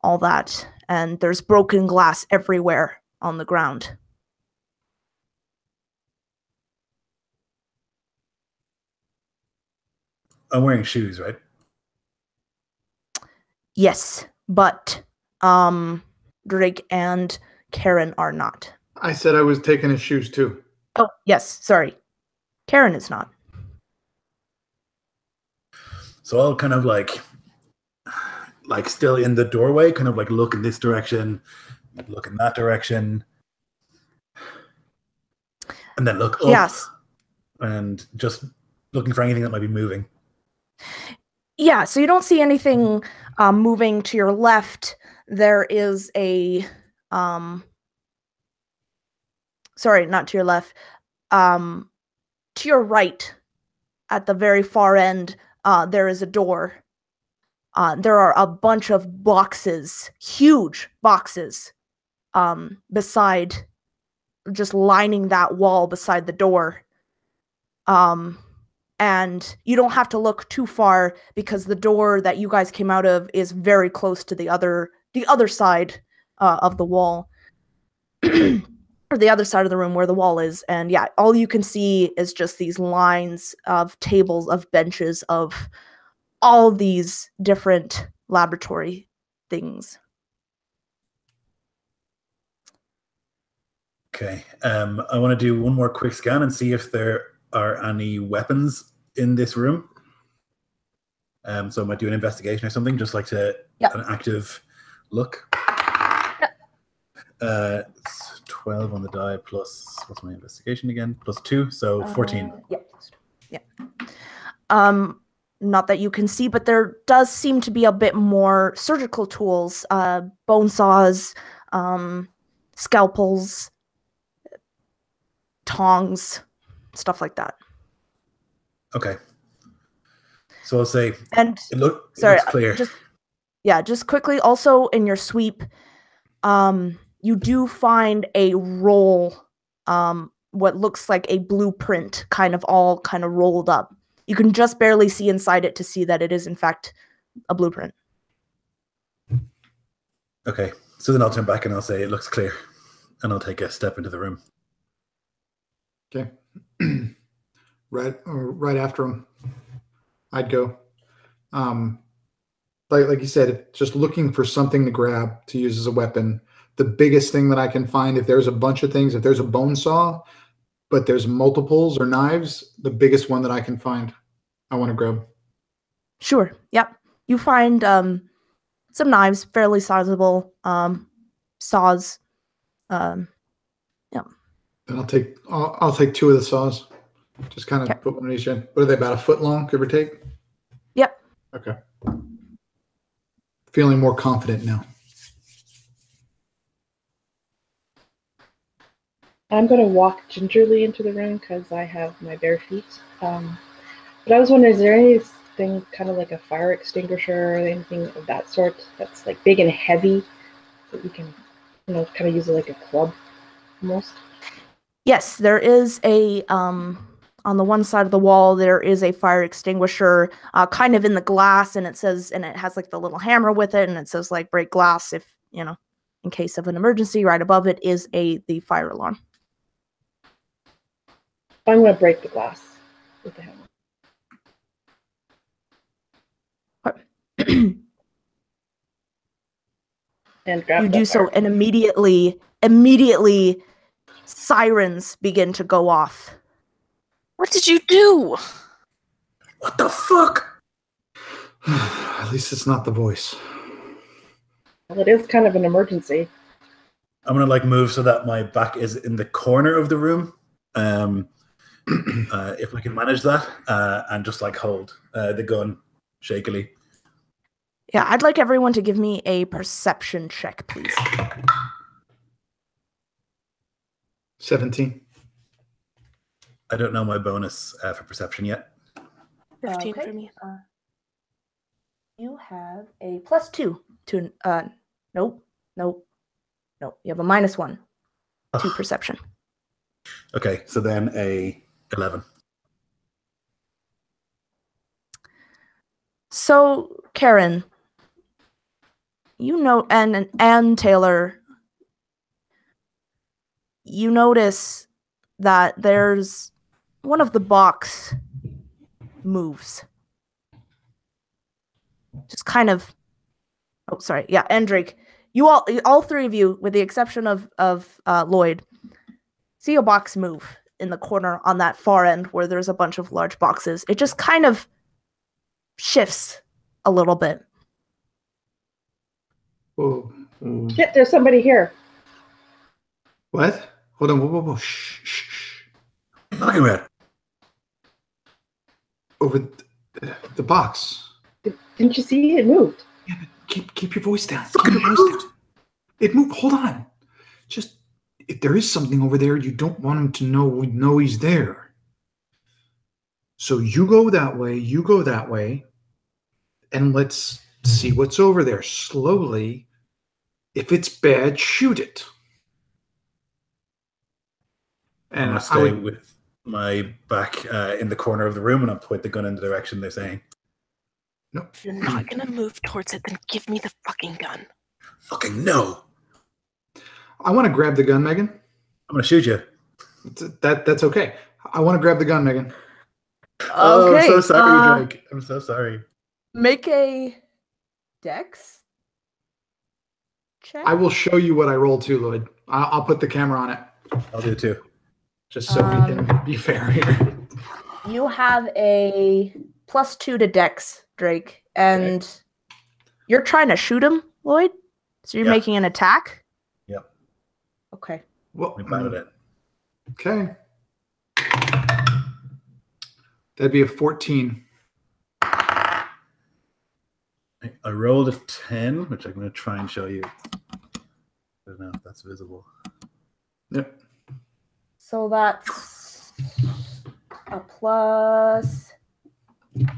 [SPEAKER 1] all that. And there's broken glass everywhere on the ground.
[SPEAKER 4] I'm wearing shoes, right?
[SPEAKER 1] Yes, but Drake and Karen are not.
[SPEAKER 2] I said I was taking his shoes too.
[SPEAKER 1] Oh, yes, sorry. Karen is not.
[SPEAKER 4] So I'll kind of like still in the doorway, kind of like look in this direction, look in that direction, and then look up.
[SPEAKER 1] Yes.
[SPEAKER 4] And just looking for anything that might be moving.
[SPEAKER 1] Yeah, so you don't see anything moving to your left. There is a sorry, not to your left. To your right, at the very far end, there is a door. There are a bunch of boxes, huge boxes, beside, just lining that wall beside the door. And you don't have to look too far because the door that you guys came out of is very close to the other side of the wall. Or the other side of the room where the wall is. And yeah, all you can see is just these lines of tables, of benches, of all these different laboratory things.
[SPEAKER 4] Okay. I want to do one more quick scan and see if there are any weapons in this room. So I might do an investigation or something, just like to an active look. It's 12 on the die plus, what's my investigation again? Plus 2, so 14.
[SPEAKER 1] Yeah. Not that you can see, but there does seem to be a bit more surgical tools, bone saws, scalpels, tongs, stuff like that.
[SPEAKER 4] Okay. So I'll say,
[SPEAKER 1] and
[SPEAKER 4] it looks clear.
[SPEAKER 1] Just quickly, also in your sweep, you do find a roll, what looks like a blueprint, kind of rolled up. You can just barely see inside it to see that it is, in fact, a blueprint.
[SPEAKER 4] Okay, so then I'll turn back and I'll say it looks clear, and I'll take a step into the room.
[SPEAKER 2] Okay. right after him, I'd go. Like you said, just looking for something to grab to use as a weapon. The biggest thing that I can find, if there's a bunch of things, if there's a bone saw, but there's multiples or knives, the biggest one that I can find, I want to grab.
[SPEAKER 1] Sure. Yep. You find some knives, fairly sizable, saws. Yeah.
[SPEAKER 2] And I'll take 2 of the saws. Just kind of put one in each end. What are they, about a foot long, give or take?
[SPEAKER 1] Yep.
[SPEAKER 2] Okay. Feeling more confident now.
[SPEAKER 3] I'm going to walk gingerly into the room because I have my bare feet. But I was wondering, is there anything kind of like a fire extinguisher or anything of that sort that's like big and heavy that you can, kind of use it like a club almost?
[SPEAKER 1] Yes, there is a, on the one side of the wall, there is a fire extinguisher kind of in the glass, and it has like the little hammer with it, and it says like break glass if, in case of an emergency. Right above it is the fire alarm.
[SPEAKER 3] I'm going to break the glass with the hammer. And grab
[SPEAKER 1] you do so, and immediately sirens begin to go off.
[SPEAKER 5] What did you do?
[SPEAKER 4] What the fuck?
[SPEAKER 2] At least it's not the voice.
[SPEAKER 3] Well, it is kind of an emergency.
[SPEAKER 4] I'm gonna like move so that my back is in the corner of the room. If we can manage that, and just like hold the gun shakily.
[SPEAKER 1] Yeah, I'd like everyone to give me a perception check, please.
[SPEAKER 2] 17.
[SPEAKER 4] I don't know my bonus for perception yet.
[SPEAKER 5] 15
[SPEAKER 1] Okay.
[SPEAKER 5] for me.
[SPEAKER 1] You have a +2 to nope. You have a -1 to perception.
[SPEAKER 4] Okay, so then a 11.
[SPEAKER 1] So, Karen, you know, and Taylor, you notice that there's one of the box moves. Just kind of. Oh, sorry. Yeah, and Drake, you all three of you, with the exception of Lloyd, see a box move in the corner on that far end where there's a bunch of large boxes. It just kind of shifts a little bit.
[SPEAKER 2] Whoa.
[SPEAKER 3] Shit, there's somebody here.
[SPEAKER 2] What? Hold on. Whoa. Shh.
[SPEAKER 4] Talking about
[SPEAKER 2] Over the box.
[SPEAKER 3] Didn't you see it moved?
[SPEAKER 2] Yeah, but keep your voice down. Keep your voice down. It moved. Hold on. Just if there is something over there, you don't want him to know he's there. So you go that way, and let's see what's over there slowly. If it's bad, shoot it.
[SPEAKER 4] I'm
[SPEAKER 2] And
[SPEAKER 4] gonna stay with my back in the corner of the room, and I'll point the gun in the direction they're saying.
[SPEAKER 2] No.
[SPEAKER 5] If you're not gonna move towards it, then give me the fucking gun.
[SPEAKER 4] Fucking no!
[SPEAKER 2] I want to grab the gun, Megan.
[SPEAKER 4] I'm gonna shoot you.
[SPEAKER 2] That's okay. I want to grab the gun, Megan.
[SPEAKER 4] Oh, I'm so sorry, Drake. I'm so sorry.
[SPEAKER 1] Make a dex check.
[SPEAKER 2] I will show you what I rolled too, Lloyd. I'll put the camera on it.
[SPEAKER 4] I'll do it too.
[SPEAKER 2] Just so we can be fair here.
[SPEAKER 1] You have a +2 to dex, Drake, and you're trying to shoot him, Lloyd? So you're making an attack?
[SPEAKER 4] Yep.
[SPEAKER 1] Okay.
[SPEAKER 2] Well,
[SPEAKER 4] We batted it.
[SPEAKER 2] okay. That'd be a 14.
[SPEAKER 4] I rolled a 10, which I'm going to try and show you. I don't know if that's visible.
[SPEAKER 2] Yep.
[SPEAKER 1] So that's a plus. Quick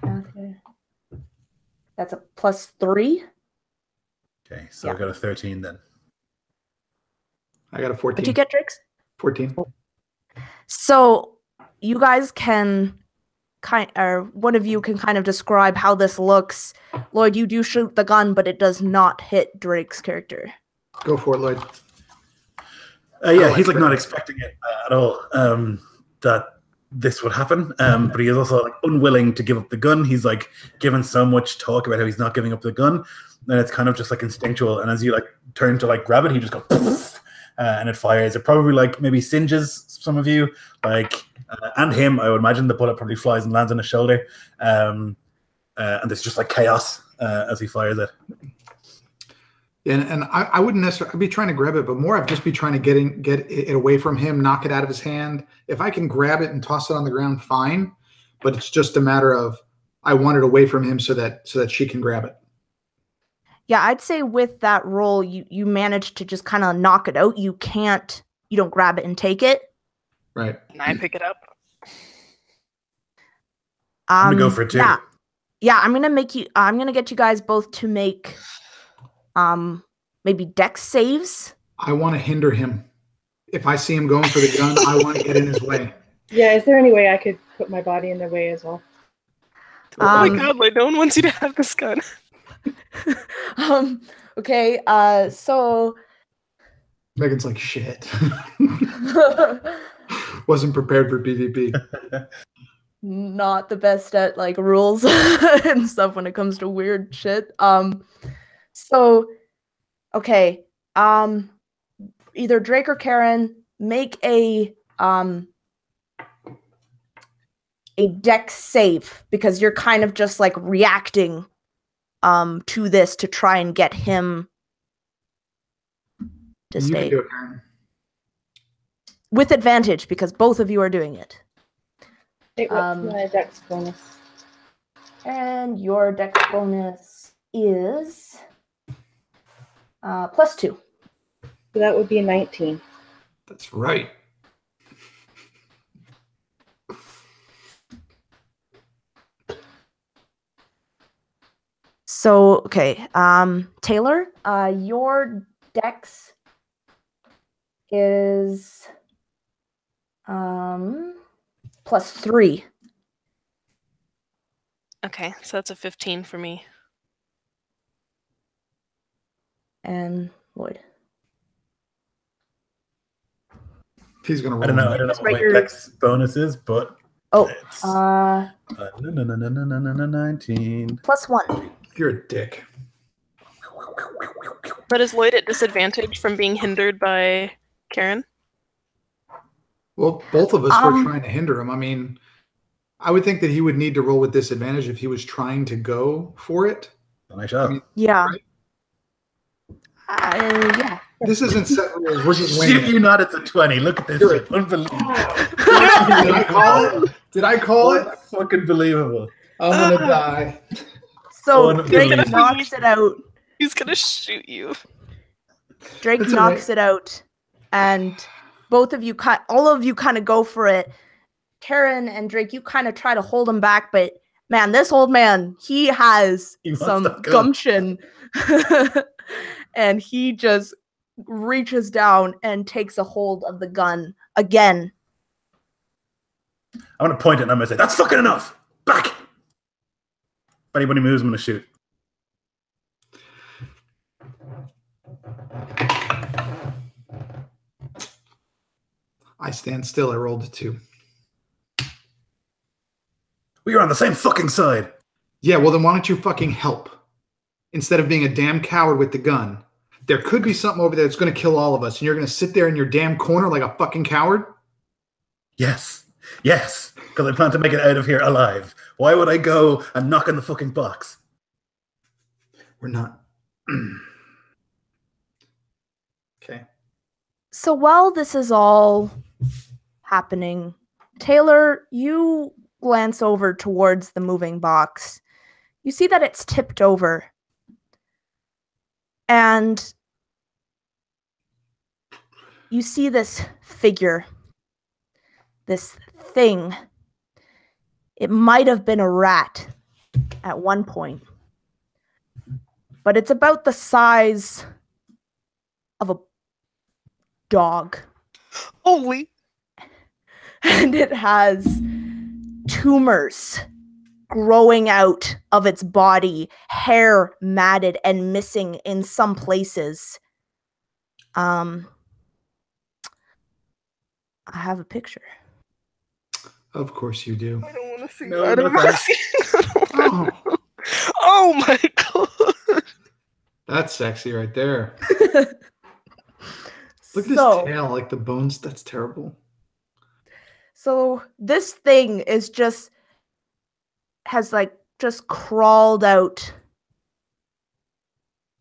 [SPEAKER 1] math here. That's a +3.
[SPEAKER 4] Okay, so I got a 13 then.
[SPEAKER 2] I got a 14.
[SPEAKER 1] What'd you get, Drix?
[SPEAKER 2] 14.
[SPEAKER 1] So you guys can one of you can kind of describe how this looks. Lloyd, you do shoot the gun, but it does not hit Drake's character.
[SPEAKER 2] Go for it, Lloyd.
[SPEAKER 4] Yeah, he's like not expecting it at all. That this would happen, but he is also like unwilling to give up the gun. He's like given so much talk about how he's not giving up the gun, and it's kind of just like instinctual. And as you like turn to like grab it, he just goes poof, and it fires. It probably like maybe singes some of you, like and him. I would imagine the bullet probably flies and lands on his shoulder, and there's just like chaos as he fires it.
[SPEAKER 2] And I wouldn't necessarily be trying to grab it, but more I'd just be trying to get it away from him, knock it out of his hand. If I can grab it and toss it on the ground, fine. But it's just a matter of I want it away from him so that she can grab it.
[SPEAKER 1] Yeah, I'd say with that roll, you managed to just kind of knock it out. You don't grab it and take it.
[SPEAKER 2] Right.
[SPEAKER 5] And I pick it up.
[SPEAKER 4] I'm gonna go for it too.
[SPEAKER 1] Yeah, I'm gonna get you guys both to make maybe dex saves.
[SPEAKER 2] I want to hinder him. If I see him going for the gun, I want to get in his way.
[SPEAKER 3] Yeah, is there any way I could put my body in their way as well?
[SPEAKER 5] Oh my god, like no one wants you to have this gun.
[SPEAKER 1] Okay, so
[SPEAKER 2] Megan's like, shit. Wasn't prepared for PvP.
[SPEAKER 1] not the best at like rules and stuff when it comes to weird shit. So okay, either Drake or Karen make a dex save because you're kind of just like reacting to this to try and get him to
[SPEAKER 2] You
[SPEAKER 1] stay.
[SPEAKER 2] can do it, Karen.
[SPEAKER 1] With advantage, because both of you are doing it.
[SPEAKER 3] Wait, what's my dex bonus?
[SPEAKER 1] And your dex bonus is +2.
[SPEAKER 3] So that would be a 19.
[SPEAKER 2] That's right.
[SPEAKER 1] So, okay, Taylor, your dex is +3.
[SPEAKER 5] Okay, so that's a 15 for me.
[SPEAKER 1] And Lloyd.
[SPEAKER 2] He's gonna roll.
[SPEAKER 4] I don't know
[SPEAKER 1] Just
[SPEAKER 4] what
[SPEAKER 1] write
[SPEAKER 4] my
[SPEAKER 1] your-
[SPEAKER 4] dex bonus is, but it's
[SPEAKER 1] Oh,
[SPEAKER 4] 19.
[SPEAKER 1] +1.
[SPEAKER 2] You're a dick.
[SPEAKER 5] But is Lloyd at disadvantage from being hindered by Karen?
[SPEAKER 2] Well, both of us were
[SPEAKER 1] Um,
[SPEAKER 2] trying to hinder him. I mean, I would think that he would need to roll with disadvantage if he was trying to go for it.
[SPEAKER 4] Nice job.
[SPEAKER 2] I mean,
[SPEAKER 1] Yeah.
[SPEAKER 2] Right?
[SPEAKER 1] Yeah.
[SPEAKER 2] this isn't set rules. We're just
[SPEAKER 4] Shit,
[SPEAKER 2] winging
[SPEAKER 4] you
[SPEAKER 2] it.
[SPEAKER 4] not, it's a 20. Look at this
[SPEAKER 2] You're
[SPEAKER 4] shit. Unbelievable.
[SPEAKER 2] Did I call it? Did I call it?
[SPEAKER 4] Fucking believable.
[SPEAKER 2] I'm gonna die.
[SPEAKER 1] So
[SPEAKER 4] Oh,
[SPEAKER 1] Drake
[SPEAKER 4] unbelievable.
[SPEAKER 1] knocks it out.
[SPEAKER 5] He's gonna shoot you.
[SPEAKER 1] Drake
[SPEAKER 2] That's all
[SPEAKER 1] knocks
[SPEAKER 2] right.
[SPEAKER 1] it out, and both of you, all of you, kind of go for it. Karen and Drake, you kind of try to hold him back, but man, this old man, he has
[SPEAKER 4] He wants
[SPEAKER 1] some
[SPEAKER 4] that gun.
[SPEAKER 1] gumption, and he just reaches down and takes a hold of the gun again.
[SPEAKER 4] I'm going to point it and I'm going to say, that's fucking enough. Back. If anybody moves, I'm going to shoot.
[SPEAKER 2] I stand still. I rolled a 2.
[SPEAKER 4] We are on the same fucking side.
[SPEAKER 2] Yeah, well then why don't you fucking help? Instead of being a damn coward with the gun. There could be something over there that's gonna kill all of us, and you're gonna sit there in your damn corner like a fucking coward?
[SPEAKER 4] Yes. Yes. Because I plan to make it out of here alive. Why would I go and knock on the fucking box?
[SPEAKER 2] We're not. Okay.
[SPEAKER 1] So while this is all happening, Taylor, you glance over towards the moving box. You see that it's tipped over. And you see this figure, this thing. It might have been a rat at one point, but it's about the size of a dog.
[SPEAKER 5] Holy.
[SPEAKER 1] And it has tumors growing out of its body, hair matted and missing in some places. I have a picture.
[SPEAKER 2] Of course you do.
[SPEAKER 5] I don't want to see
[SPEAKER 4] No,
[SPEAKER 5] that.
[SPEAKER 4] no thanks.
[SPEAKER 2] Oh,
[SPEAKER 5] Oh my god.
[SPEAKER 2] that's sexy right there. Look at
[SPEAKER 1] So-
[SPEAKER 2] his tail, like the bones. That's terrible.
[SPEAKER 1] So this thing is has just crawled out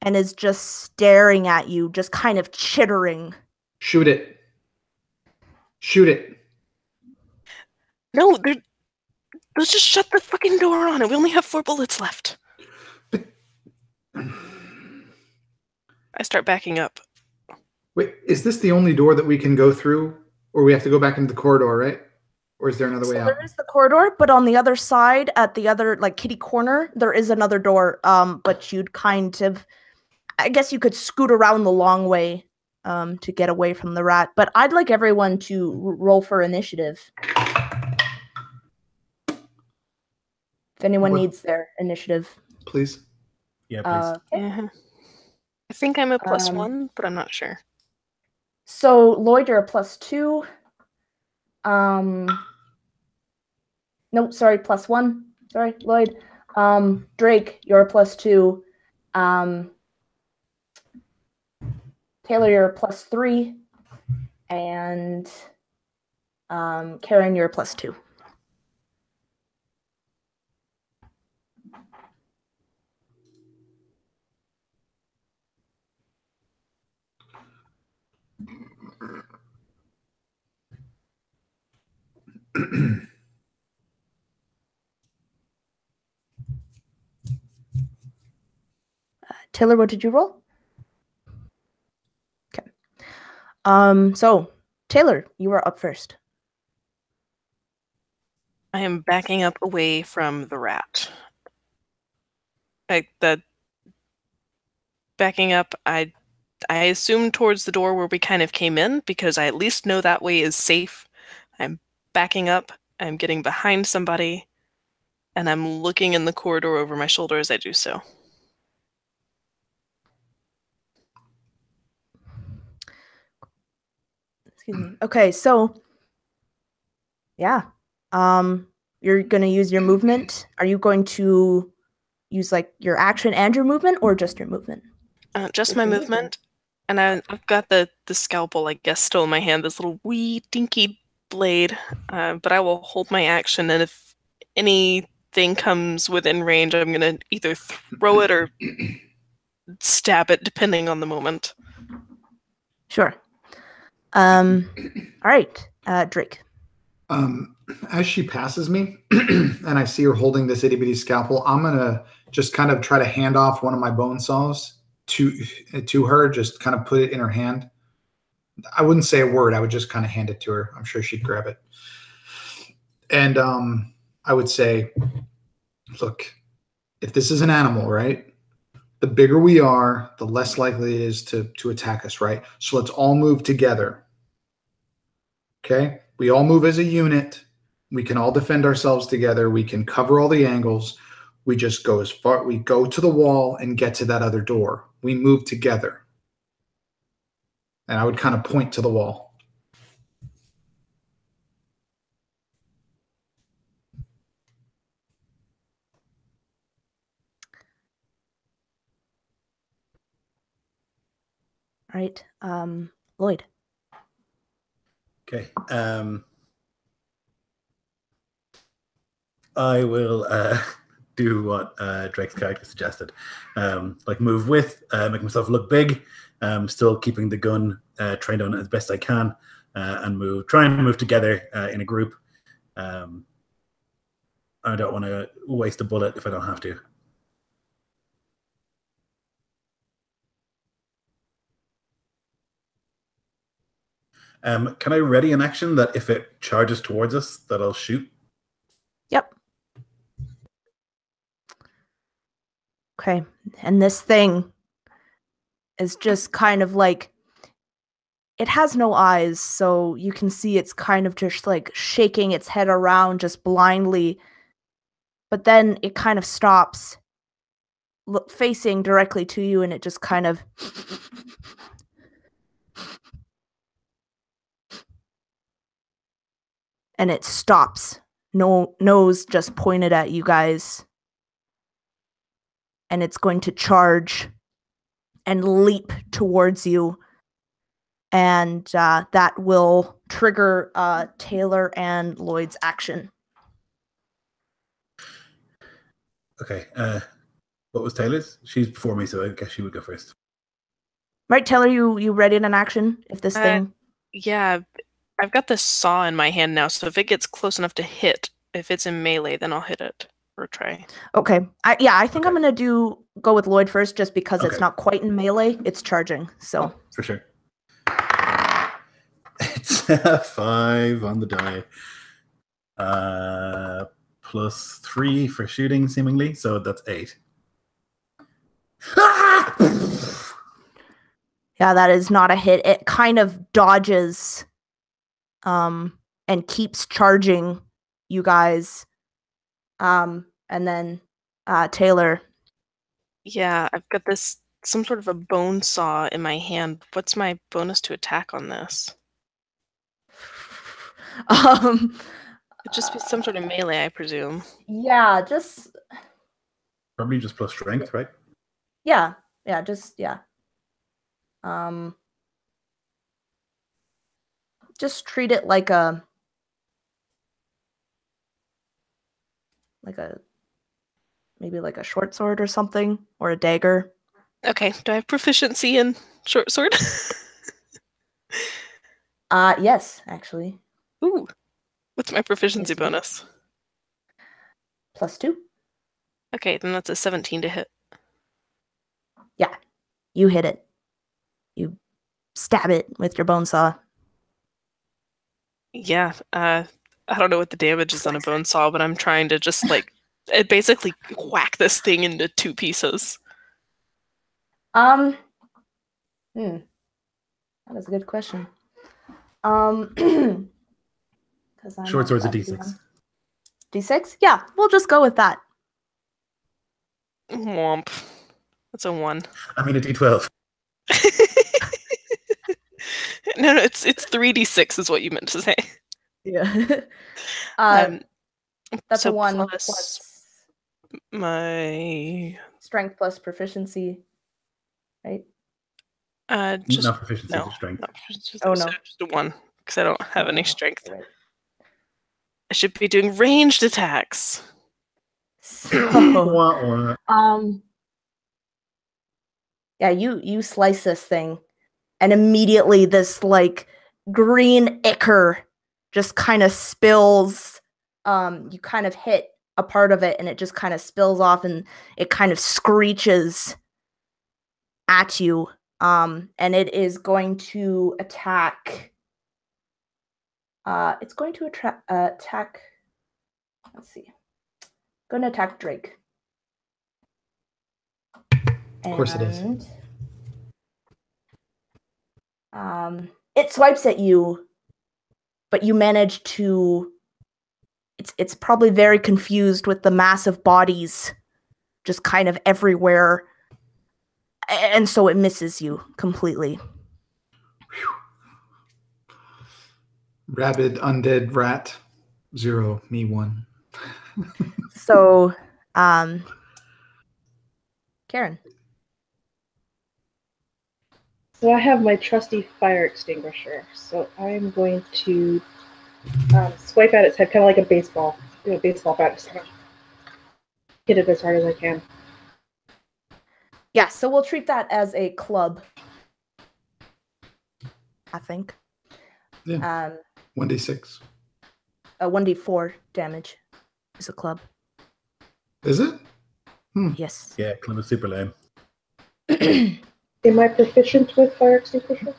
[SPEAKER 1] and is just staring at you, just kind of chittering.
[SPEAKER 2] Shoot it. Shoot it.
[SPEAKER 5] No, let's just shut the fucking door on it. We only have 4 bullets left.
[SPEAKER 2] But
[SPEAKER 5] I start backing up.
[SPEAKER 2] wait, is this the only door that we can go through? Or we have to go back into the corridor, right? Or is there another way
[SPEAKER 1] So
[SPEAKER 2] out?
[SPEAKER 1] there is the corridor, but on the other side, at the other kitty corner, there is another door. But you'd kind of, I guess you could scoot around the long way to get away from the rat. But I'd like everyone to roll for initiative. If anyone
[SPEAKER 2] What?
[SPEAKER 1] needs their initiative.
[SPEAKER 2] Please.
[SPEAKER 4] Yeah, please.
[SPEAKER 5] Yeah. I think I'm a +1,
[SPEAKER 1] Um,
[SPEAKER 5] but I'm not sure.
[SPEAKER 1] So Lloyd, you're a +2. Nope, sorry, +1. Sorry, Lloyd. Drake, you're a +2. Taylor, you're a +3. And Karen, you're a +2. Taylor, what did you roll? Okay. So Taylor, you are up first.
[SPEAKER 5] I am backing up away from the rat. Backing up, I assume towards the door where we kind of came in, because I at least know that way is safe. I'm backing up, I'm getting behind somebody, and I'm looking in the corridor over my shoulder as I do so.
[SPEAKER 1] Excuse me. Okay, so yeah. You're gonna use your movement. Are you going to use like your action and your movement, or just your movement?
[SPEAKER 5] Just my movement. And I've got the scalpel, I guess, still in my hand, this little wee dinky blade. But I will hold my action, and if anything comes within range, I'm gonna either throw it or stab it, depending on the moment.
[SPEAKER 1] Sure. All right, Drake.
[SPEAKER 2] As she passes me and I see her holding this itty bitty scalpel, I'm gonna just kind of try to hand off one of my bone saws to her, just kind of put it in her hand. I wouldn't say a word. I would just kind of hand it to her. I'm sure she'd grab it. And I would say, look, if this is an animal, right? The bigger we are, the less likely it is to attack us, right? So let's all move together. Okay? We all move as a unit. We can all defend ourselves together. We can cover all the angles. We just go as far, we go to the wall and get to that other door. We move together. And I would kind of point to the wall.
[SPEAKER 1] All right, Lloyd.
[SPEAKER 4] Okay. I will do what Drake's character suggested. Like move with, make myself look big, still keeping the gun trained on it as best I can, and try and move together in a group. I don't want to waste a bullet if I don't have to. Can I ready an action that if it charges towards us, that I'll shoot?
[SPEAKER 1] Yep. Okay, and this thing is just kind of like, it has no eyes, so you can see it's kind of just like shaking its head around just blindly. But then it kind of stops, facing directly to you, and it just kind of and it stops. Nose just pointed at you guys. And it's going to charge and leap towards you. And that will trigger Taylor and Lloyd's action.
[SPEAKER 4] Okay. What was Taylor's? She's before me, so I guess she would go first.
[SPEAKER 1] Right, Taylor, you ready in an action if this thing?
[SPEAKER 5] Yeah, I've got this saw in my hand now, so if it gets close enough to hit, if it's in melee, then I'll hit it or try.
[SPEAKER 1] Okay. I think I'm gonna go with Lloyd first, just because
[SPEAKER 4] Okay.
[SPEAKER 1] it's not quite in melee. It's charging, so.
[SPEAKER 4] Oh, for sure. It's a 5 on the die. +3 for shooting, seemingly, so that's 8.
[SPEAKER 1] Yeah, that is not a hit. It kind of dodges and keeps charging you guys. And then Taylor.
[SPEAKER 5] Yeah, I've got some sort of a bone saw in my hand. What's my bonus to attack on this? It'd just be some sort of melee, I presume.
[SPEAKER 1] Yeah, just
[SPEAKER 4] Probably just plus strength, right?
[SPEAKER 1] yeah. Just treat it like a maybe like a short sword or something, or a dagger.
[SPEAKER 5] Okay, do I have proficiency in short sword?
[SPEAKER 1] Yes, actually.
[SPEAKER 5] Ooh. What's my proficiency
[SPEAKER 1] Yes, ma'am.
[SPEAKER 5] bonus?
[SPEAKER 1] +2.
[SPEAKER 5] Okay, then that's a 17 to hit.
[SPEAKER 1] Yeah, you hit it. You stab it with your bone saw.
[SPEAKER 5] Yeah, I don't know what the damage is on a bone saw, but I'm trying to just basically whack this thing into 2 pieces.
[SPEAKER 1] That is a good question. 'Cause I'm
[SPEAKER 4] Short
[SPEAKER 1] not
[SPEAKER 4] sword's a
[SPEAKER 1] that
[SPEAKER 4] D6.
[SPEAKER 1] one. D6? Yeah, we'll just go with that.
[SPEAKER 5] Womp. That's a 1.
[SPEAKER 4] I mean a D12.
[SPEAKER 5] No, it's 3d6 is what you meant to say.
[SPEAKER 1] Yeah. That's
[SPEAKER 5] so
[SPEAKER 1] a 1
[SPEAKER 5] plus
[SPEAKER 1] plus
[SPEAKER 5] my
[SPEAKER 1] strength plus proficiency, right?
[SPEAKER 5] just
[SPEAKER 4] Not proficiency,
[SPEAKER 5] no,
[SPEAKER 4] just strength.
[SPEAKER 5] not proficiency,
[SPEAKER 1] Oh,
[SPEAKER 5] so
[SPEAKER 1] no.
[SPEAKER 5] just a 1 because I don't have any
[SPEAKER 1] No,
[SPEAKER 5] strength.
[SPEAKER 1] you're right.
[SPEAKER 5] I should be doing ranged attacks.
[SPEAKER 1] So,
[SPEAKER 4] Wah, wah.
[SPEAKER 1] yeah, you slice this thing, and immediately this green ichor just kind of spills. You kind of hit a part of it, and it just kind of spills off, and it kind of screeches at you. And it is going to attack. It's going to attack. Let's see. Going to attack Drake.
[SPEAKER 2] Of course it is.
[SPEAKER 1] It swipes at you, but you manage to. It's probably very confused with the massive bodies just kind of everywhere, and so it misses you completely.
[SPEAKER 2] Rabid undead rat 0, me 1.
[SPEAKER 1] So, Karen.
[SPEAKER 3] So I have my trusty fire extinguisher. So I'm going to swipe at its head, kind of like a baseball bat. Just hit it as hard as I can.
[SPEAKER 1] Yeah, so we'll treat that as a club, I think.
[SPEAKER 2] Yeah. 1d6.
[SPEAKER 1] A 1d4 damage is a club.
[SPEAKER 2] Is it?
[SPEAKER 1] Yes.
[SPEAKER 4] Yeah, Clem is super lame.
[SPEAKER 3] Am I proficient with fire extinguisher?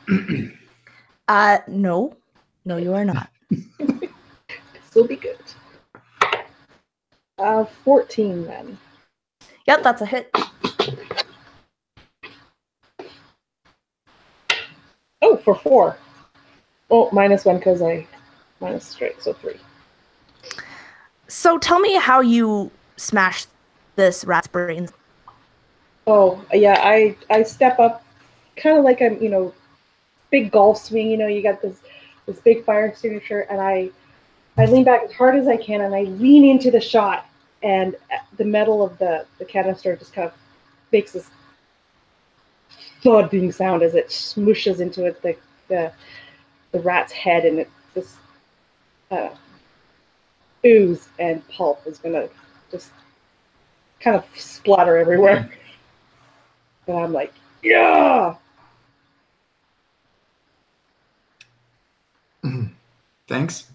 [SPEAKER 1] No. No, you are not.
[SPEAKER 3] This will be good. 14 then.
[SPEAKER 1] Yep, that's a hit.
[SPEAKER 3] Oh, for 4. Oh, -1 because I minus strength, so 3.
[SPEAKER 1] So tell me how you smashed this rat's brains.
[SPEAKER 3] Oh, yeah, I step up kind of like a, big golf swing, you got this big fire extinguisher, and I lean back as hard as I can, and I lean into the shot, and the metal of the canister just kind of makes this thudding sound as it smooshes into the rat's head, and it just ooze and pulp is gonna just kind of splatter everywhere. And I'm like, yeah!
[SPEAKER 2] Thanks.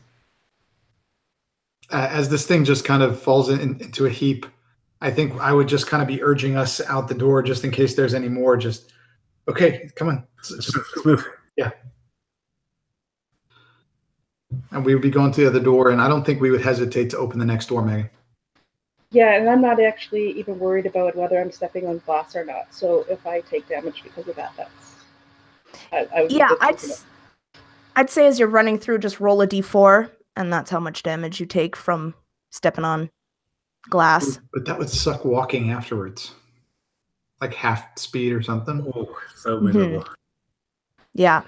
[SPEAKER 2] As this thing just kind of falls into a heap, I think I would just kind of be urging us out the door just in case there's any more. Just, okay, come on.
[SPEAKER 4] Let's move.
[SPEAKER 2] Yeah. And we would be going to the other door, and I don't think we would hesitate to open the next door, Megan.
[SPEAKER 3] Yeah, and I'm not actually even worried about whether I'm stepping on glass or not. So if I take damage because of that, I would.
[SPEAKER 1] Yeah, I'd say as you're running through, just roll a d4, and that's how much damage you take from stepping on glass.
[SPEAKER 2] But that would suck walking afterwards. Like half speed or something.
[SPEAKER 4] Oh, so miserable.
[SPEAKER 1] Yeah.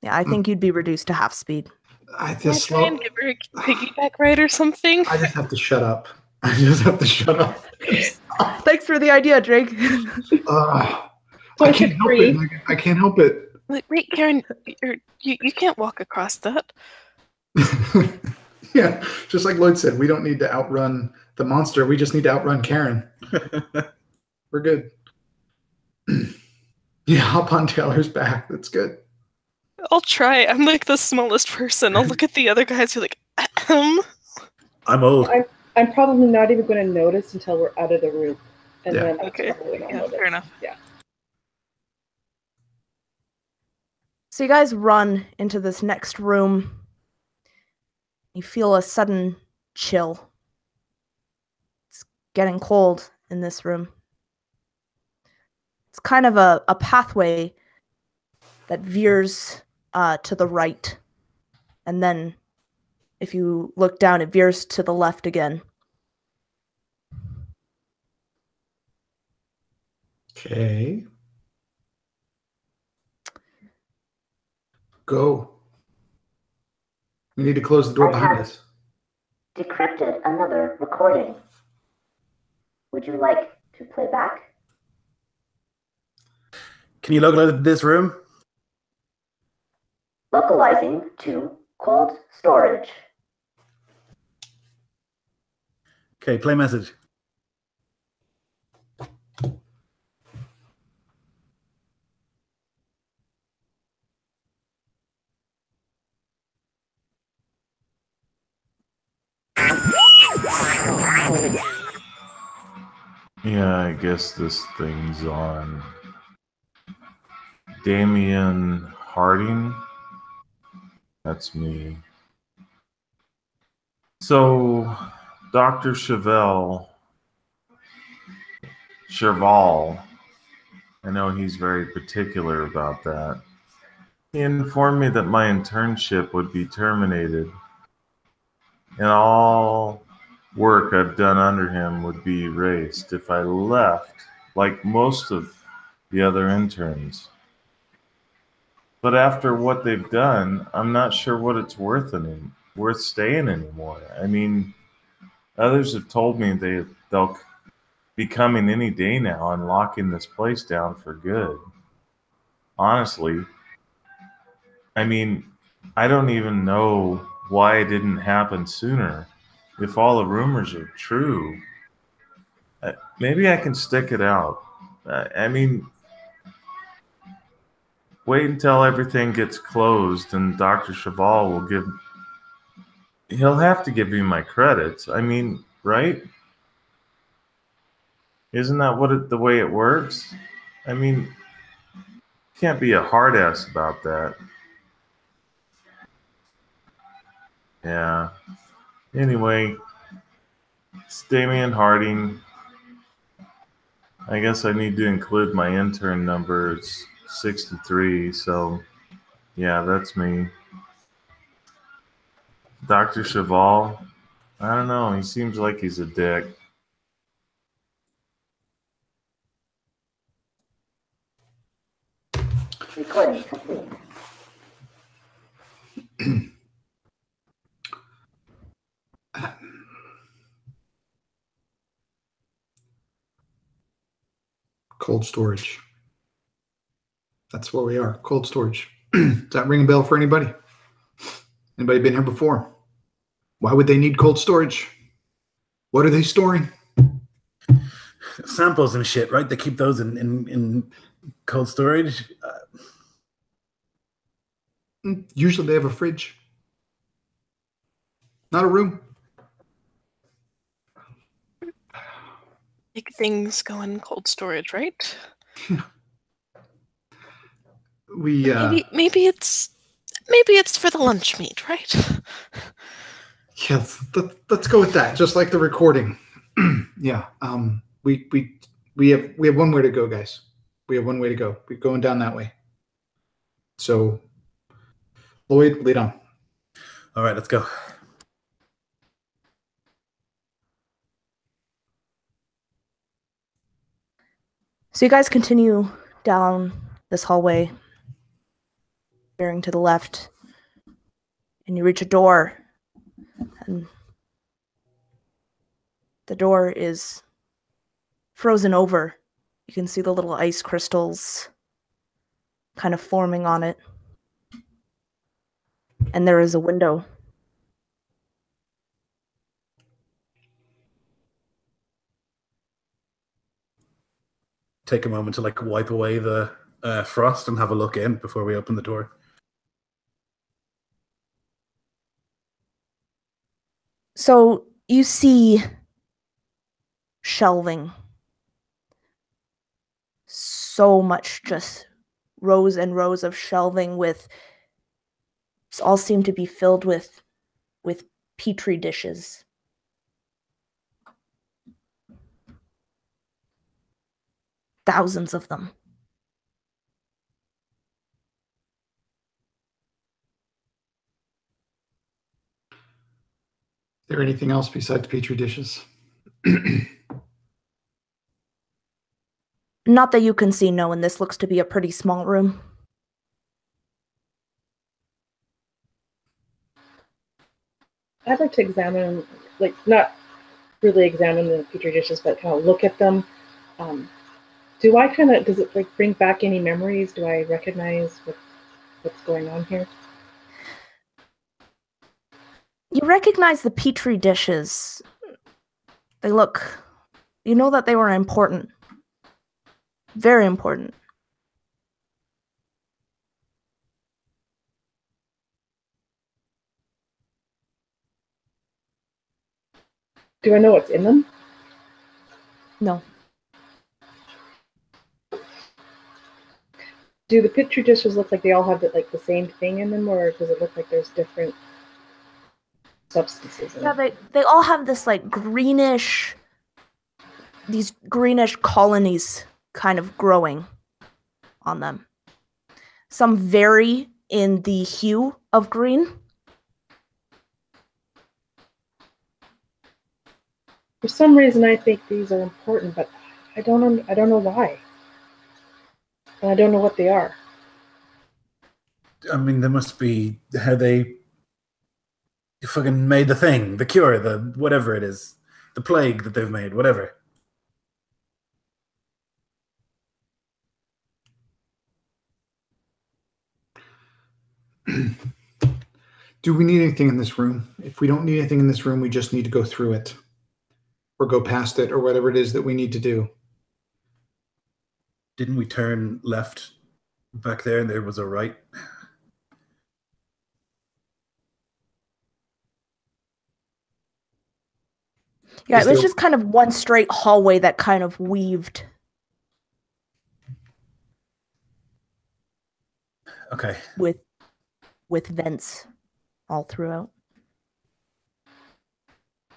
[SPEAKER 1] Yeah, I think you'd be reduced to half speed.
[SPEAKER 2] I
[SPEAKER 5] Can I
[SPEAKER 2] just
[SPEAKER 5] try and give her a piggyback ride or something?
[SPEAKER 2] I just have to shut up. I just have to shut up.
[SPEAKER 1] Thanks for the idea, Drake.
[SPEAKER 2] I can't help it. Megan. I can't help it.
[SPEAKER 5] Wait, Karen, you can't walk across that.
[SPEAKER 2] Yeah, just like Lloyd said, we don't need to outrun the monster. We just need to outrun Karen. We're good. Yeah, hop on Taylor's back. That's good.
[SPEAKER 5] I'll try. I'm like the smallest person. I'll look at the other guys who are like,
[SPEAKER 4] I'm old.
[SPEAKER 3] I'm probably not even going to notice until we're out of the room, and
[SPEAKER 2] Yeah.
[SPEAKER 3] then that's
[SPEAKER 5] Okay.
[SPEAKER 3] probably when I'll
[SPEAKER 5] Yeah,
[SPEAKER 3] notice.
[SPEAKER 5] fair enough.
[SPEAKER 3] Yeah.
[SPEAKER 1] So you guys run into this next room. You feel a sudden chill. It's getting cold in this room. It's kind of a pathway that veers to the right. And then if you look down, it veers to the left again.
[SPEAKER 2] Okay. Go. We need to close the door behind us.
[SPEAKER 9] Decrypted another recording. Would you like to play back?
[SPEAKER 4] Can you localize this room?
[SPEAKER 9] Localizing to cold storage.
[SPEAKER 4] Okay, play message.
[SPEAKER 10] Yeah, I guess this thing's on. Damien Harding? That's me. So, Dr. Cheval, I know he's very particular about that. He informed me that my internship would be terminated, and all work I've done under him would be erased if I left, like most of the other interns. But after what they've done, I'm not sure what it's worth staying anymore. I mean, others have told me they'll be coming any day now and locking this place down for good. Honestly, I mean, I don't even know why it didn't happen sooner. If all the rumors are true, maybe I can stick it out. I mean, wait until everything gets closed and Dr. Cheval he'll have to give me my credits. I mean, right? Isn't that the way it works? I mean, can't be a hard ass about that. Yeah. Anyway, it's Damien Harding. I guess I need to include my intern number. It's 63, so yeah, that's me. Dr. Cheval, I don't know, he seems like he's a dick.
[SPEAKER 9] Recording complete.
[SPEAKER 2] Cold storage. That's where we are. Cold storage. Does that ring a bell for anybody? Anybody been here before? Why would they need cold storage? What are they storing?
[SPEAKER 4] Samples and shit, right? They keep those in cold storage.
[SPEAKER 2] Usually they have a fridge. Not a room.
[SPEAKER 5] Big things go in cold storage, right? Maybe it's for the lunch meat, right?
[SPEAKER 2] Yeah, let's go with that. Just like the recording. Yeah. We have one way to go, guys. We have one way to go. We're going down that way. So, Lloyd, lead on.
[SPEAKER 4] All right, let's go.
[SPEAKER 1] So you guys continue down this hallway, bearing to the left, and you reach a door, and the door is frozen over. You can see the little ice crystals kind of forming on it. And there is a window.
[SPEAKER 4] Take a moment to wipe away the frost and have a look in before we open the door.
[SPEAKER 1] So you see shelving. So much, just rows and rows of shelving with all seem to be filled with petri dishes. Thousands of them.
[SPEAKER 2] Is there anything else besides petri dishes?
[SPEAKER 1] Not that you can see, no, and this looks to be a pretty small room.
[SPEAKER 3] I'd like to examine, like, not really examine the petri dishes, but kind of look at them. Does it like bring back any memories? Do I recognize what's going on here?
[SPEAKER 1] You recognize the petri dishes. They look, you know that they were important. Very important.
[SPEAKER 3] Do I know what's in them?
[SPEAKER 1] No.
[SPEAKER 3] Do the petri dishes look like they all have the same thing in them, or does it look like there's different substances in
[SPEAKER 1] Yeah,
[SPEAKER 3] them?
[SPEAKER 1] they all have this like greenish, these greenish colonies kind of growing on them. Some vary in the hue of green.
[SPEAKER 3] For some reason, I think these are important, but I don't know why, and I don't know what they are.
[SPEAKER 4] I mean, there must be how they fucking made the thing, the cure, the whatever it is, the plague that they've made, whatever.
[SPEAKER 2] Do we need anything in this room? If we don't need anything in this room, we just need to go through it or go past it or whatever it is that we need to do.
[SPEAKER 4] Didn't we turn left back there and there was a right?
[SPEAKER 1] Yeah,
[SPEAKER 2] Is
[SPEAKER 1] it was
[SPEAKER 2] there-
[SPEAKER 1] just kind of one straight hallway that kind of weaved
[SPEAKER 4] Okay.
[SPEAKER 1] with vents all throughout.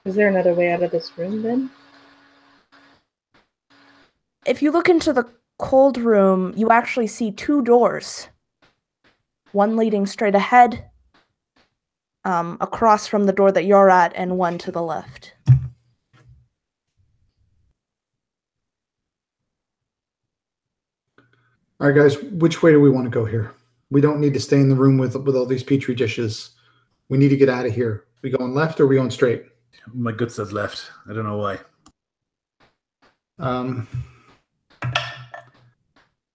[SPEAKER 3] Is there another way out of this room then?
[SPEAKER 1] If you look into the cold room, you actually see two doors. One leading straight ahead, across from the door that you're at, and one to the left.
[SPEAKER 2] All right, guys, which way do we want to go here? We don't need to stay in the room with all these petri dishes. We need to get out of here. We going left or we going straight?
[SPEAKER 4] My gut says left. I don't know why.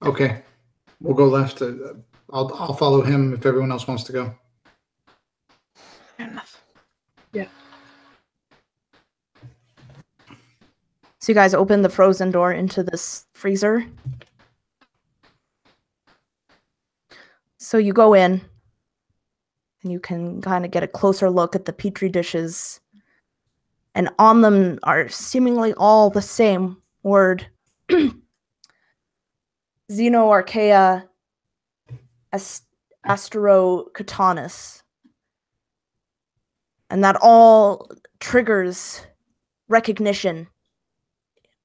[SPEAKER 2] Okay, we'll go left. I'll follow him if everyone else wants to go.
[SPEAKER 5] Fair enough.
[SPEAKER 3] Yeah.
[SPEAKER 1] So you guys open the frozen door into this freezer. So you go in, and you can kind of get a closer look at the petri dishes. And on them are seemingly all the same word. Xenoarchaea Asterocatanus. And that all triggers recognition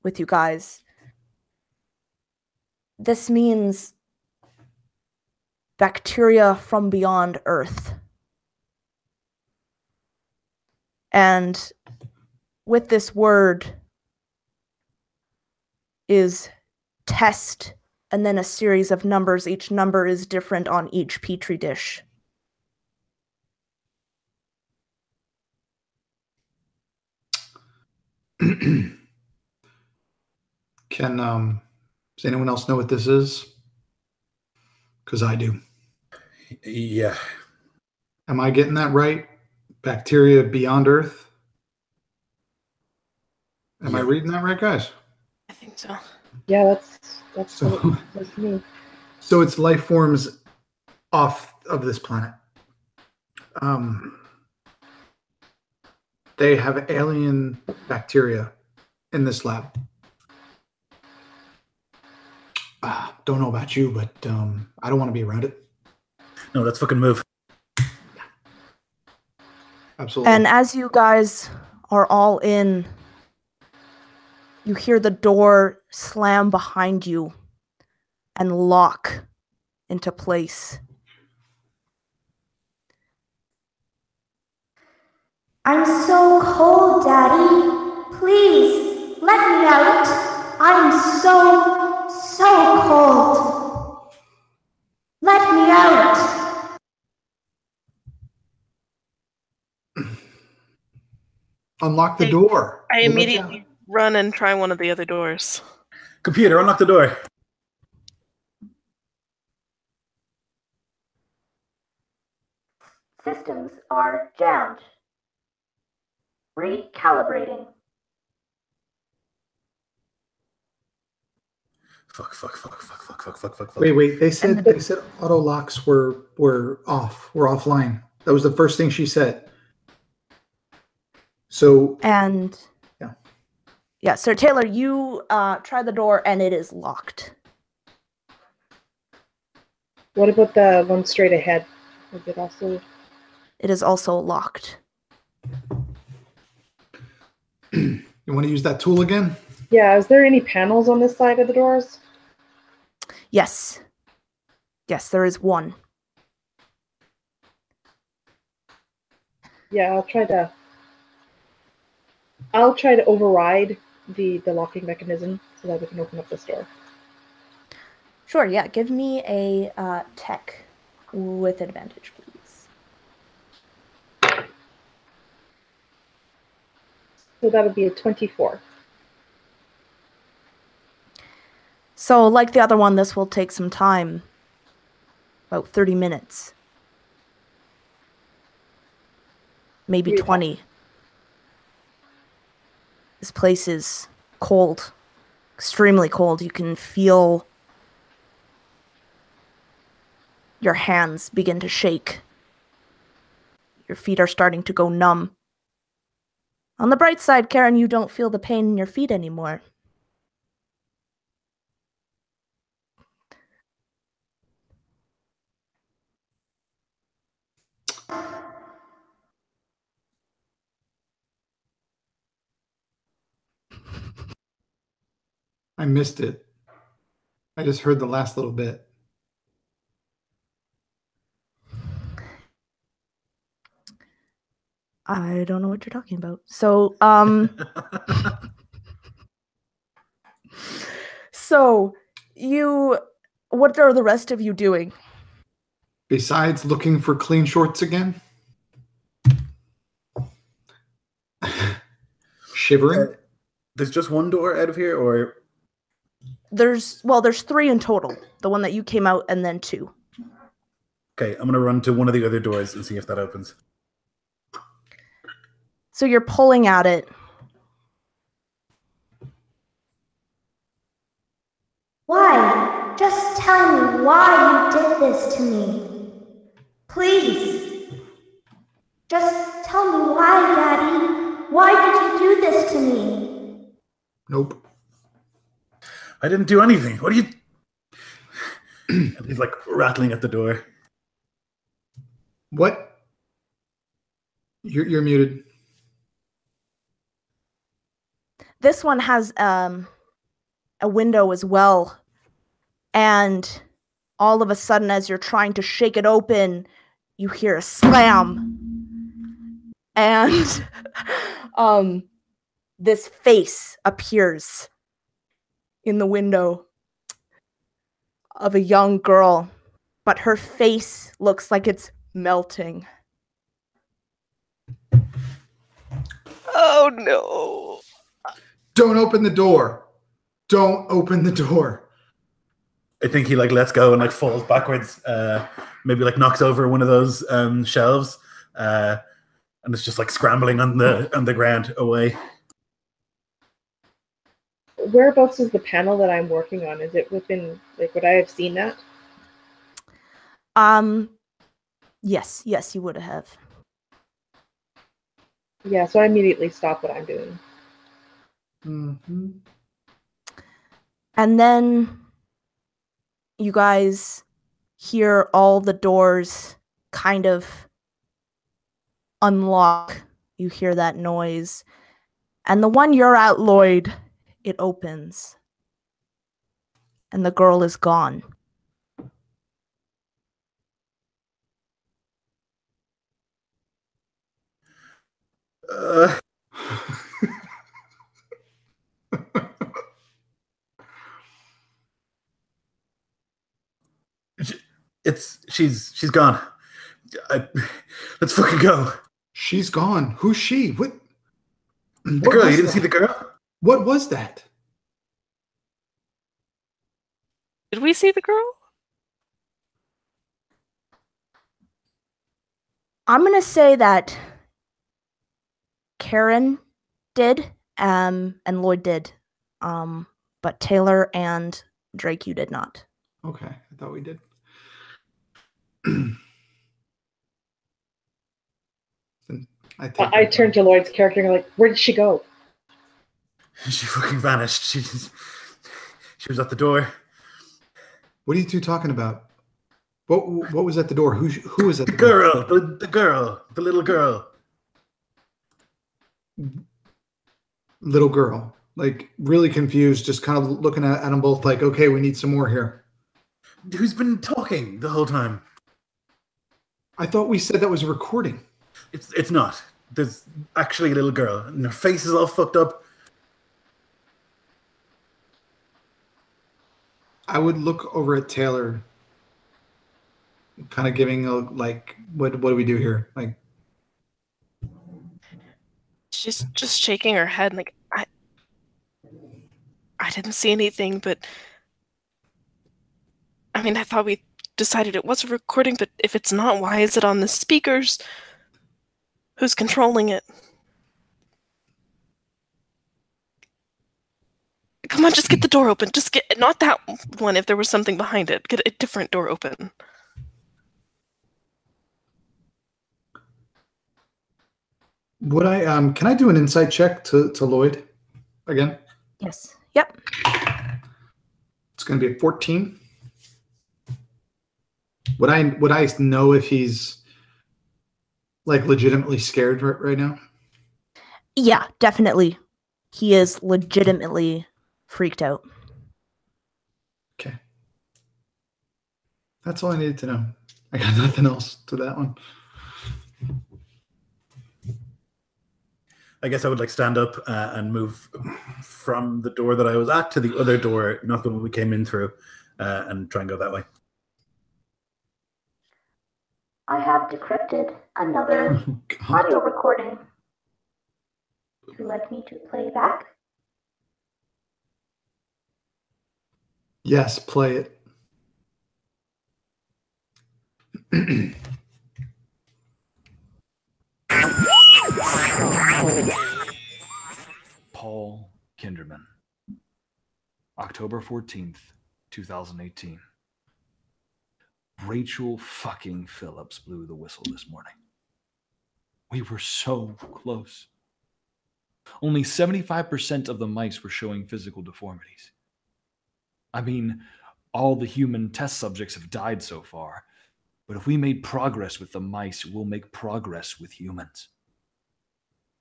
[SPEAKER 1] with you guys. This means bacteria from beyond Earth. And with this word is test and then a series of numbers. Each number is different on each petri dish.
[SPEAKER 2] Does anyone else know what this is? Because I do.
[SPEAKER 4] Yeah.
[SPEAKER 2] Am I getting that right? Bacteria beyond Earth? Am I
[SPEAKER 4] Yeah.
[SPEAKER 2] reading that right, guys?
[SPEAKER 5] I think so.
[SPEAKER 3] Yeah, that's
[SPEAKER 2] So-
[SPEAKER 3] what it was me.
[SPEAKER 2] So it's life forms off of this planet. They have alien bacteria in this lab. Don't know about you, but I don't want to be around it.
[SPEAKER 4] No, let's fucking move.
[SPEAKER 2] Absolutely.
[SPEAKER 1] And as you guys are all in, you hear the door slam behind you and lock into place.
[SPEAKER 9] I'm so cold, Daddy. Please, let me out. I'm so cold. Let me out.
[SPEAKER 2] Unlock the door.
[SPEAKER 5] I
[SPEAKER 2] We'll let you
[SPEAKER 5] immediately run and try one of the other doors.
[SPEAKER 4] Computer, unlock the door.
[SPEAKER 9] Systems are jammed. Recalibrating.
[SPEAKER 4] Fuck.
[SPEAKER 2] Wait. They said auto locks were off. Were offline. That was the first thing she said. So
[SPEAKER 1] And
[SPEAKER 2] yeah.
[SPEAKER 1] Yeah, Sir Taylor, you try the door and it is locked.
[SPEAKER 3] What about the one straight ahead? Is it also?
[SPEAKER 1] It is also locked.
[SPEAKER 2] You want to use that tool again?
[SPEAKER 3] Yeah. Is there any panels on this side of the doors?
[SPEAKER 1] Yes. Yes, there is one.
[SPEAKER 3] Yeah, I'll try to override the locking mechanism so that we can open up this door.
[SPEAKER 1] Sure, yeah. Give me a tech with advantage, please.
[SPEAKER 3] So that would be a 24.
[SPEAKER 1] So, like the other one, this will take some time. About 30 minutes. Maybe 20. This place is cold. Extremely cold. You can feel your hands begin to shake. Your feet are starting to go numb. On the bright side, Karen, you don't feel the pain in your feet anymore.
[SPEAKER 2] I missed it. I just heard the last little bit.
[SPEAKER 1] I don't know what you're talking about. So, what are the rest of you doing?
[SPEAKER 2] Besides looking for clean shorts again? Shivering?
[SPEAKER 4] There's just one door out of here, or
[SPEAKER 1] There's 3 in total. The one that you came out and then 2.
[SPEAKER 4] okay, I'm gonna run to one of the other doors and see if that opens.
[SPEAKER 1] So you're pulling at it.
[SPEAKER 9] Why? Just tell me why you did this to me. Please. Just tell me why, Daddy. Why did you do this to me?
[SPEAKER 2] Nope.
[SPEAKER 4] I didn't do anything. What are you? And he's like rattling at the door.
[SPEAKER 2] What? You're muted.
[SPEAKER 1] This one has a window as well. And all of a sudden, as you're trying to shake it open, you hear a slam. And this face appears in the window of a young girl, but her face looks like it's melting.
[SPEAKER 5] Oh no.
[SPEAKER 2] Don't open the door. Don't open the door.
[SPEAKER 4] I think he like lets go and like falls backwards. Maybe like knocks over one of those shelves, and it's just like scrambling on the ground away.
[SPEAKER 3] Whereabouts is the panel that I'm working on? Is it within, like, would I have seen that?
[SPEAKER 1] Yes, you would have.
[SPEAKER 3] Yeah, so I immediately stop what I'm doing.
[SPEAKER 2] Mm-hmm.
[SPEAKER 1] And then you guys hear all the doors kind of unlock. You hear that noise. And the one you're at, Lloyd, it opens. And the girl is gone.
[SPEAKER 4] Uh, she's gone. Let's fucking go.
[SPEAKER 2] She's gone. Who's she? What?
[SPEAKER 4] The girl, you didn't see the girl?
[SPEAKER 2] What was that?
[SPEAKER 5] Did we see the girl?
[SPEAKER 1] I'm going to say that Karen did, and Lloyd did. But Taylor and Drake, you did not.
[SPEAKER 2] Okay, I thought we did.
[SPEAKER 3] I turned to Lloyd's character and I'm like, where did she go?
[SPEAKER 4] She fucking vanished. She was at the door.
[SPEAKER 2] What are you two talking about? What was at the door? Who was at
[SPEAKER 4] the door? The girl, the little girl.
[SPEAKER 2] Little girl, like really confused, just kind of looking at them both like, okay, we need some more here.
[SPEAKER 4] Who's been talking the whole time?
[SPEAKER 2] I thought we said that was a recording.
[SPEAKER 4] It's not. There's actually a little girl, and her face is all fucked up.
[SPEAKER 2] I would look over at Taylor, kind of giving a like, what do we do here? Like,
[SPEAKER 5] She's just shaking her head, like I didn't see anything, but I mean, I thought we decided it was a recording, but if it's not, why is it on the speakers? Who's controlling it? Come on, just get the door open. Just get, not that one if there was something behind it. Get a different door open.
[SPEAKER 2] would I can I do an insight check to Lloyd again?
[SPEAKER 1] Yes. Yep.
[SPEAKER 2] It's going to be a 14. Would I know if he's like legitimately scared right now?
[SPEAKER 1] Yeah, definitely. He is legitimately freaked out.
[SPEAKER 2] Okay. That's all I needed to know. I got nothing else to that one.
[SPEAKER 4] I guess I would like stand up and move from the door that I was at to the other door, not the one we came in through, and try and go that way.
[SPEAKER 9] I have decrypted another audio recording. Would you like me to play back?
[SPEAKER 2] Yes, play it.
[SPEAKER 7] Paul Kinderman. October 14th, 2018. Rachel fucking Phillips blew the whistle this morning. We were so close. Only 75% of the mice were showing physical deformities. I mean, all the human test subjects have died so far, but if we made progress with the mice, we'll make progress with humans.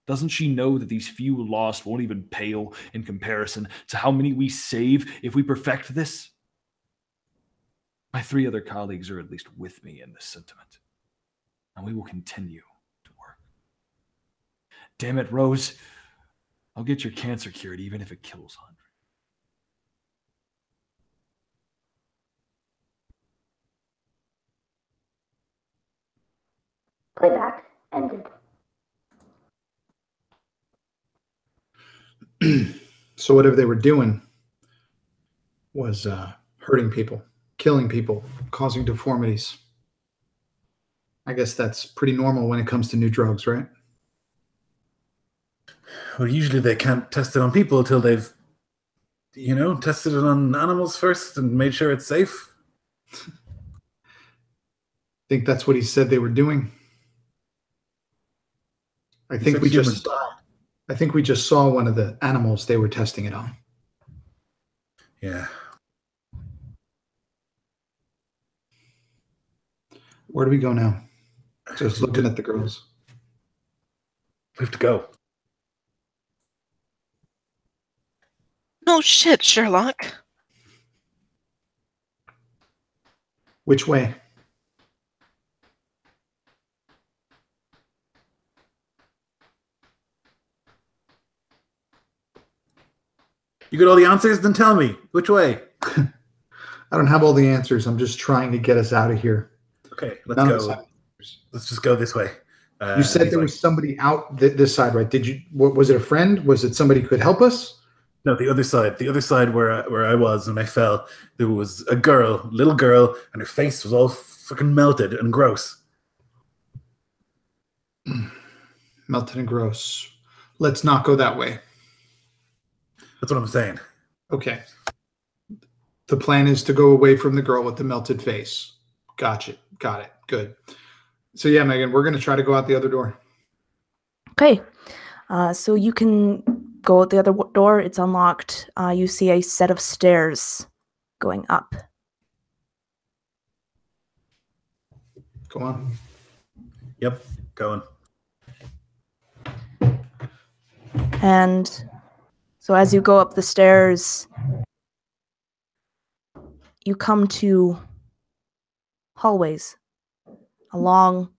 [SPEAKER 7] Doesn't she know that these few lost won't even pale in comparison to how many we save if we perfect this? My 3 other colleagues are at least with me in this sentiment, and we will continue to work. Damn it, Rose. I'll get your cancer cured even if it kills hundreds.
[SPEAKER 9] Playback ended.
[SPEAKER 2] So whatever they were doing was hurting people, killing people, causing deformities. I guess that's pretty normal when it comes to new drugs, right?
[SPEAKER 4] Well, usually they can't test it on people until they've, tested it on animals first and made sure it's safe.
[SPEAKER 2] Think that's what he said they were doing. I
[SPEAKER 4] You
[SPEAKER 2] think
[SPEAKER 4] said
[SPEAKER 2] we
[SPEAKER 4] humans
[SPEAKER 2] just saw one of the animals they were testing it on.
[SPEAKER 4] Yeah.
[SPEAKER 2] Where do we go now? Just looking at the girls.
[SPEAKER 4] We have to go.
[SPEAKER 5] No shit, Sherlock.
[SPEAKER 2] Which way?
[SPEAKER 4] You got all the answers? Then tell me. Which way?
[SPEAKER 2] I don't have all the answers. I'm just trying to get us out of here.
[SPEAKER 4] Okay, let's
[SPEAKER 2] None of us
[SPEAKER 4] go.
[SPEAKER 2] have answers.
[SPEAKER 4] Let's just go this way.
[SPEAKER 2] You said there was somebody out this side, right? Did you? Was it a friend? Was it somebody who could help us?
[SPEAKER 4] No, the other side. The other side where I was when I fell. There was a girl, little girl, and her face was all fucking melted and gross.
[SPEAKER 2] Melted and gross. Let's not go that way.
[SPEAKER 4] That's what I'm saying.
[SPEAKER 2] Okay. The plan is to go away from the girl with the melted face. Gotcha. Got it. Good. So yeah, Megan, we're going to try to go out the other door.
[SPEAKER 1] Okay. So you can go out the other door. It's unlocked. You see a set of stairs going up.
[SPEAKER 2] Go on.
[SPEAKER 4] Yep, going.
[SPEAKER 1] And so as you go up the stairs, you come to hallways. A long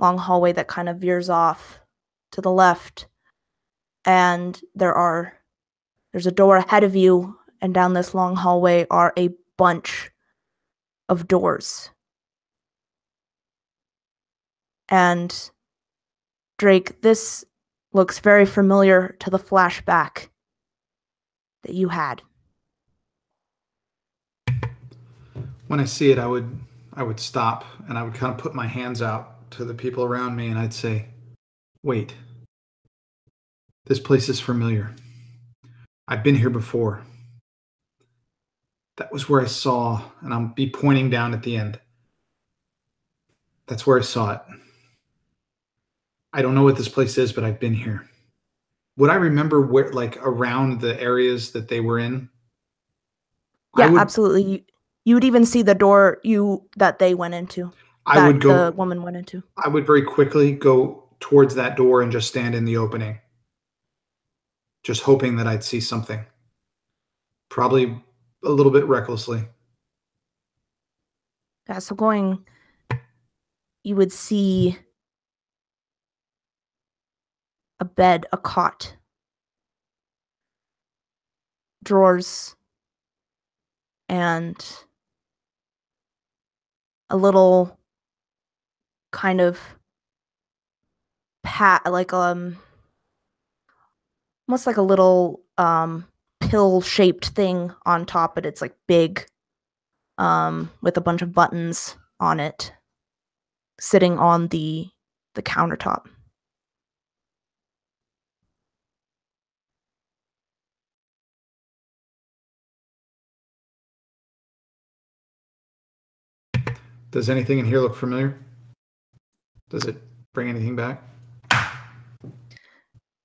[SPEAKER 1] hallway that kind of veers off to the left. And there's a door ahead of you, and down this long hallway are a bunch of doors. And Drake, this looks very familiar to the flashback that you had.
[SPEAKER 2] When I see it, I would stop and I would kind of put my hands out to the people around me and I'd say, wait, this place is familiar. I've been here before. That was where I saw, and I'll be pointing down at the end. That's where I saw it. I don't know what this place is, but I've been here. Would I remember where, like, around the areas that they were in?
[SPEAKER 1] Yeah, absolutely. You would even see the door that they went into.
[SPEAKER 2] I would go.
[SPEAKER 1] The woman went into.
[SPEAKER 2] I would very quickly go towards that door and just stand in the opening, just hoping that I'd see something. Probably a little bit recklessly.
[SPEAKER 1] Yeah, so going, you would see a bed, a cot, drawers, and a little kind of almost like a little pill-shaped thing on top, but it's like big, with a bunch of buttons on it, sitting on the countertop.
[SPEAKER 2] Does anything in here look familiar? Does it bring anything back?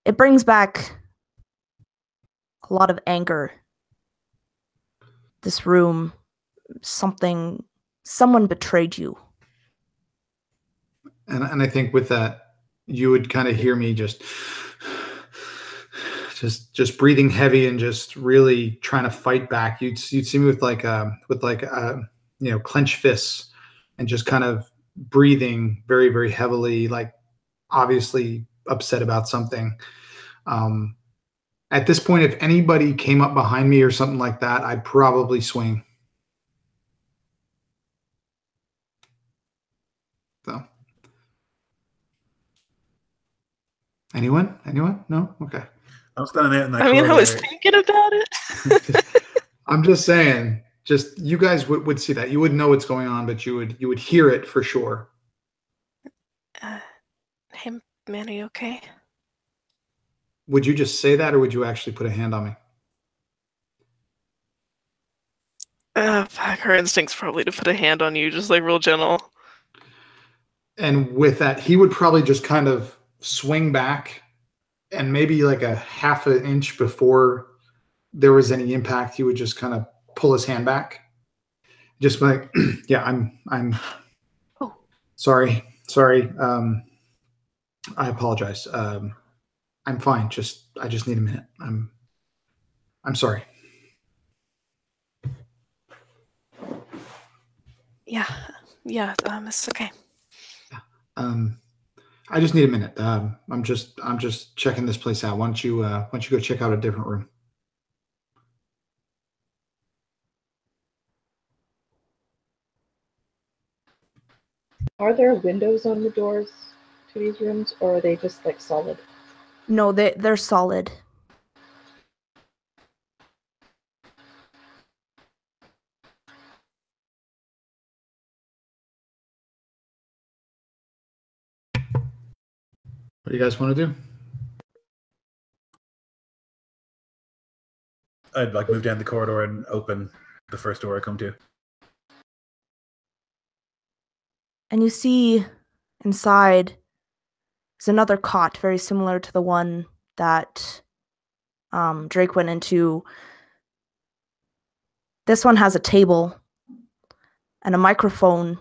[SPEAKER 1] It brings back a lot of anger. This room, someone betrayed you.
[SPEAKER 2] And I think with that, you would kind of hear me just breathing heavy and just really trying to fight back. You'd see me with clenched fists and just kind of breathing very, very heavily, like obviously upset about something. At this point, if anybody came up behind me or something like that, I'd probably swing. So, anyone? No? Okay.
[SPEAKER 4] I'm standing out in that
[SPEAKER 5] I was thinking about it.
[SPEAKER 2] I'm just saying, just you guys would see that. You wouldn't know what's going on, but you would hear it for sure.
[SPEAKER 5] Hey, man, are you okay?
[SPEAKER 2] Would you just say that, or would you actually put a hand on me?
[SPEAKER 5] Her instinct's probably to put a hand on you, just like real gentle.
[SPEAKER 2] And with that, he would probably just kind of swing back, and maybe like a half an inch before there was any impact, he would just kind of pull his hand back. Just like, yeah, I'm
[SPEAKER 5] Oh.
[SPEAKER 2] sorry. I apologize. I'm fine. I just need a minute. I'm sorry.
[SPEAKER 5] Yeah, it's okay.
[SPEAKER 2] I just need a minute. I'm just checking this place out. Why don't you go check out a different room?
[SPEAKER 3] Are there windows on the doors to these rooms, or are they just like solid?
[SPEAKER 1] No, they're solid.
[SPEAKER 2] What do you guys want to do?
[SPEAKER 4] I'd like move down the corridor and open the first door I come to.
[SPEAKER 1] And you see inside is another cot very similar to the one that Drake went into. This one has a table and a microphone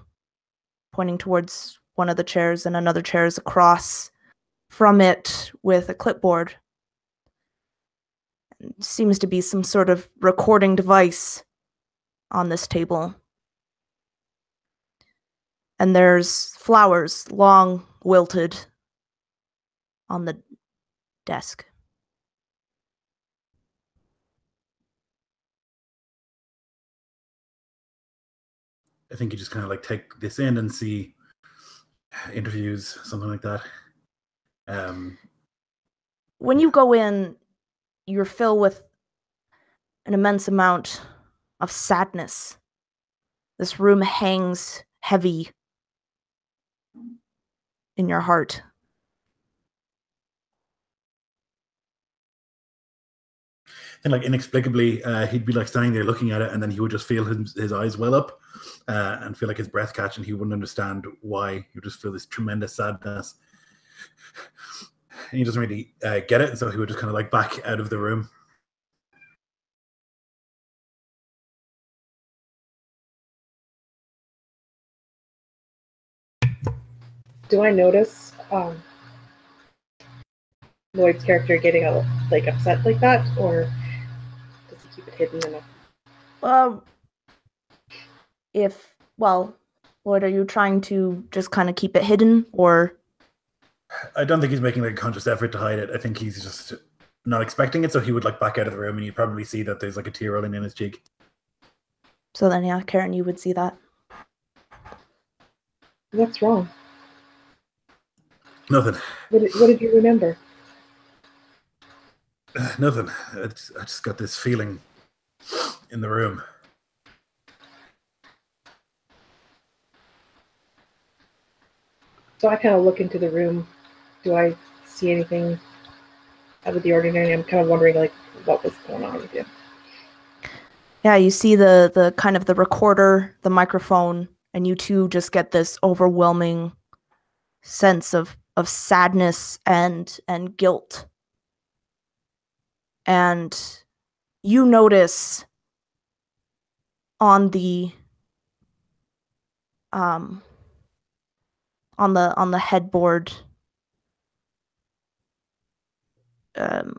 [SPEAKER 1] pointing towards one of the chairs, and another chair is across from it with a clipboard. It seems to be some sort of recording device on this table. And there's flowers, long wilted, on the desk.
[SPEAKER 4] I think you just kind of like take this in and see interviews, something like that.
[SPEAKER 1] When you go in, you're filled with an immense amount of sadness. This room hangs heavy in your heart.
[SPEAKER 4] And like inexplicably, he'd be like standing there looking at it, and then he would just feel his eyes well up and feel like his breath catch, and he wouldn't understand why. He would just feel this tremendous sadness. And he doesn't really get it, and so he would just kind of like back out of the room.
[SPEAKER 3] Do I notice Lloyd's character getting like upset like that, or does he keep it hidden enough?
[SPEAKER 1] Lloyd, are you trying to just kind of keep it hidden, or?
[SPEAKER 4] I don't think he's making like a conscious effort to hide it. I think he's just not expecting it, so he would like back out of the room, and you'd probably see that there's like a tear rolling in his cheek.
[SPEAKER 1] So then, yeah, Karen, you would see that.
[SPEAKER 3] What's wrong?
[SPEAKER 4] Nothing.
[SPEAKER 3] What did you remember?
[SPEAKER 4] Nothing. I just got this feeling in the room.
[SPEAKER 3] So I kind of look into the room. Do I see anything out of the ordinary? I'm kind of wondering, like, what was going on with you.
[SPEAKER 1] Yeah, you see the kind of the recorder, the microphone, and you two just get this overwhelming sense of sadness and guilt. And you notice on the headboard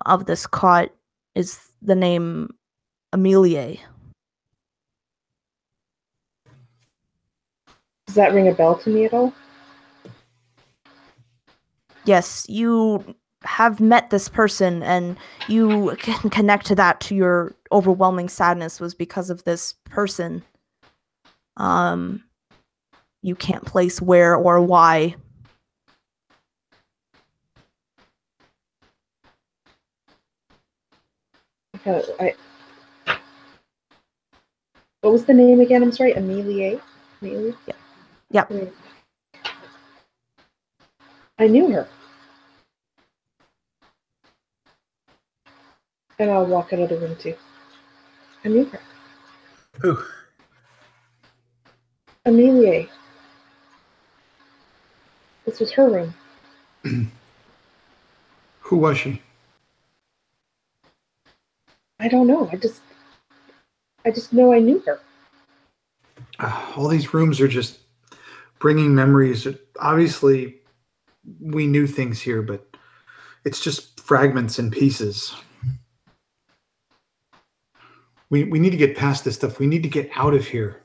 [SPEAKER 1] of this cot is the name Amelia.
[SPEAKER 3] Does that ring a bell to me at all?
[SPEAKER 1] Yes, you have met this person, and you can connect to that, to your overwhelming sadness was because of this person. You can't place where or why.
[SPEAKER 3] What was the name again? I'm sorry, Amelia? Amelia?
[SPEAKER 1] Yeah. Yep.
[SPEAKER 3] I knew her. And I'll walk out of the room too. I knew her.
[SPEAKER 4] Who?
[SPEAKER 3] Amelia. This was her room.
[SPEAKER 2] Who was she?
[SPEAKER 3] I don't know. I just know I knew her.
[SPEAKER 2] All these rooms are just bringing memories. Obviously, we knew things here, but it's just fragments and pieces. We need to get past this stuff. We need to get out of here.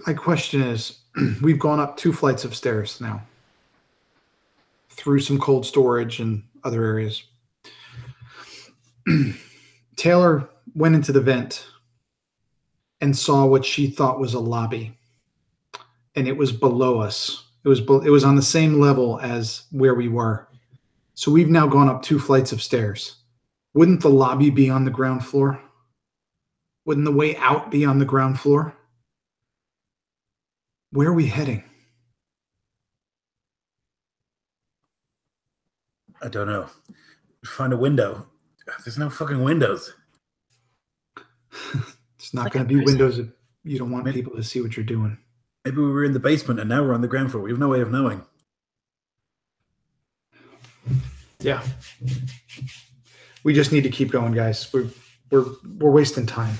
[SPEAKER 2] My question is, we've gone up 2 flights of stairs now, through some cold storage and other areas. Taylor went into the vent and saw what she thought was a lobby, and it was below us. It was on the same level as where we were. So we've now gone up 2 flights of stairs. Wouldn't the lobby be on the ground floor? Wouldn't the way out be on the ground floor? Where are we heading?
[SPEAKER 4] I don't know. Find a window. There's no fucking windows.
[SPEAKER 2] It's not going to be windows if you don't want people to see what you're doing.
[SPEAKER 4] Maybe we were in the basement and now we're on the ground floor. We have no way of knowing.
[SPEAKER 2] Yeah. We just need to keep going, guys. We're wasting time.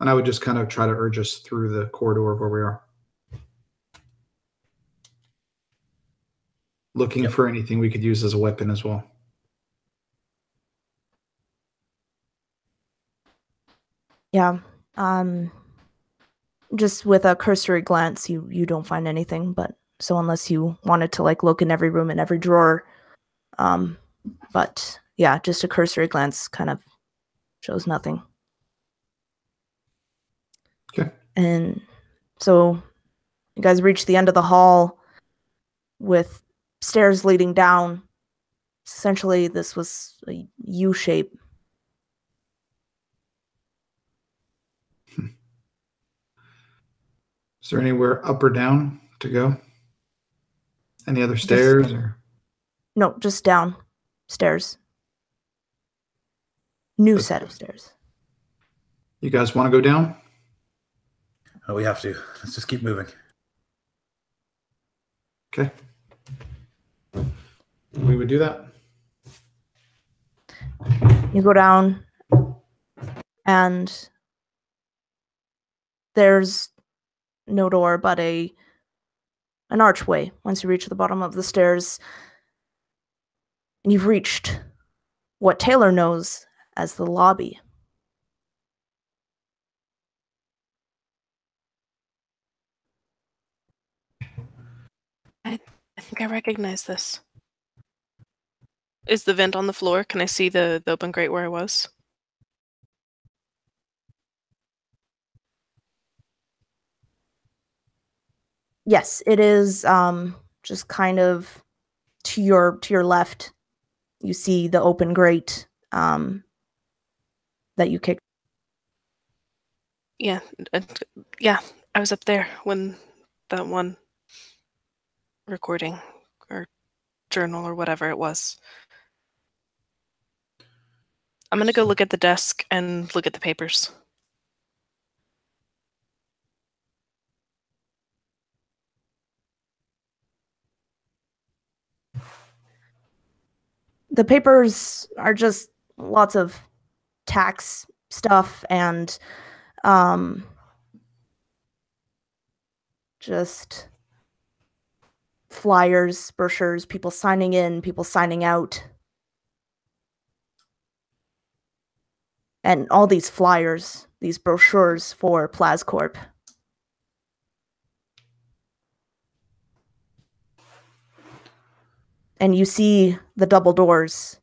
[SPEAKER 2] And I would just kind of try to urge us through the corridor where we are. Looking for anything we could use as a weapon as well.
[SPEAKER 1] Yeah. Just with a cursory glance, you don't find anything, but so unless you wanted to like look in every room and every drawer, but yeah, just a cursory glance kind of shows nothing.
[SPEAKER 2] Okay.
[SPEAKER 1] And so you guys reach the end of the hall with stairs leading down. Essentially, this was a U shape.
[SPEAKER 2] Is there anywhere up or down to go? Any other stairs?
[SPEAKER 1] No, just down stairs. New set of stairs.
[SPEAKER 2] You guys want to go down?
[SPEAKER 4] Oh, we have to. Let's just keep moving.
[SPEAKER 2] Okay. We would do that.
[SPEAKER 1] You go down, and there's no door, but an archway once you reach the bottom of the stairs. And you've reached what Taylor knows as the lobby.
[SPEAKER 5] I think I recognize this. Is the vent on the floor? Can I see the open grate where I was?
[SPEAKER 1] Yes, it is just kind of to your left. You see the open grate that you kicked.
[SPEAKER 5] Yeah, yeah. I was up there when that one recording or journal or whatever it was. I'm gonna go look at the desk and look at the papers.
[SPEAKER 1] The papers are just lots of tax stuff and just flyers, brochures, people signing in, people signing out. And all these flyers, these brochures for PlasCorp. And you see the double doors.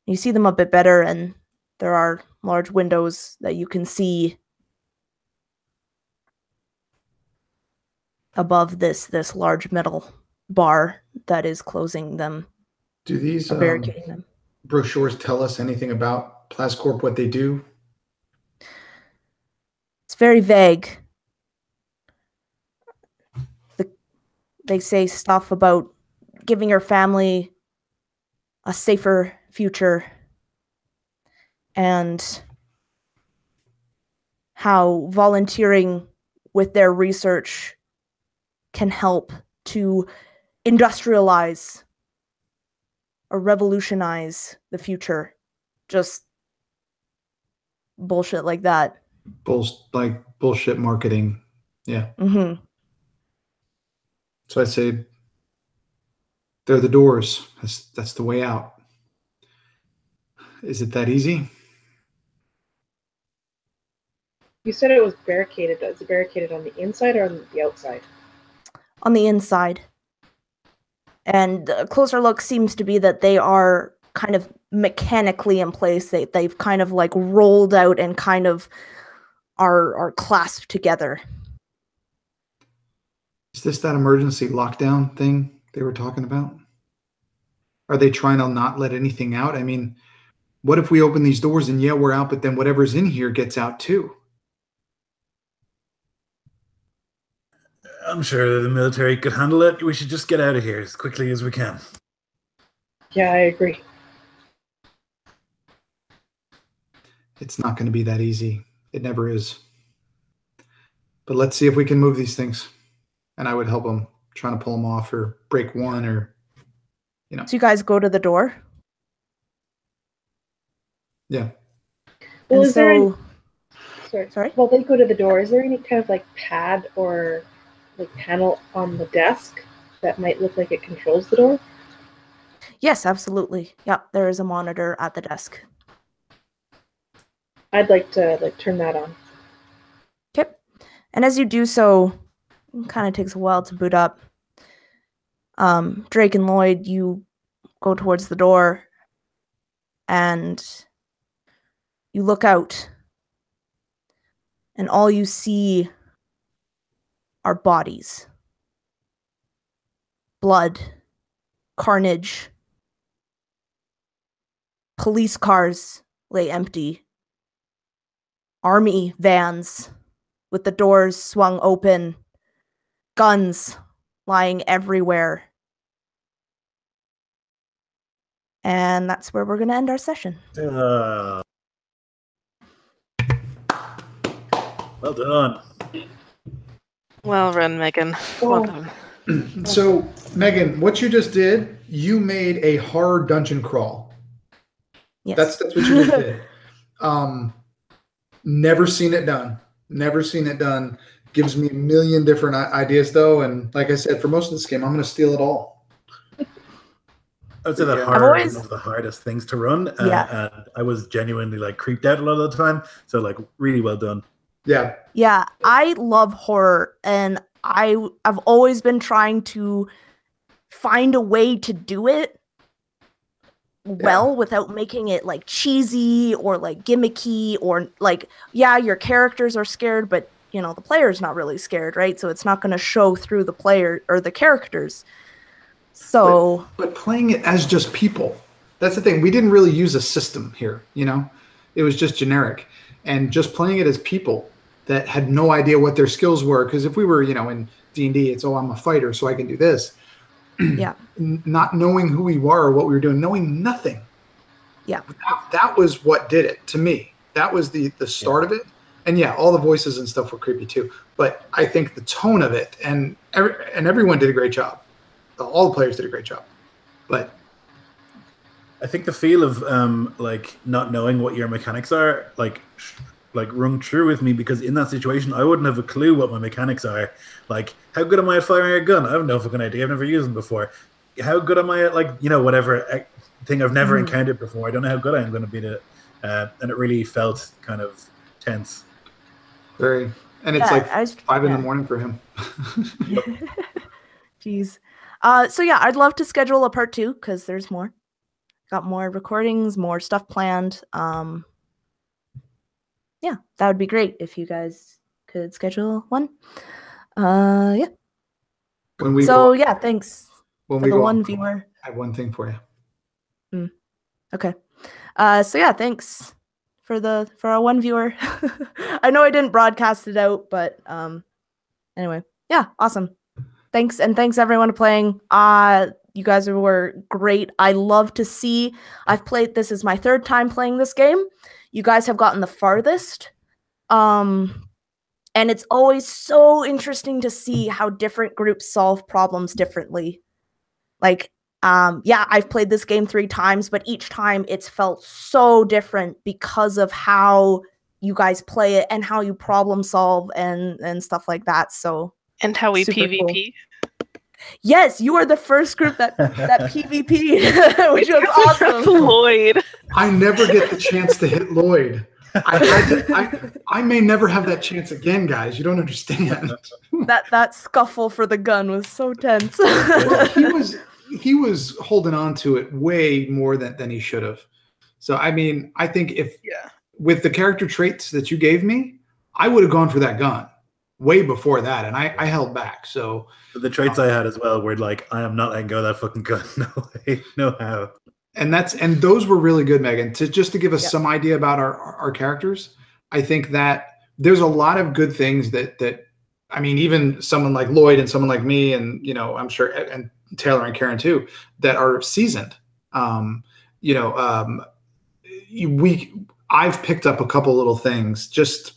[SPEAKER 1] You see them a bit better, and there are large windows that you can see above this large metal bar that is closing them.
[SPEAKER 2] Do these
[SPEAKER 1] barricading them.
[SPEAKER 2] Brochures tell us anything about PlasCorp, what they do?
[SPEAKER 1] It's very vague. They say stuff about giving your family a safer future and how volunteering with their research, can help to industrialize or revolutionize the future. Just bullshit like that.
[SPEAKER 2] Bullshit marketing. Yeah.
[SPEAKER 1] Mm-hmm.
[SPEAKER 2] So I say they're the doors. That's the way out. Is it that easy?
[SPEAKER 3] You said it was barricaded. Is it barricaded on the inside or on the outside?
[SPEAKER 1] On the inside. And a closer look seems to be that they are kind of mechanically in place. They've kind of like rolled out and kind of are clasped together.
[SPEAKER 2] Is this that emergency lockdown thing they were talking about? Are they trying to not let anything out? I mean, what if we open these doors and yeah, we're out, but then whatever's in here gets out too?
[SPEAKER 4] I'm sure the military could handle it. We should just get out of here as quickly as we can.
[SPEAKER 3] Yeah, I agree.
[SPEAKER 2] It's not going to be that easy. It never is. But let's see if we can move these things. And I would help them trying to pull them off or break one or, you know.
[SPEAKER 1] So you guys go to the door?
[SPEAKER 2] Yeah.
[SPEAKER 3] Well,
[SPEAKER 1] And
[SPEAKER 3] is there
[SPEAKER 1] so...
[SPEAKER 3] Sorry. While they go to the door, is there any kind of like pad or like panel on the desk that might look like it controls the door?
[SPEAKER 1] Yes, absolutely. Yep, there is a monitor at the desk.
[SPEAKER 3] I'd like to like turn that on.
[SPEAKER 1] Okay. And as you do so, it kind of takes a while to boot up. Drake and Lloyd, you go towards the door and you look out. And all you see are bodies. Blood. Carnage. Police cars lay empty. Army vans with the doors swung open. Guns lying everywhere. And that's where we're going to end our session.
[SPEAKER 4] Well done.
[SPEAKER 5] Well run, Megan. Well done.
[SPEAKER 2] So, Megan, what you just did, you made a horror dungeon crawl.
[SPEAKER 1] Yes.
[SPEAKER 2] That's what you just did. Never seen it done. Never seen it done. Gives me a million different ideas, though. And like I said, for most of this game, I'm going to steal it all.
[SPEAKER 4] I would say that
[SPEAKER 2] Yeah.
[SPEAKER 4] horror is one of the hardest things to run.
[SPEAKER 1] Yeah.
[SPEAKER 4] And I was genuinely like creeped out a lot of the time. So like really well done.
[SPEAKER 2] Yeah.
[SPEAKER 1] Yeah, I love horror, and I've always been trying to find a way to do it well without making it like cheesy or like gimmicky or like, yeah, your characters are scared, but you know, the player's not really scared, right? So it's not going to show through the player or the characters. So,
[SPEAKER 2] but playing it as just people, that's the thing. We didn't really use a system here, you know? It was just generic. And just playing it as people that had no idea what their skills were. Because if we were, you know, in D&D, it's, oh, I'm a fighter, so I can do this.
[SPEAKER 1] Yeah.
[SPEAKER 2] Not knowing who we were or what we were doing, knowing nothing.
[SPEAKER 1] Yeah.
[SPEAKER 2] That was what did it to me. That was the start of it. And yeah, all the voices and stuff were creepy too. But I think the tone of it and everyone did a great job. All the players did a great job. But
[SPEAKER 4] I think the feel of like not knowing what your mechanics are like rung true with me, because in that situation I wouldn't have a clue what my mechanics are. Like, how good am I at firing a gun? I have no fucking idea. I've never used them before. How good am I at, like, you know, whatever thing I've never encountered before? I don't know how good I am going to be at it. And it really felt kind of tense.
[SPEAKER 2] Very. And it's like 5 in the morning for him.
[SPEAKER 1] Jeez. So yeah, I'd love to schedule a part 2 because there's more. Got more recordings, more stuff planned. Yeah, that would be great if you guys could schedule one. Yeah. Yeah, thanks for the one viewer.
[SPEAKER 2] I have one thing for you.
[SPEAKER 1] Okay. So yeah, thanks for our one viewer. I know I didn't broadcast it out, but anyway, yeah, awesome. Thanks, and thanks everyone for playing. You guys were great. I love to see. This is my 3rd time playing this game. You guys have gotten the farthest. And it's always so interesting to see how different groups solve problems differently. Like, yeah, I've played this game 3 times, but each time it's felt so different because of how you guys play it and how you problem solve and stuff like that. So
[SPEAKER 5] And how we
[SPEAKER 1] super
[SPEAKER 5] PvP.
[SPEAKER 1] cool. Yes, you are the first group that PvP, which was awesome.
[SPEAKER 5] Lloyd.
[SPEAKER 2] I never get the chance to hit Lloyd. I may never have that chance again, guys. You don't understand.
[SPEAKER 1] That scuffle for the gun was so tense.
[SPEAKER 2] Well, he was holding on to it way more than he should have. So I mean, I think with the character traits that you gave me, I would have gone for that gun way before that, and I held back. So
[SPEAKER 4] the traits I had as well were like, I am not letting go of that fucking gun. No way, no how.
[SPEAKER 2] And those were really good, Megan. To give us some idea about our characters, I think that there's a lot of good things that I mean, even someone like Lloyd and someone like me, and I'm sure, and Taylor and Karen too, that are seasoned. I've picked up a couple little things, just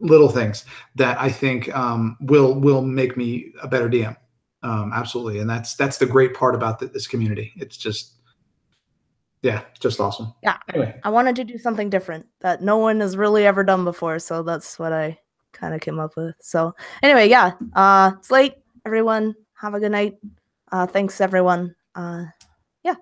[SPEAKER 2] little things that I think will make me a better DM. Absolutely, and that's the great part about this community. It's just. Yeah, just awesome.
[SPEAKER 1] Yeah.
[SPEAKER 2] Anyway,
[SPEAKER 1] I wanted to do something different that no one has really ever done before, so that's what I kind of came up with. So anyway, yeah. It's late, everyone. Have a good night. Thanks, everyone. Yeah.